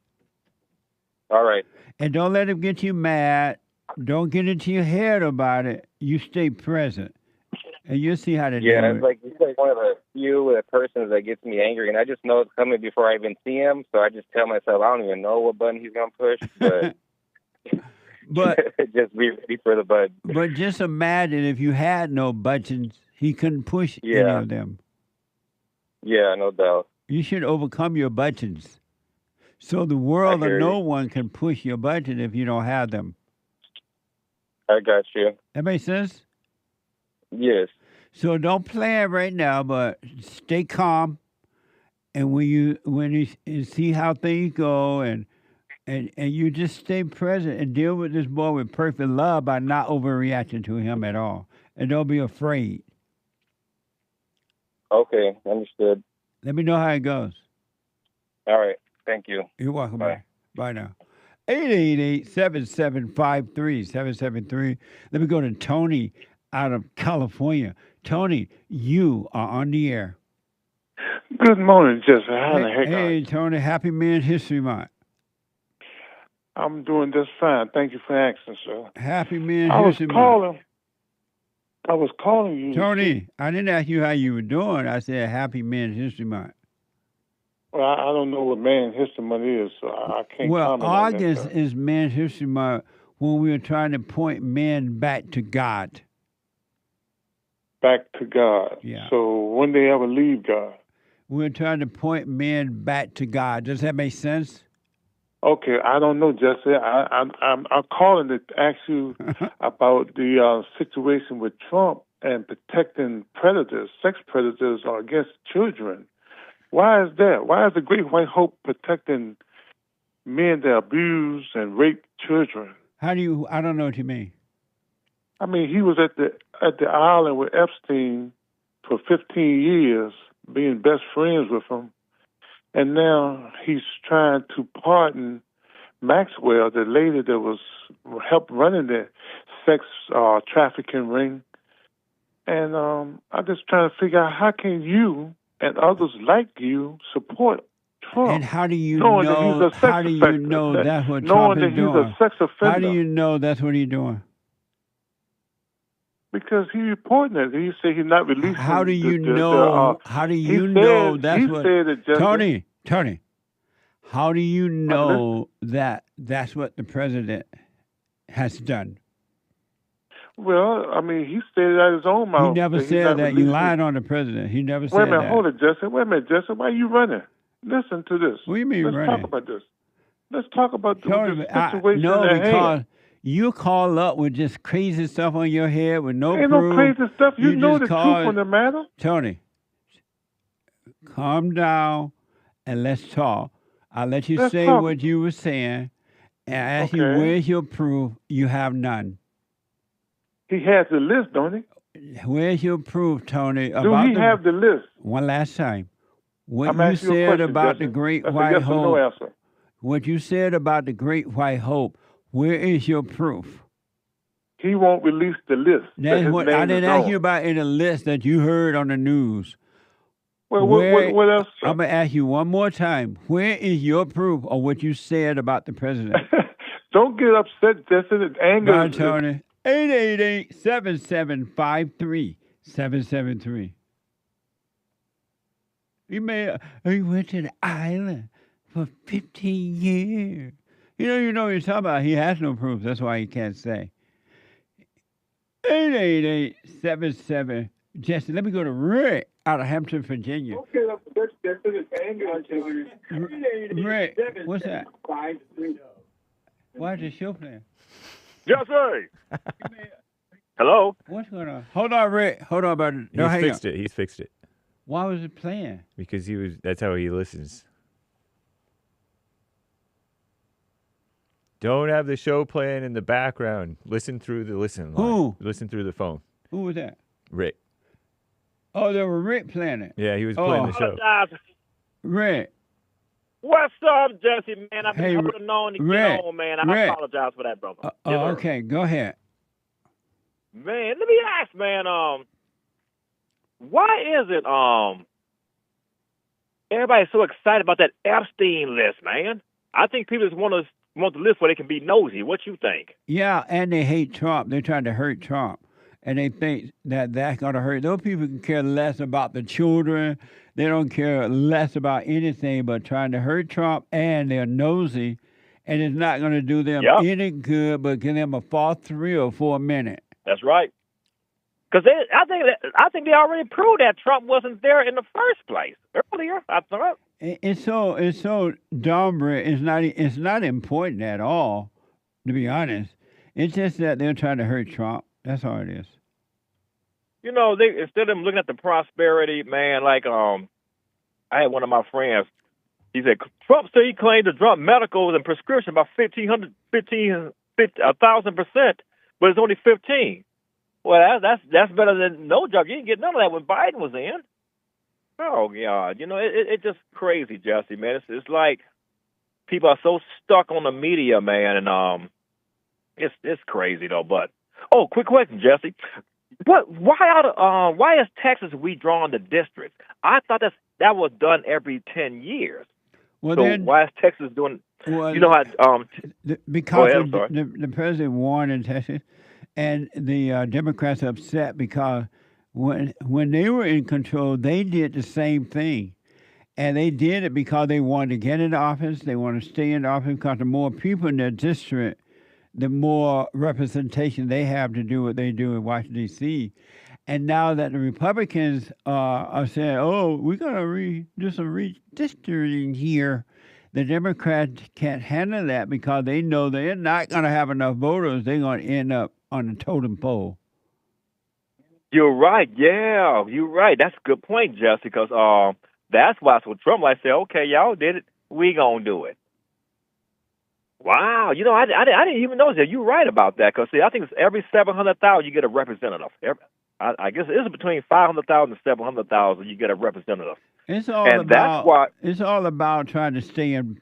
All right. And don't let him get you mad. Don't get into your head about it. You stay present. And you'll see how to do it. Yeah, it's like one of the few persons that gets me angry, and I just know it's coming before I even see him, so I just tell myself, I don't even know what button he's going to push, but just be ready for the button. But just imagine if you had no buttons, he couldn't push any of them. Yeah, no doubt. You should overcome your buttons. So the world or no one can push your button if you don't have them. I got you. That makes sense? Yes. So don't plan right now, but stay calm. And when you see how things go and you just stay present and deal with this boy with perfect love by not overreacting to him at all. And don't be afraid. Okay, understood. Let me know how it goes. All right. Thank you. You're welcome. Bye. Bye now. 888-7753-773. Let me go to Tony out of California. Tony, you are on the air. Good morning, Jesse. How the heck are you? Hey, Tony. Happy Men's History Month. I'm doing just fine. Thank you for asking, sir. Happy Men's I was History calling. Month. I was calling you. Tony, I didn't ask you how you were doing. I said Happy Men's History Month. Well, I don't know what Man History Month is, so I can't comment on that. August is Men's History Month when we are trying to point men back to God. Back to God. Yeah. So when they ever leave God? We're trying to point men back to God. Does that make sense? Okay, I don't know, Jesse. I'm calling to ask you about the situation with Trump and protecting predators, sex predators, or against children. Why is that? Why is the Great White Hope protecting men that abuse and rape children? I don't know what you mean. I mean, he was at the island with Epstein for 15 years, being best friends with him. And now he's trying to pardon Maxwell, the lady that was helped running the sex trafficking ring. And I'm just trying to figure out how can you and others like you support Trump? And how do you knowing know? That he's a sex how do you offender, know that's what knowing Trump that is he's doing? a sex offender? How do you know that's what he's doing? Because he reported it. He said he's not releasing. How do you know? How do you know that's what? Tony. How do you know that that's what the president has done? Well, I mean, he said it out of his own mouth. He never said that. You lied on the president. He never said that. Wait a minute, hold it, Jesse. Wait a minute, Jesse. Why are you running? Listen to this. What do you mean Let's running? talk about this. Let's talk about the situation No, at because hand. you call up with just crazy stuff on your head with no Ain't proof. no crazy stuff. You know the call truth on the matter. Tony, calm down and let's talk. I'll let you say what you were saying. And I ask you, where's your proof? You have none. He has the list, don't he? Where's your proof, Tony? Do he have the list? One last time. What I'm you asking you a said question, about Jesse. the Great That's a White yes or Hope. no answer. What you said about the Great White Hope, where is your proof? He won't release the list. That's his what name I didn't is ask on. you about in the list that you heard on the news. Well, what else? I'm going to ask you one more time. Where is your proof of what you said about the president? Don't get upset, Jesse. Anger. Bye, Tony. 888-775-3773. He went to the island for 15 years. You know what you're talking about. He has no proof. That's why he can't say. 888-77. Jesse, let me go to Rick out of Hampton, Virginia. Rick, what's that? Why is the show playing? Jesse! Hello? What's going on? Hold on, Rick. Hold on, buddy. No, He's hang fixed on. it. He's fixed it. Why was it playing? Because that's how he listens. Don't have the show playing in the background. Listen through the listen line. Who? Listen through the phone. Who was that? Rick. Oh, they were Rick playing it. Yeah, he was playing the show. Rick. What's up, Jesse, man? I Hey, would have known to Rick, get on, man. I Rick. apologize for that, brother. Yes, Oh, sir. okay. Go ahead. Man, let me ask, man, why is it, everybody's so excited about that Epstein list, man? I think people just want the list where they can be nosy. What you think? Yeah, and they hate Trump. They're trying to hurt Trump. And they think that that's going to hurt. Those people can care less about the children. They don't care less about anything but trying to hurt Trump, and they're nosy. And it's not going to do them any good but give them a false thrill for a minute. That's right. Because I think they already proved that Trump wasn't there in the first place earlier. I thought It's so dumb, Rick. It's not important at all, to be honest. It's just that they're trying to hurt Trump. That's all it is. they instead of them looking at the prosperity, man. Like I had one of my friends. He said Trump said he claimed to drop medicals and prescription by 1,000%, but it's only 15. Well, that's better than no job. You didn't get none of that when Biden was in. Oh God, it's just crazy, Jesse, man. It's like people are so stuck on the media, man, and it's crazy though. But quick question, Jesse. Why is Texas redrawn the districts? I thought that was done every 10 years. Well, so then, why is Texas doing? Well, because the president won in Texas, And the Democrats are upset because when they were in control, they did the same thing. And they did it because they wanted to get into office. They wanted to stay in office because the more people in their district, the more representation they have to do what they do in Washington, D.C. And now that the Republicans are saying, oh, we're going to do some redistricting here, the Democrats can't handle that because they know they're not going to have enough voters. They're going to end up on the totem pole. You're right. Yeah, you're right. That's a good point, Jesse, because that's why so Trump like said, okay, y'all did it. We going to do it. Wow. You know, I didn't even know that. You're right about that because, see, I think it's every 700,000 you get a representative. I guess it's between 500,000 and 700,000 you get a representative. It's all about trying to stay in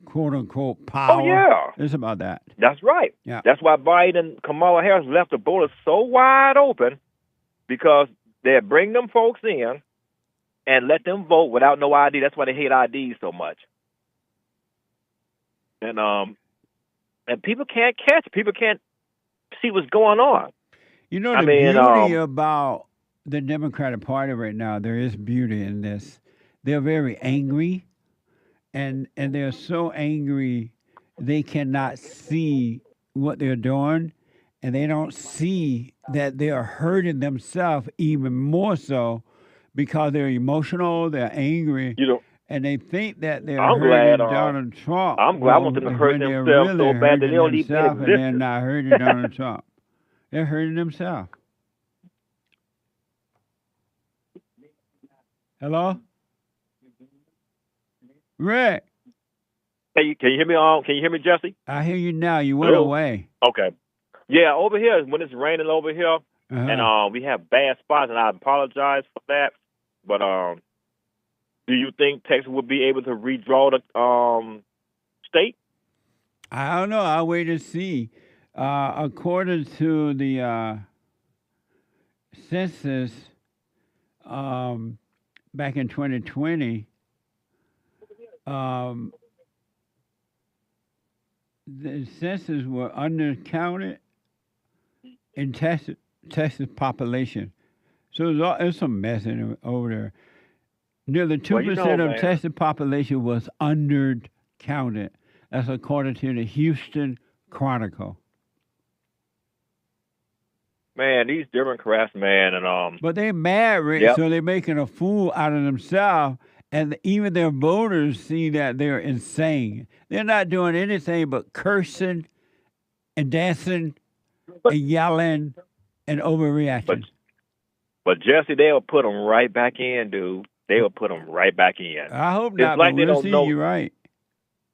quote unquote power. Oh yeah, it's about that. That's right. Yeah, that's why Biden and Kamala Harris left the border so wide open because they bring them folks in and let them vote without no ID. That's why they hate IDs so much. And people can't catch. People can't see what's going on. You know, the beauty about the Democratic Party right now, there is beauty in this. They're very angry, and they're so angry they cannot see what they're doing, and they don't see that they are hurting themselves even more so because they're emotional, they're angry, and they think that they're hurting Donald Trump. I'm glad I want them to hurt themselves really so bad that they don't even exist. And they're not hurting Donald Trump. They're hurting themselves. Hello? Rick. Can you hear me? Can you hear me, Jesse? I hear you now. You went away. Okay. Yeah, over here when it's raining over here, and we have bad spots, and I apologize for that. But do you think Texas would be able to redraw the state? I don't know. I'll wait and see. According to the census back in 2020, the census were undercounted in Texas population. So there's some mess over there. Nearly 2% of Texas population was undercounted. That's according to the Houston Chronicle. Man, these Democrats, man, and But they mad, Rick, so they're making a fool out of themselves, and even their voters see that they're insane. They're not doing anything but cursing and dancing and yelling and overreacting. But Jesse, they'll put them right back in, dude. They will put them right back in. I hope not, but we'll see. You're right.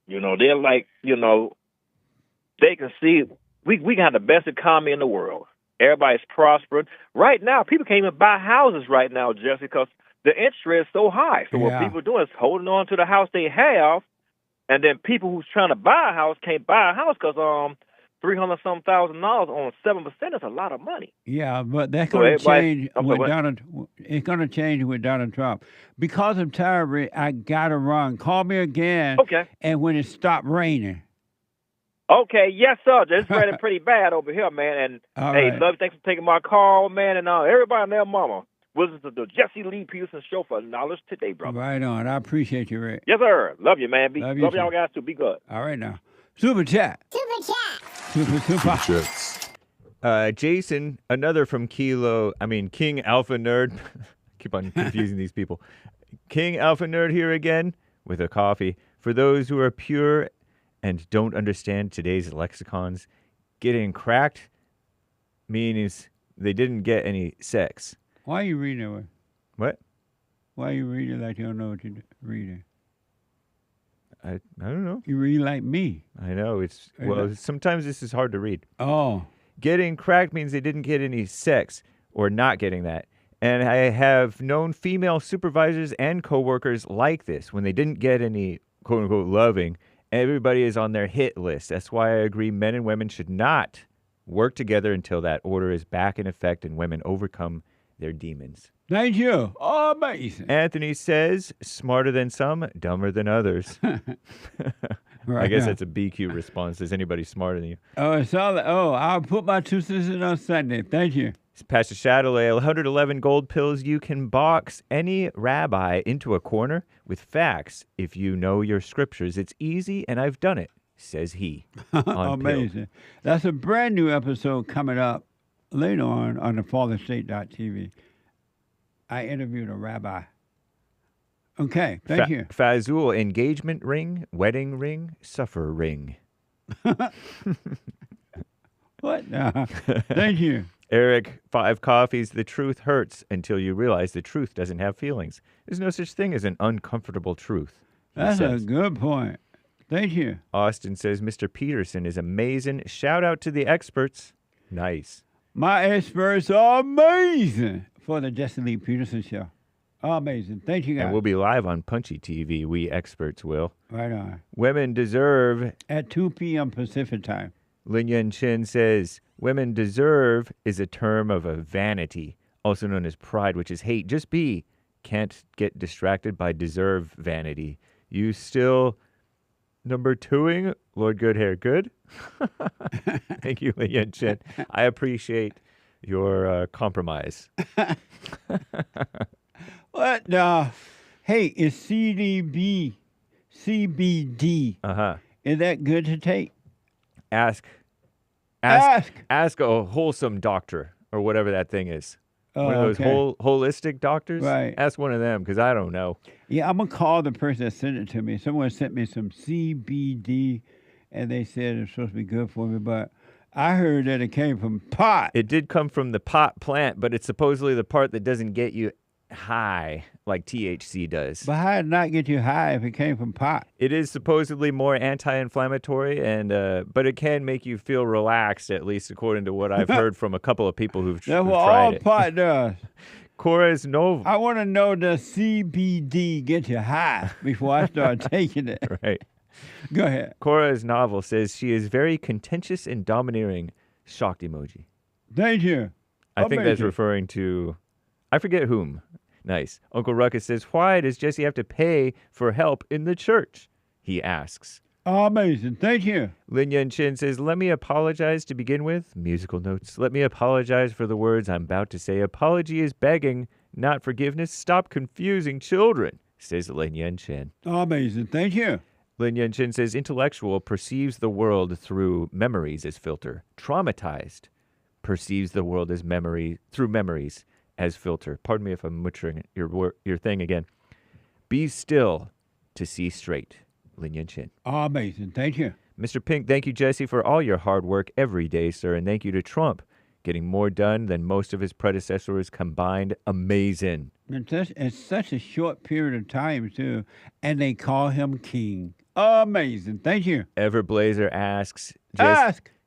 You know, they're like, they can see we got the best economy in the world. Everybody's prospering. Right now, people can't even buy houses right now, Jesse, because the interest rate is so high. So what people are doing is holding on to the house they have, and then people who's trying to buy a house can't buy a house because $300-some thousand on 7% is a lot of money. Yeah, but that's going to change with Donald. It's going to change with Donald Trump. Because I'm tired, I got to run. Call me again. Okay. And when it stopped raining. Okay, yes, sir. It's raining pretty bad over here, man. And hey, love, thanks for taking my call, man. And everybody and their mama. Listen to the Jesse Lee Peterson Show for knowledge today, brother. Right on. I appreciate you, Rick. Yes, sir. Love you, man. Love you y'all guys too. Be good. All right now. Super chat. Super chats. Jason, another from King Alpha Nerd. Keep on confusing these people. King Alpha Nerd here again with a coffee. For those who are pure and don't understand today's lexicons, getting cracked means they didn't get any sex. Why are you reading it? What? Why are you reading like you don't know what you're reading? I don't know. You read like me. I know. Sometimes this is hard to read. Oh. Getting cracked means they didn't get any sex or not getting that. And I have known female supervisors and coworkers like this. When they didn't get any quote-unquote loving, everybody is on their hit list. That's why I agree men and women should not work together until that order is back in effect and women overcome their demons. Thank you. Amazing. Anthony says, smarter than some, dumber than others. Right I guess now. that's a BQ response. Is anybody smarter than you? Oh, it's all. Oh, I'll put my 2 cents in on Sunday. Thank you. Pastor Shadowlay, 111 gold pills. You can box any rabbi into a corner with facts if you know your scriptures. It's easy, and I've done it, says he. On Pilled. Amazing. That's a brand new episode coming up later on the FallenState.tv. I interviewed a rabbi. Okay, thank you. Fazul, engagement ring, wedding ring, suffer ring. What? Thank you. Eric, 5 coffees. The truth hurts until you realize the truth doesn't have feelings. There's no such thing as an uncomfortable truth. That's a good point. Thank you. Austin says, Mr. Peterson is amazing. Shout out to the experts. Nice. My experts are amazing for the Jesse Lee Peterson Show. Amazing. Thank you, guys. And we'll be live on Punchy TV. We experts will. Right on. Women deserve. At 2 p.m. Pacific time. Lin Yun Chin says, women deserve is a term of a vanity, also known as pride, which is hate. Just be. Can't get distracted by deserve vanity. You still number 2ing Lord Good Hair Good. Thank you, Lin Yun Chin. I appreciate your compromise. What? Hey, is CBD? Is that good to take? Ask a wholesome doctor or whatever that thing is. One of those holistic doctors. Right. Ask one of them because I don't know. Yeah, I'm going to call the person that sent it to me. Someone sent me some CBD, and they said it's supposed to be good for me, but I heard that it came from pot. It did come from the pot plant, but it's supposedly the part that doesn't get you high like THC does. But how did it not get you high if it came from pot? It is supposedly more anti-inflammatory, and but it can make you feel relaxed, at least according to what I've heard from a couple of people who've That's tried what all it. pot does. Cora's Nova. I want to know, does CBD get you high before I start taking it? Right. Go ahead. Cora's novel says she is very contentious and domineering. Shocked emoji. Thank you. I think that's referring to, I forget whom. Nice. Uncle Ruckus says, why does Jesse have to pay for help in the church? He asks. Amazing. Thank you. Lin Yun Chin says, let me apologize to begin with. Musical notes. Let me apologize for the words I'm about to say. Apology is begging, not forgiveness. Stop confusing children, says Lin Yun Chin. Amazing. Thank you. Lin Yun Chin says, intellectual perceives the world through memories as filter. Traumatized perceives the world as through memories as filter. Pardon me if I'm butchering your thing again. Be still to see straight. Lin Yun Chin. Amazing. Thank you. Mr. Pink, thank you, Jesse, for all your hard work every day, sir. And thank you to Trump, getting more done than most of his predecessors combined. Amazing. It's such a short period of time, too. And they call him king. Amazing. Thank you. Everblazer asks,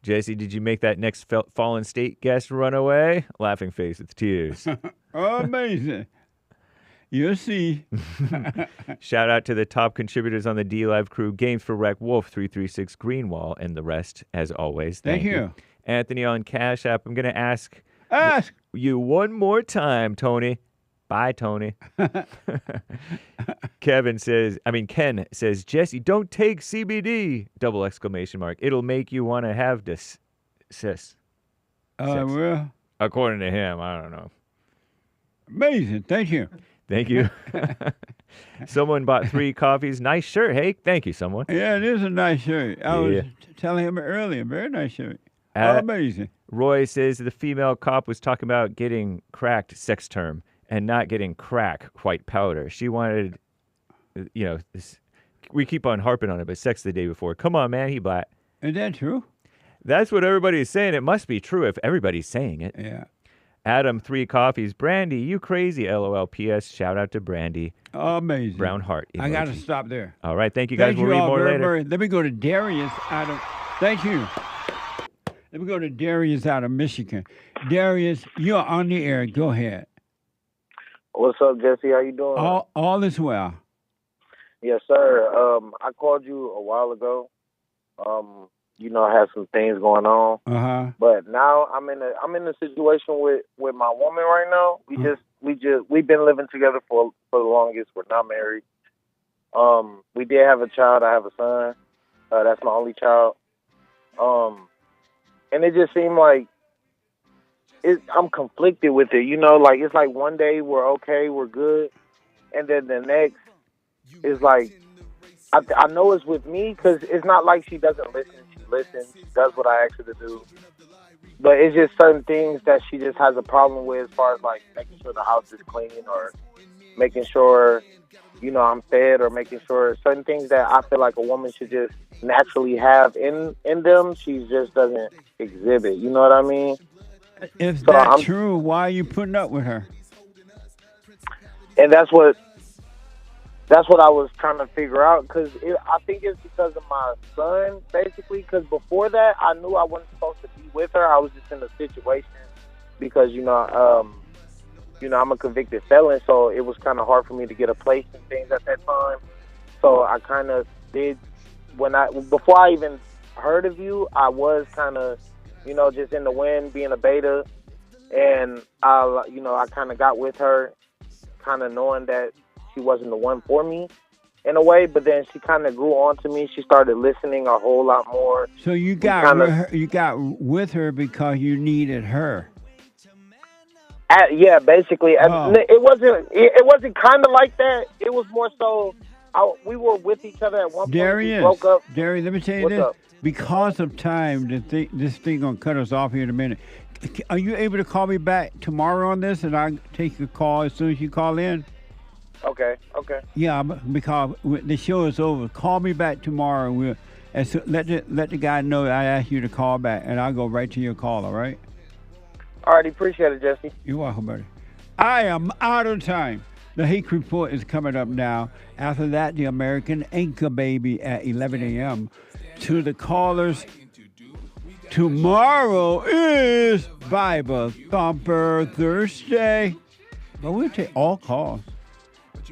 Jesse, did you make that next Fallen State guest run away? Laughing face with tears. Amazing. You'll see. Shout out to the top contributors on the D-Live crew, Games for Rec, Wolf 336, Greenwall, and the rest, as always. Thank you. Anthony on Cash App. I'm going to ask you one more time, Tony. Bye, Tony. Ken says, Jesse, don't take CBD! ! It'll make you want to have this. Sis. Well. According to him, I don't know. Amazing. Thank you. Thank you. Someone bought 3 coffees. Nice shirt, hey. Thank you, someone. Yeah, it is a nice shirt. I was telling him earlier. Very nice shirt. Amazing. Roy says the female cop was talking about getting cracked sex term and not getting crack white powder. She wanted, we keep on harping on it, but sex the day before. Come on, man, he black. Is that true? That's what everybody's saying. It must be true if everybody's saying it. Yeah. Adam, 3 coffees. Brandy, you crazy. LOL. PS. Shout out to Brandy. Amazing. Brown heart emoji. I got to stop there. All right. Thank you, guys. We'll read more later. Let me go to Darius out of... Thank you. Let me go to Darius out of Michigan. Darius, you're on the air. Go ahead. What's up, Jesse? How you doing? All is well. Yes, sir. I called you a while ago. I had some things going on. But now I'm in a situation with my woman right now. We've been living together for the longest. We're not married. We did have a child. I have a son. That's my only child. And it just seemed like I'm conflicted with it. You know, like it's like one day we're okay, we're good, and then the next is like I know it's with me because it's not like she doesn't listen. She listens, she does what I ask her to do. But it's just certain things that she just has a problem with as far as like making sure the house is clean or making sure, you know, I'm fed or making sure certain things that I feel like a woman should just naturally have in them, she just doesn't exhibit. You know what I mean? If that's true, why are you putting up with her? And that's what I was trying to figure out, because I think it's because of my son, basically, because before that, I knew I wasn't supposed to be with her. I was just in a situation because, I'm a convicted felon, so it was kind of hard for me to get a place and things at that time. So I kind of did, before I even heard of you, I was kind of, just in the wind, being a beta, and I kind of got with her, kind of knowing that she wasn't the one for me in a way, but then she kind of grew on to me. She started listening a whole lot more. So you got with her because you needed her. Yeah, basically. Oh. It wasn't kind of like that. It was more so we were with each other at one point. Darius, we broke up. Darius, let me tell you What's this. Up? Because of time, this thing gonna cut us off here in a minute. Are you able to call me back tomorrow on this, and I'll take your call as soon as you call in? Okay. Yeah, because the show is over. Call me back tomorrow. And let the guy know I asked you to call back, and I'll go right to your call, all right? Alrighty, appreciate it, Jesse. You're welcome, buddy. I am out of time. The Hake Report is coming up now. After that, the American Anchor Baby at 11 a.m. To the callers, tomorrow is Bible Thumper Thursday. But we'll take all calls.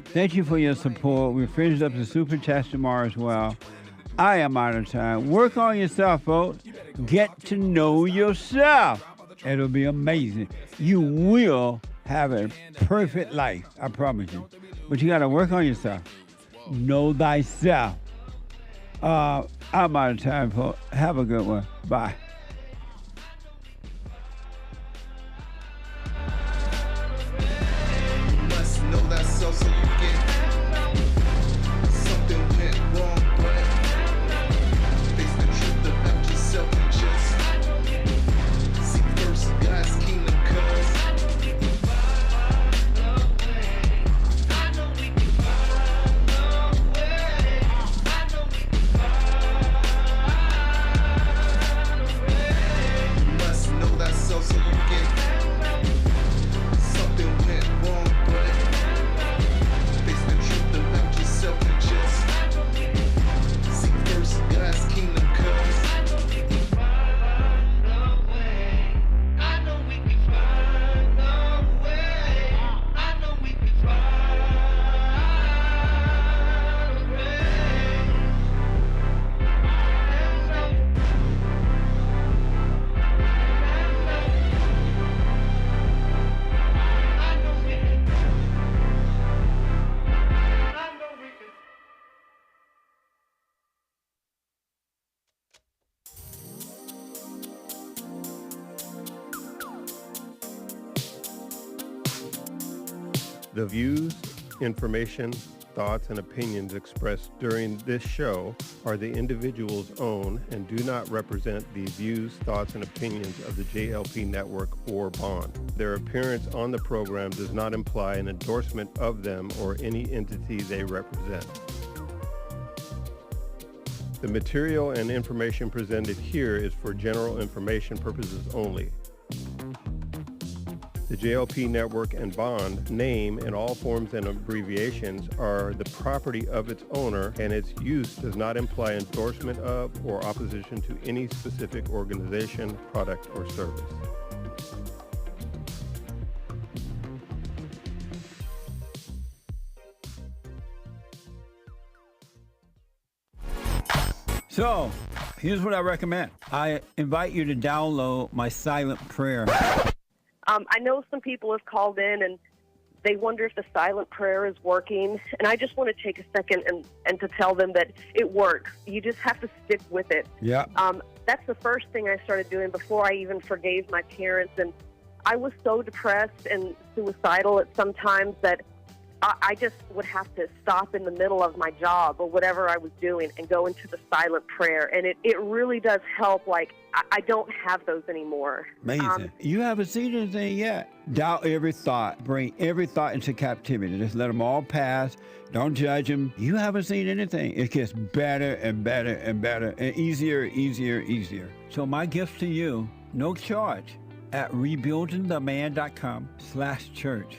Thank you for your support. We're finished up the Super Chat tomorrow as well. I am out of time. Work on yourself, folks. Get to know yourself. It'll be amazing. You will have a perfect life, I promise you. But you got to work on yourself. Know thyself. I'm out of time, folks. Have a good one. Bye. The views, information, thoughts, and opinions expressed during this show are the individual's own and do not represent the views, thoughts, and opinions of the JLP Network or Bond. Their appearance on the program does not imply an endorsement of them or any entity they represent. The material and information presented here is for general information purposes only. The JLP Network and Bond name and all forms and abbreviations are the property of its owner, and its use does not imply endorsement of or opposition to any specific organization, product, or service. So, here's what I recommend. I invite you to download my silent prayer. I know some people have called in and They wonder if the silent prayer is working. And I just want to take a second and to tell them that it works. You just have to stick with it. Yeah. That's the first thing I started doing before I even forgave my parents. And I was so depressed and suicidal at some times that I just would have to stop in the middle of my job or whatever I was doing and go into the silent prayer. And it really does help. Like, I don't have those anymore. Amazing. You haven't seen anything yet. Doubt every thought. Bring every thought into captivity. Just let them all pass. Don't judge them. You haven't seen anything. It gets better and better and better and easier. So my gift to you, no charge, at rebuildingtheman.com/church.